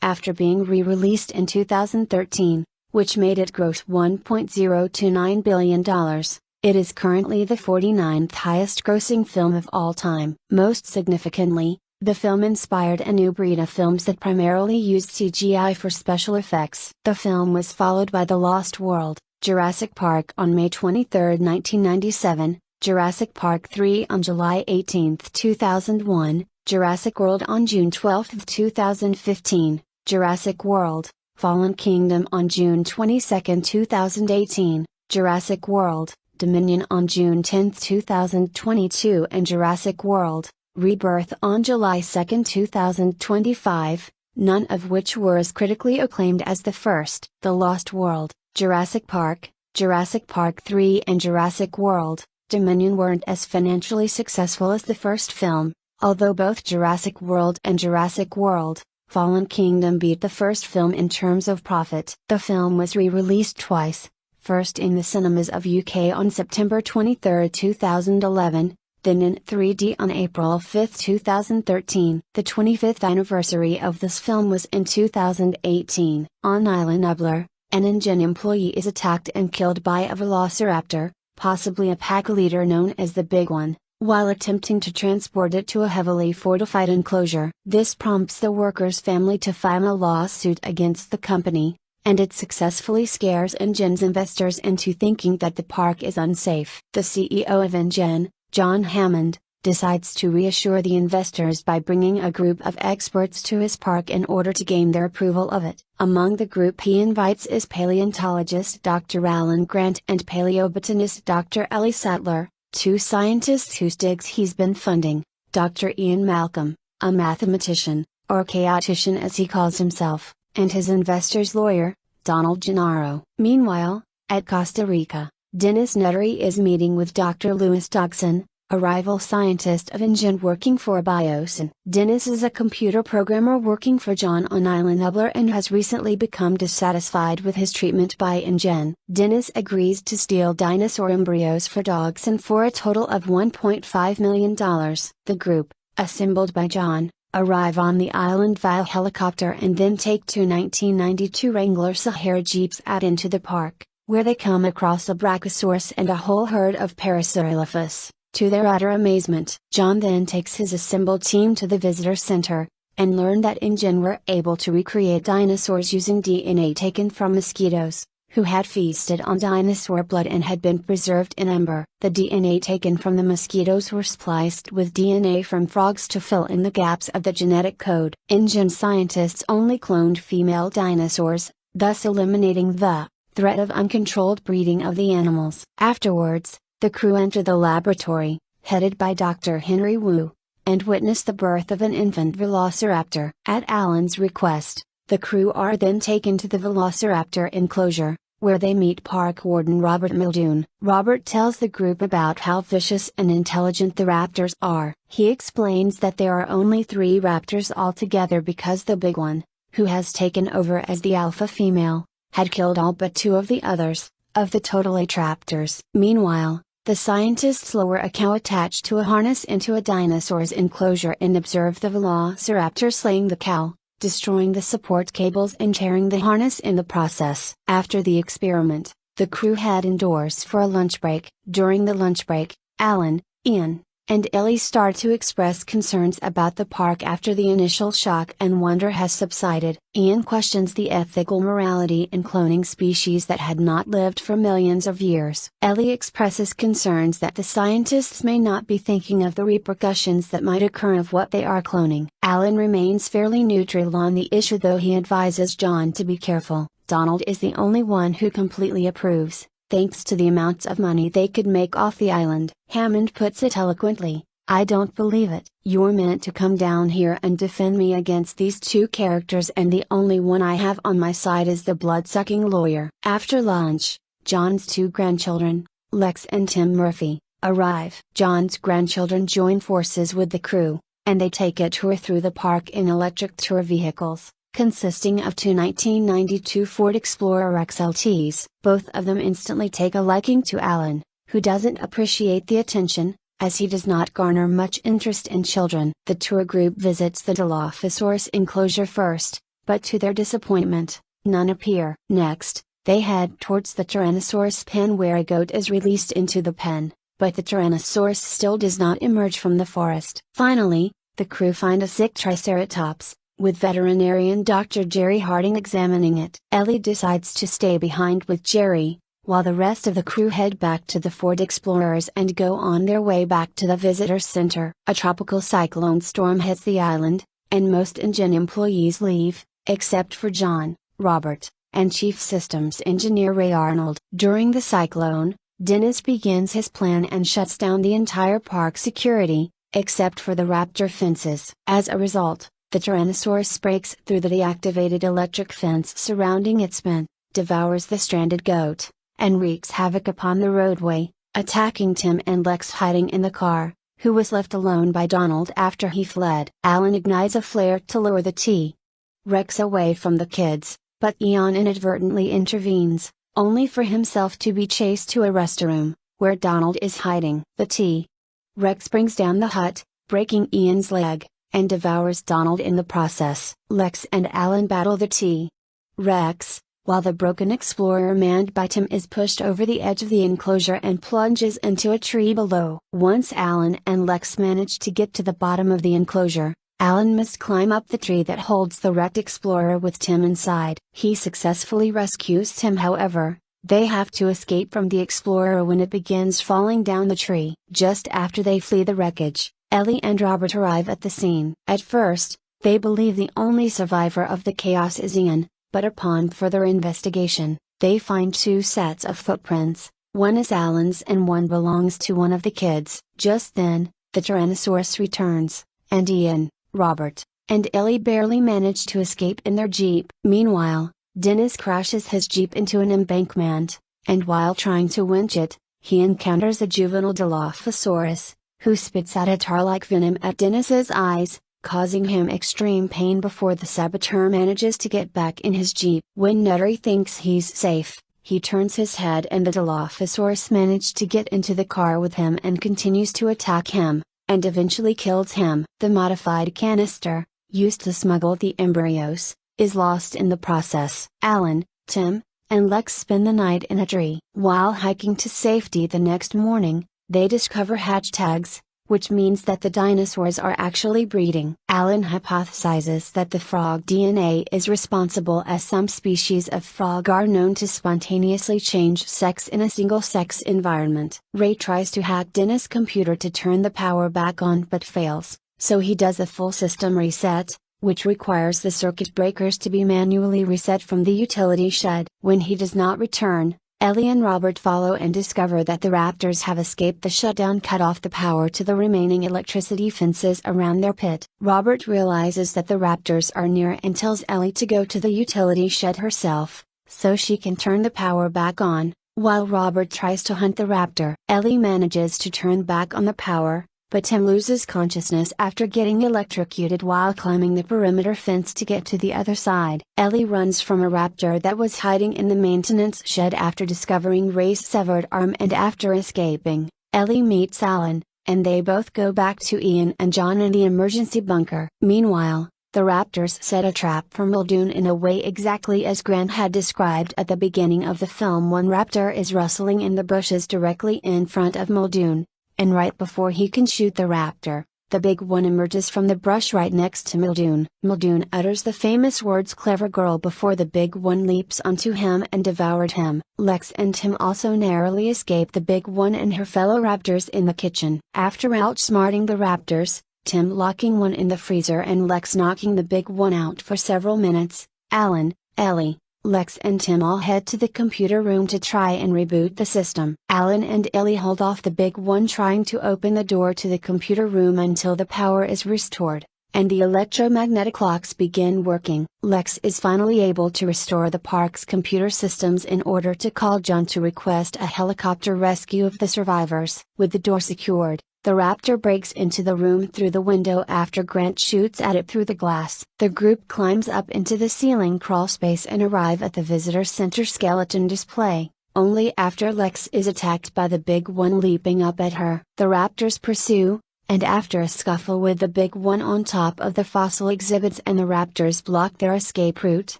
after being re-released in 2013, which made it gross $1.029 billion. It is currently the 49th highest-grossing film of all time. Most significantly, the film inspired a new breed of films that primarily used CGI for special effects. The film was followed by The Lost World, Jurassic Park on May 23, 1997, Jurassic Park 3 on July 18, 2001, Jurassic World on June 12, 2015, Jurassic World, Fallen Kingdom on June 22, 2018, Jurassic World, Dominion on June 10, 2022 and Jurassic World, Rebirth on July 2, 2025, none of which were as critically acclaimed as the first. The Lost World, Jurassic Park 3 and Jurassic World, Dominion weren't as financially successful as the first film, although both Jurassic World and Jurassic World, Fallen Kingdom beat the first film in terms of profit. The film was re-released twice, first in the cinemas of UK on September 23, 2011, then in 3D on April 5, 2013. The 25th anniversary of this film was in 2018. On Island Nublar, an InGen employee is attacked and killed by a velociraptor, possibly a pack leader known as the Big One, while attempting to transport it to a heavily fortified enclosure. This prompts the worker's family to file a lawsuit against the company, and it successfully scares InGen's investors into thinking that the park is unsafe. The CEO of InGen, John Hammond, decides to reassure the investors by bringing a group of experts to his park in order to gain their approval of it. Among the group he invites is paleontologist Dr. Alan Grant and paleobotanist Dr. Ellie Sattler, two scientists whose digs he's been funding, Dr. Ian Malcolm, a mathematician, or chaotician as he calls himself, and his investor's lawyer, Donald Gennaro. Meanwhile, at Costa Rica, Dennis Nedry is meeting with Dr. Louis Dodson, a rival scientist of InGen working for Biosyn. Dennis is a computer programmer working for John on Island Nublar and has recently become dissatisfied with his treatment by InGen. Dennis agrees to steal dinosaur embryos for dogs and for a total of $1.5 million. The group, assembled by John, arrive on the island via helicopter and then take two 1992 Wrangler Sahara Jeeps out into the park, where they come across a Brachiosaurus and a whole herd of Parasaurolophus. To their utter amazement, John then takes his assembled team to the visitor center, and learn that InGen were able to recreate dinosaurs using DNA taken from mosquitoes, who had feasted on dinosaur blood and had been preserved in amber. The DNA taken from the mosquitoes were spliced with DNA from frogs to fill in the gaps of the genetic code. InGen scientists only cloned female dinosaurs, thus eliminating the threat of uncontrolled breeding of the animals. Afterwards, the crew enter the laboratory, headed by Dr. Henry Wu, and witness the birth of an infant velociraptor. At Alan's request, the crew are then taken to the velociraptor enclosure, where they meet park warden Robert Muldoon. Robert tells the group about how vicious and intelligent the raptors are. He explains that there are only 3 raptors altogether because the Big One, who has taken over as the alpha female, had killed all but 2 of the others, of the total 8 raptors. Meanwhile, the scientists lower a cow attached to a harness into a dinosaur's enclosure and observe the velociraptor slaying the cow, destroying the support cables and tearing the harness in the process. After the experiment, the crew head indoors for a lunch break. During the lunch break, Alan, Ian, and Ellie start to express concerns about the park after the initial shock and wonder has subsided. Ian questions the ethical morality in cloning species that had not lived for millions of years. Ellie expresses concerns that the scientists may not be thinking of the repercussions that might occur of what they are cloning. Alan remains fairly neutral on the issue, though he advises John to be careful. Donald is the only one who completely approves, thanks to the amounts of money they could make off the island. Hammond puts it eloquently, "I don't believe it. You're meant to come down here and defend me against these 2 characters, and the only one I have on my side is the blood-sucking lawyer." After lunch, John's 2 grandchildren, Lex and Tim Murphy, arrive. John's grandchildren join forces with the crew, and they take a tour through the park in electric tour vehicles, consisting of 2 1992 Ford Explorer XLTs. Both of them instantly take a liking to Alan, who doesn't appreciate the attention, as he does not garner much interest in children. The tour group visits the Dilophosaurus enclosure first, but to their disappointment, none appear. Next, they head towards the Tyrannosaurus pen where a goat is released into the pen, but the Tyrannosaurus still does not emerge from the forest. Finally, the crew find a sick Triceratops, with veterinarian Dr. Jerry Harding examining it. Ellie decides to stay behind with Jerry, while the rest of the crew head back to the Ford Explorers and go on their way back to the visitor center. A tropical cyclone storm hits the island, and most InGen employees leave, except for John, Robert, and Chief Systems Engineer Ray Arnold. During the cyclone, Dennis begins his plan and shuts down the entire park security, except for the raptor fences. As a result, the Tyrannosaurus breaks through the deactivated electric fence surrounding its men, devours the stranded goat, and wreaks havoc upon the roadway, attacking Tim and Lex hiding in the car, who was left alone by Donald after he fled. Alan ignites a flare to lure the T-Rex away from the kids, but Ian inadvertently intervenes, only for himself to be chased to a restroom, where Donald is hiding. The T-Rex brings down the hut, breaking Ian's leg, and devours Donald in the process. Lex and Alan battle the T-Rex, while the broken Explorer manned by Tim is pushed over the edge of the enclosure and plunges into a tree below. Once Alan and Lex manage to get to the bottom of the enclosure, Alan must climb up the tree that holds the wrecked Explorer with Tim inside. He successfully rescues Tim, however, they have to escape from the Explorer when it begins falling down the tree. Just after they flee the wreckage, Ellie and Robert arrive at the scene. At first, they believe the only survivor of the chaos is Ian, but upon further investigation, they find two sets of footprints, one is Alan's and one belongs to one of the kids. Just then, the Tyrannosaurus returns, and Ian, Robert, and Ellie barely manage to escape in their Jeep. Meanwhile, Dennis crashes his Jeep into an embankment, and while trying to winch it, he encounters a juvenile Dilophosaurus, who spits out a tar-like venom at Dennis's eyes, causing him extreme pain before the saboteur manages to get back in his Jeep. When Nuttery thinks he's safe, he turns his head and the Dilophosaurus manages to get into the car with him and continues to attack him, and eventually kills him. The modified canister, used to smuggle the embryos, is lost in the process. Alan, Tim, and Lex spend the night in a tree. While hiking to safety the next morning, they discover hatch tags, which means that the dinosaurs are actually breeding. Alan hypothesizes that the frog DNA is responsible, as some species of frog are known to spontaneously change sex in a single-sex environment. Ray tries to hack Dennis' computer to turn the power back on but fails, so he does a full system reset, which requires the circuit breakers to be manually reset from the utility shed. When he does not return, Ellie and Robert follow and discover that the raptors have escaped the shutdown, cut off the power to the remaining electricity fences around their pit. Robert realizes that the raptors are near and tells Ellie to go to the utility shed herself, so she can turn the power back on, while Robert tries to hunt the raptor. Ellie manages to turn back on the power, but Tim loses consciousness after getting electrocuted while climbing the perimeter fence to get to the other side. Ellie runs from a raptor that was hiding in the maintenance shed after discovering Ray's severed arm, and after escaping, Ellie meets Alan, and they both go back to Ian and John in the emergency bunker. Meanwhile, the raptors set a trap for Muldoon in a way exactly as Grant had described at the beginning of the film. One raptor is rustling in the bushes directly in front of Muldoon, and right before he can shoot the raptor, the big one emerges from the brush right next to Muldoon. Muldoon utters the famous words "clever girl" before the big one leaps onto him and devoured him. Lex and Tim also narrowly escape the big one and her fellow raptors in the kitchen. After outsmarting the raptors, Tim locking one in the freezer and Lex knocking the big one out for several minutes, Alan, Ellie, Lex and Tim all head to the computer room to try and reboot the system. Alan and Ellie hold off the big one, trying to open the door to the computer room until the power is restored, and the electromagnetic locks begin working. Lex is finally able to restore the park's computer systems in order to call John to request a helicopter rescue of the survivors. With the door secured, the raptor breaks into the room through the window after Grant shoots at it through the glass. The group climbs up into the ceiling crawl space and arrive at the visitor center skeleton display, only after Lex is attacked by the big one leaping up at her. The raptors pursue, and after a scuffle with the big one on top of the fossil exhibits and the raptors block their escape route,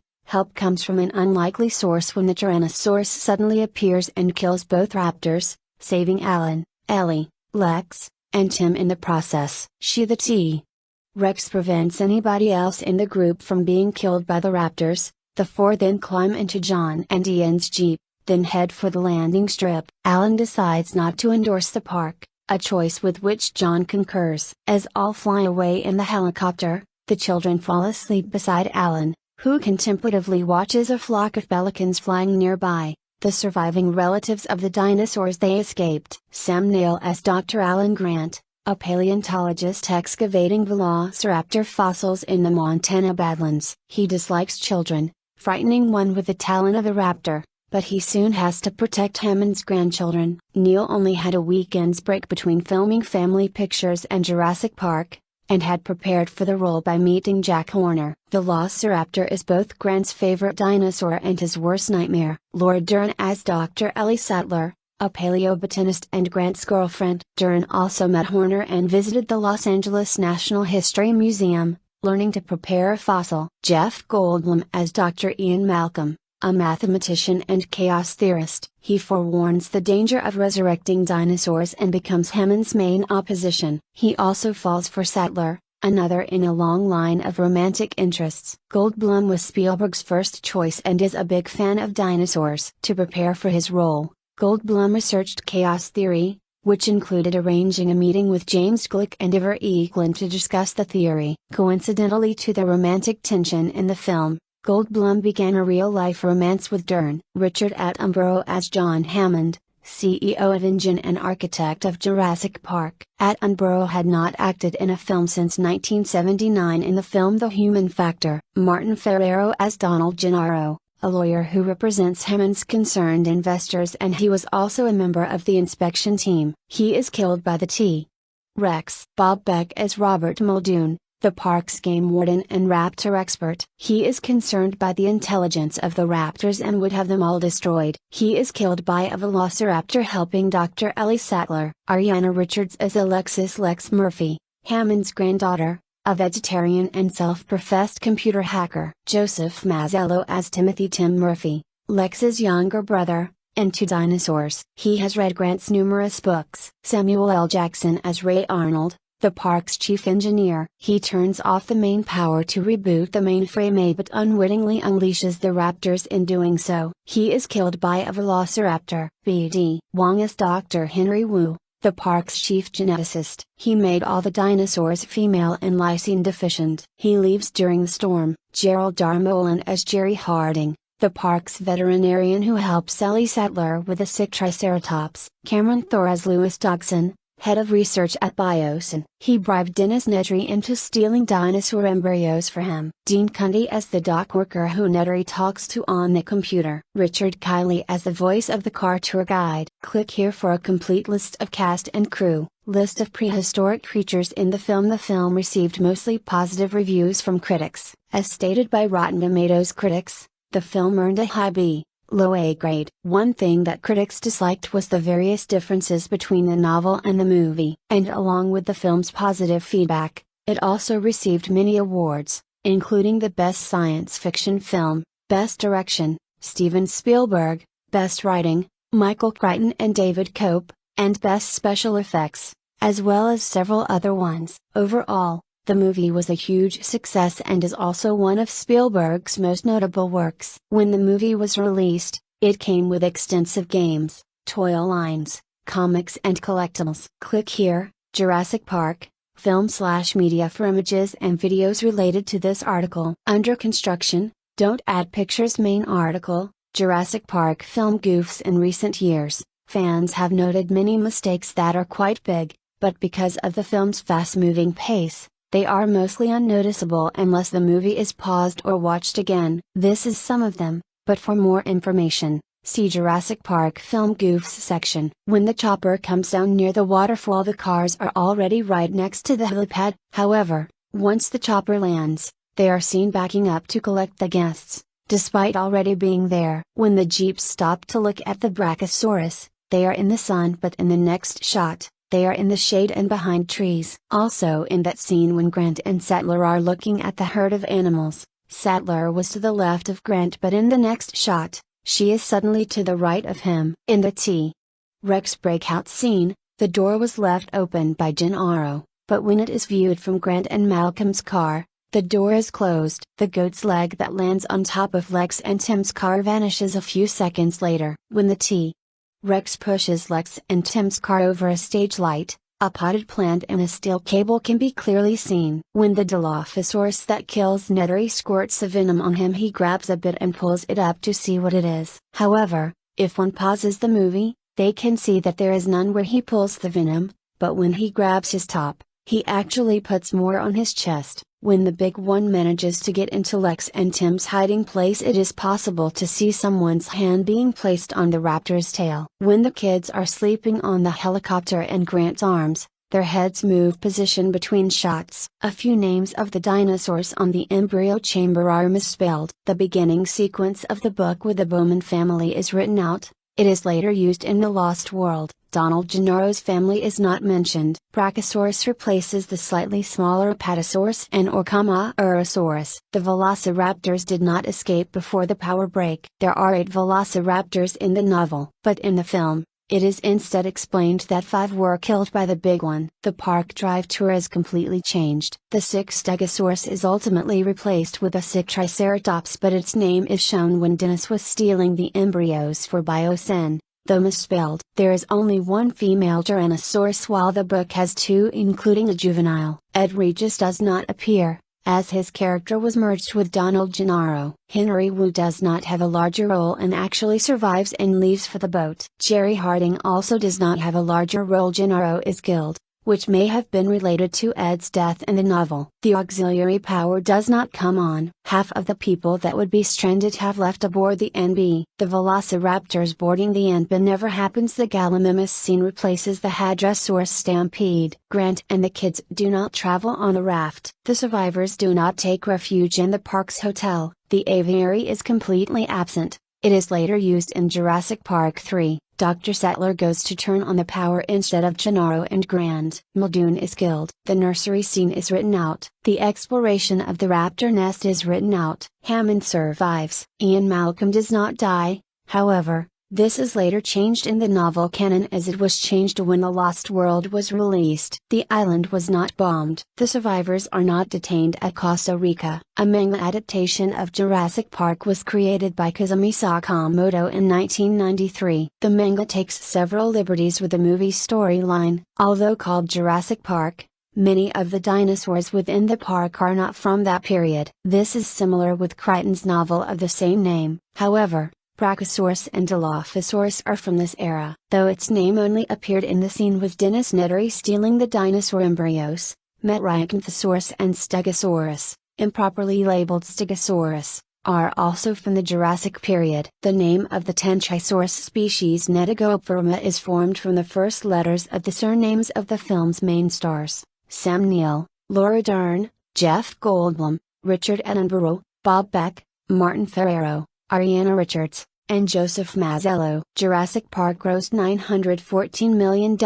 help comes from an unlikely source when the Tyrannosaurus suddenly appears and kills both raptors, saving Alan, Ellie, Lex, and Tim in the process. The T-Rex prevents anybody else in the group from being killed by the raptors. The four then climb into John and Ian's Jeep, then head for the landing strip. Alan decides not to endorse the park, a choice with which John concurs. As all fly away in the helicopter, the children fall asleep beside Alan, who contemplatively watches a flock of pelicans flying nearby, the surviving relatives of the dinosaurs they escaped. Sam Neill as Dr. Alan Grant, a paleontologist excavating velociraptor fossils in the Montana Badlands. He dislikes children, frightening one with the talon of a raptor, but he soon has to protect Hammond's grandchildren. Neill only had a weekend's break between filming Family Pictures and Jurassic Park, and had prepared for the role by meeting Jack Horner. Velociraptor is both Grant's favorite dinosaur and his worst nightmare. Laura Dern as Dr. Ellie Sattler, a paleobotanist and Grant's girlfriend. Dern also met Horner and visited the Los Angeles National History Museum, learning to prepare a fossil. Jeff Goldblum as Dr. Ian Malcolm, a mathematician and chaos theorist. He forewarns the danger of resurrecting dinosaurs and becomes Hammond's main opposition. He also falls for Sattler, another in a long line of romantic interests. Goldblum was Spielberg's first choice and is a big fan of dinosaurs. To prepare for his role, Goldblum researched chaos theory, which included arranging a meeting with James Gleick and Ivor Eklund to discuss the theory. Coincidentally to the romantic tension in the film, Goldblum began a real-life romance with Dern. Richard Attenborough as John Hammond, CEO of InGen and architect of Jurassic Park. Attenborough had not acted in a film since 1979 in the film The Human Factor. Martin Ferrero as Donald Gennaro, a lawyer who represents Hammond's concerned investors, and he was also a member of the inspection team. He is killed by the T-Rex. Bob Beck as Robert Muldoon, the park's game warden and raptor expert. He is concerned by the intelligence of the raptors and would have them all destroyed. He is killed by a velociraptor helping Dr. Ellie Sattler. Ariana Richards as Alexis Lex Murphy, Hammond's granddaughter, a vegetarian and self-professed computer hacker. Joseph Mazzello as Timothy Tim Murphy, Lex's younger brother, into dinosaurs. He has read Grant's numerous books. Samuel L. Jackson as Ray Arnold, the park's chief engineer. He turns off the main power to reboot the mainframe but unwittingly unleashes the raptors in doing so. He is killed by a velociraptor. B.D. Wong as Dr. Henry Wu, the park's chief geneticist. He made all the dinosaurs female and lysine deficient. He leaves during the storm. Gerald Darmolen as Jerry Harding, the park's veterinarian who helps Ellie Sattler with a sick triceratops. Cameron Thor as Louis Dodson, head of research at Biosyn. He bribed Dennis Nedry into stealing dinosaur embryos for him. Dean Cundy as the dock worker who Nedry talks to on the computer. Richard Kiley as the voice of the car tour guide. Click here for a complete list of cast and crew. List of prehistoric creatures in the film. The film received mostly positive reviews from critics. As stated by Rotten Tomatoes critics, the film earned a high B, low A grade. One thing that critics disliked was the various differences between the novel and the movie. And along with the film's positive feedback, it also received many awards, including the Best Science Fiction Film, Best Direction, Steven Spielberg, Best Writing, Michael Crichton and David Cope, and Best Special Effects, as well as several other ones. Overall, the movie was a huge success and is also one of Spielberg's most notable works. When the movie was released, it came with extensive games, toy lines, comics and collectibles. Click here, Jurassic Park, film/media for images and videos related to this article. Under construction, don't add pictures. Main article, Jurassic Park film goofs in recent years. Fans have noted many mistakes that are quite big, but because of the film's fast-moving pace, they are mostly unnoticeable unless the movie is paused or watched again. This is some of them, but for more information, see Jurassic Park Film Goofs section. When the chopper comes down near the waterfall, the cars are already right next to the helipad. However, once the chopper lands, they are seen backing up to collect the guests, despite already being there. When the jeeps stop to look at the Brachiosaurus, they are in the sun, but in the next shot, they are in the shade and behind trees. Also in that scene when Grant and Sattler are looking at the herd of animals, Sattler was to the left of Grant, but in the next shot, she is suddenly to the right of him. In the T-Rex breakout scene, the door was left open by Gennaro, but when it is viewed from Grant and Malcolm's car, the door is closed. The goat's leg that lands on top of Lex and Tim's car vanishes a few seconds later. When the T-Rex pushes Lex and Tim's car over a stage light, A potted plant and a steel cable can be clearly seen. When the Dilophosaurus that kills Nedry squirts a venom on him, he grabs a bit and pulls it up to see what it is. However, if one pauses the movie, they can see that there is none where he pulls the venom, but when he grabs his top, he actually puts more on his chest. When the big one manages to get into Lex and Tim's hiding place, it is possible to see someone's hand being placed on the raptor's tail. When the kids are sleeping on the helicopter and Grant's arms, their heads move position between shots. A few names of the dinosaurs on the embryo chamber are misspelled. The beginning sequence of the book with the Bowman family is written out. It is later used in The Lost World. Donald Gennaro's family is not mentioned. Brachiosaurus replaces the slightly smaller Apatosaurus and Orcamasaurus. The velociraptors did not escape before the power break. There are 8 velociraptors in the novel, but in the film, it is instead explained that 5 were killed by the big one. The park drive tour is completely changed. The 6th Stegosaurus is ultimately replaced with a 6th Triceratops, but its name is shown when Dennis was stealing the embryos for Biocen. Though misspelled, there is only 1 female Tyrannosaurus while the book has 2, including a juvenile. Ed Regis does not appear, as his character was merged with Donald Gennaro. Henry Wu does not have a larger role and actually survives and leaves for the boat. Jerry Harding also does not have a larger role. Gennaro is killed, which may have been related to Ed's death in the novel. The auxiliary power does not come on. Half of the people that would be stranded have left aboard the NB. The velociraptors boarding the NB never happens. The Gallimimus scene replaces the Hadrosaurus stampede. Grant and the kids do not travel on a raft. The survivors do not take refuge in the park's hotel. The aviary is completely absent. It is later used in Jurassic Park 3. Dr. Sattler goes to turn on the power instead of Gennaro and Grant. Muldoon is killed. The nursery scene is written out. The exploration of the raptor nest is written out. Hammond survives. Ian Malcolm does not die, however. This is later changed in the novel canon as it was changed when The Lost World was released. The island was not bombed. The survivors are not detained at Costa Rica. A manga adaptation of Jurassic Park was created by Kazumi Sakamoto in 1993. The manga takes several liberties with the movie storyline. Although called Jurassic Park, many of the dinosaurs within the park are not from that period. This is similar with Crichton's novel of the same name. However, Brachiosaurus and Dilophosaurus are from this era. Though its name only appeared in the scene with Dennis Nedry stealing the dinosaur embryos, Metriacanthosaurus and Stegosaurus, improperly labeled Stegosaurus, are also from the Jurassic period. The name of the Tentrisaurus species Netigophroma is formed from the first letters of the surnames of the film's main stars: Sam Neill, Laura Dern, Jeff Goldblum, Richard Attenborough, Bob Beck, Martin Ferrero, Ariana Richards, and Joseph Mazzello. Jurassic Park grossed $914 million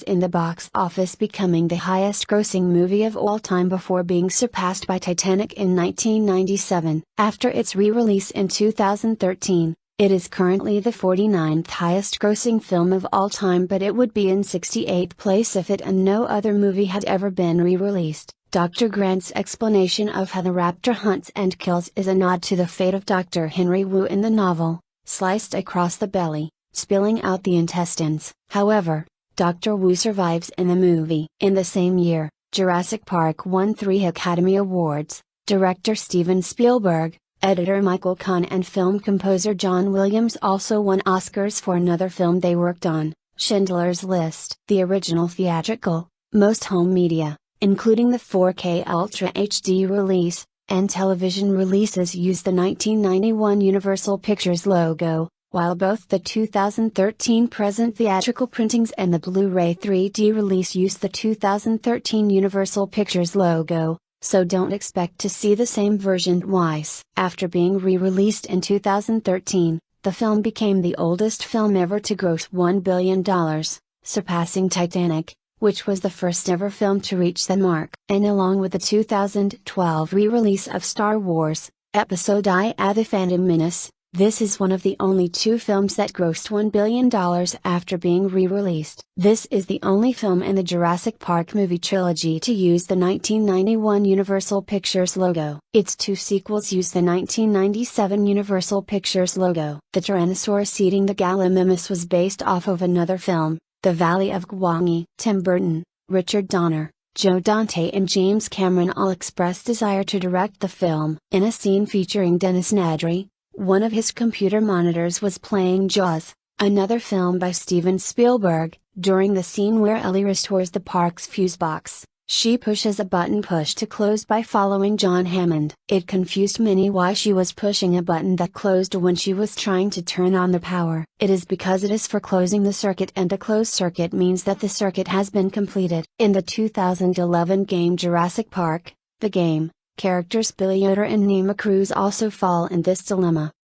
in the box office, becoming the highest-grossing movie of all time before being surpassed by Titanic in 1997. After its re-release in 2013, it is currently the 49th highest-grossing film of all time, but it would be in 68th place if it and no other movie had ever been re-released. Dr. Grant's explanation of how the raptor hunts and kills is a nod to the fate of Dr. Henry Wu in the novel, sliced across the belly, spilling out the intestines. However, Dr. Wu survives in the movie. In the same year, Jurassic Park won 3 Academy Awards. Director Steven Spielberg, editor Michael Kahn and film composer John Williams also won Oscars for another film they worked on, Schindler's List. The original theatrical, most home media, including the 4K Ultra HD release, and television releases use the 1991 Universal Pictures logo, while both the 2013 present theatrical printings and the Blu-ray 3D release use the 2013 Universal Pictures logo, so don't expect to see the same version twice. After being re-released in 2013, the film became the oldest film ever to gross $1 billion, surpassing Titanic, which was the first ever film to reach that mark. And along with the 2012 re-release of Star Wars, Episode I: The Phantom Menace, this is one of the only 2 films that grossed $1 billion after being re-released. This is the only film in the Jurassic Park movie trilogy to use the 1991 Universal Pictures logo. Its 2 sequels use the 1997 Universal Pictures logo. The Tyrannosaurus eating the Gallimimus was based off of another film, The Valley of Gwangi. Tim Burton, Richard Donner, Joe Dante and James Cameron all expressed desire to direct the film. In a scene featuring Dennis Nedry, one of his computer monitors was playing Jaws, another film by Steven Spielberg. During the scene where Ellie restores the park's fuse box, she pushes a button pushed to close by following John Hammond. It confused many why she was pushing a button that closed when she was trying to turn on the power. It is because it is for closing the circuit, and a closed circuit means that the circuit has been completed. In the 2011 game Jurassic Park, the game, characters Billy Yoder and Nema Cruz also fall in this dilemma.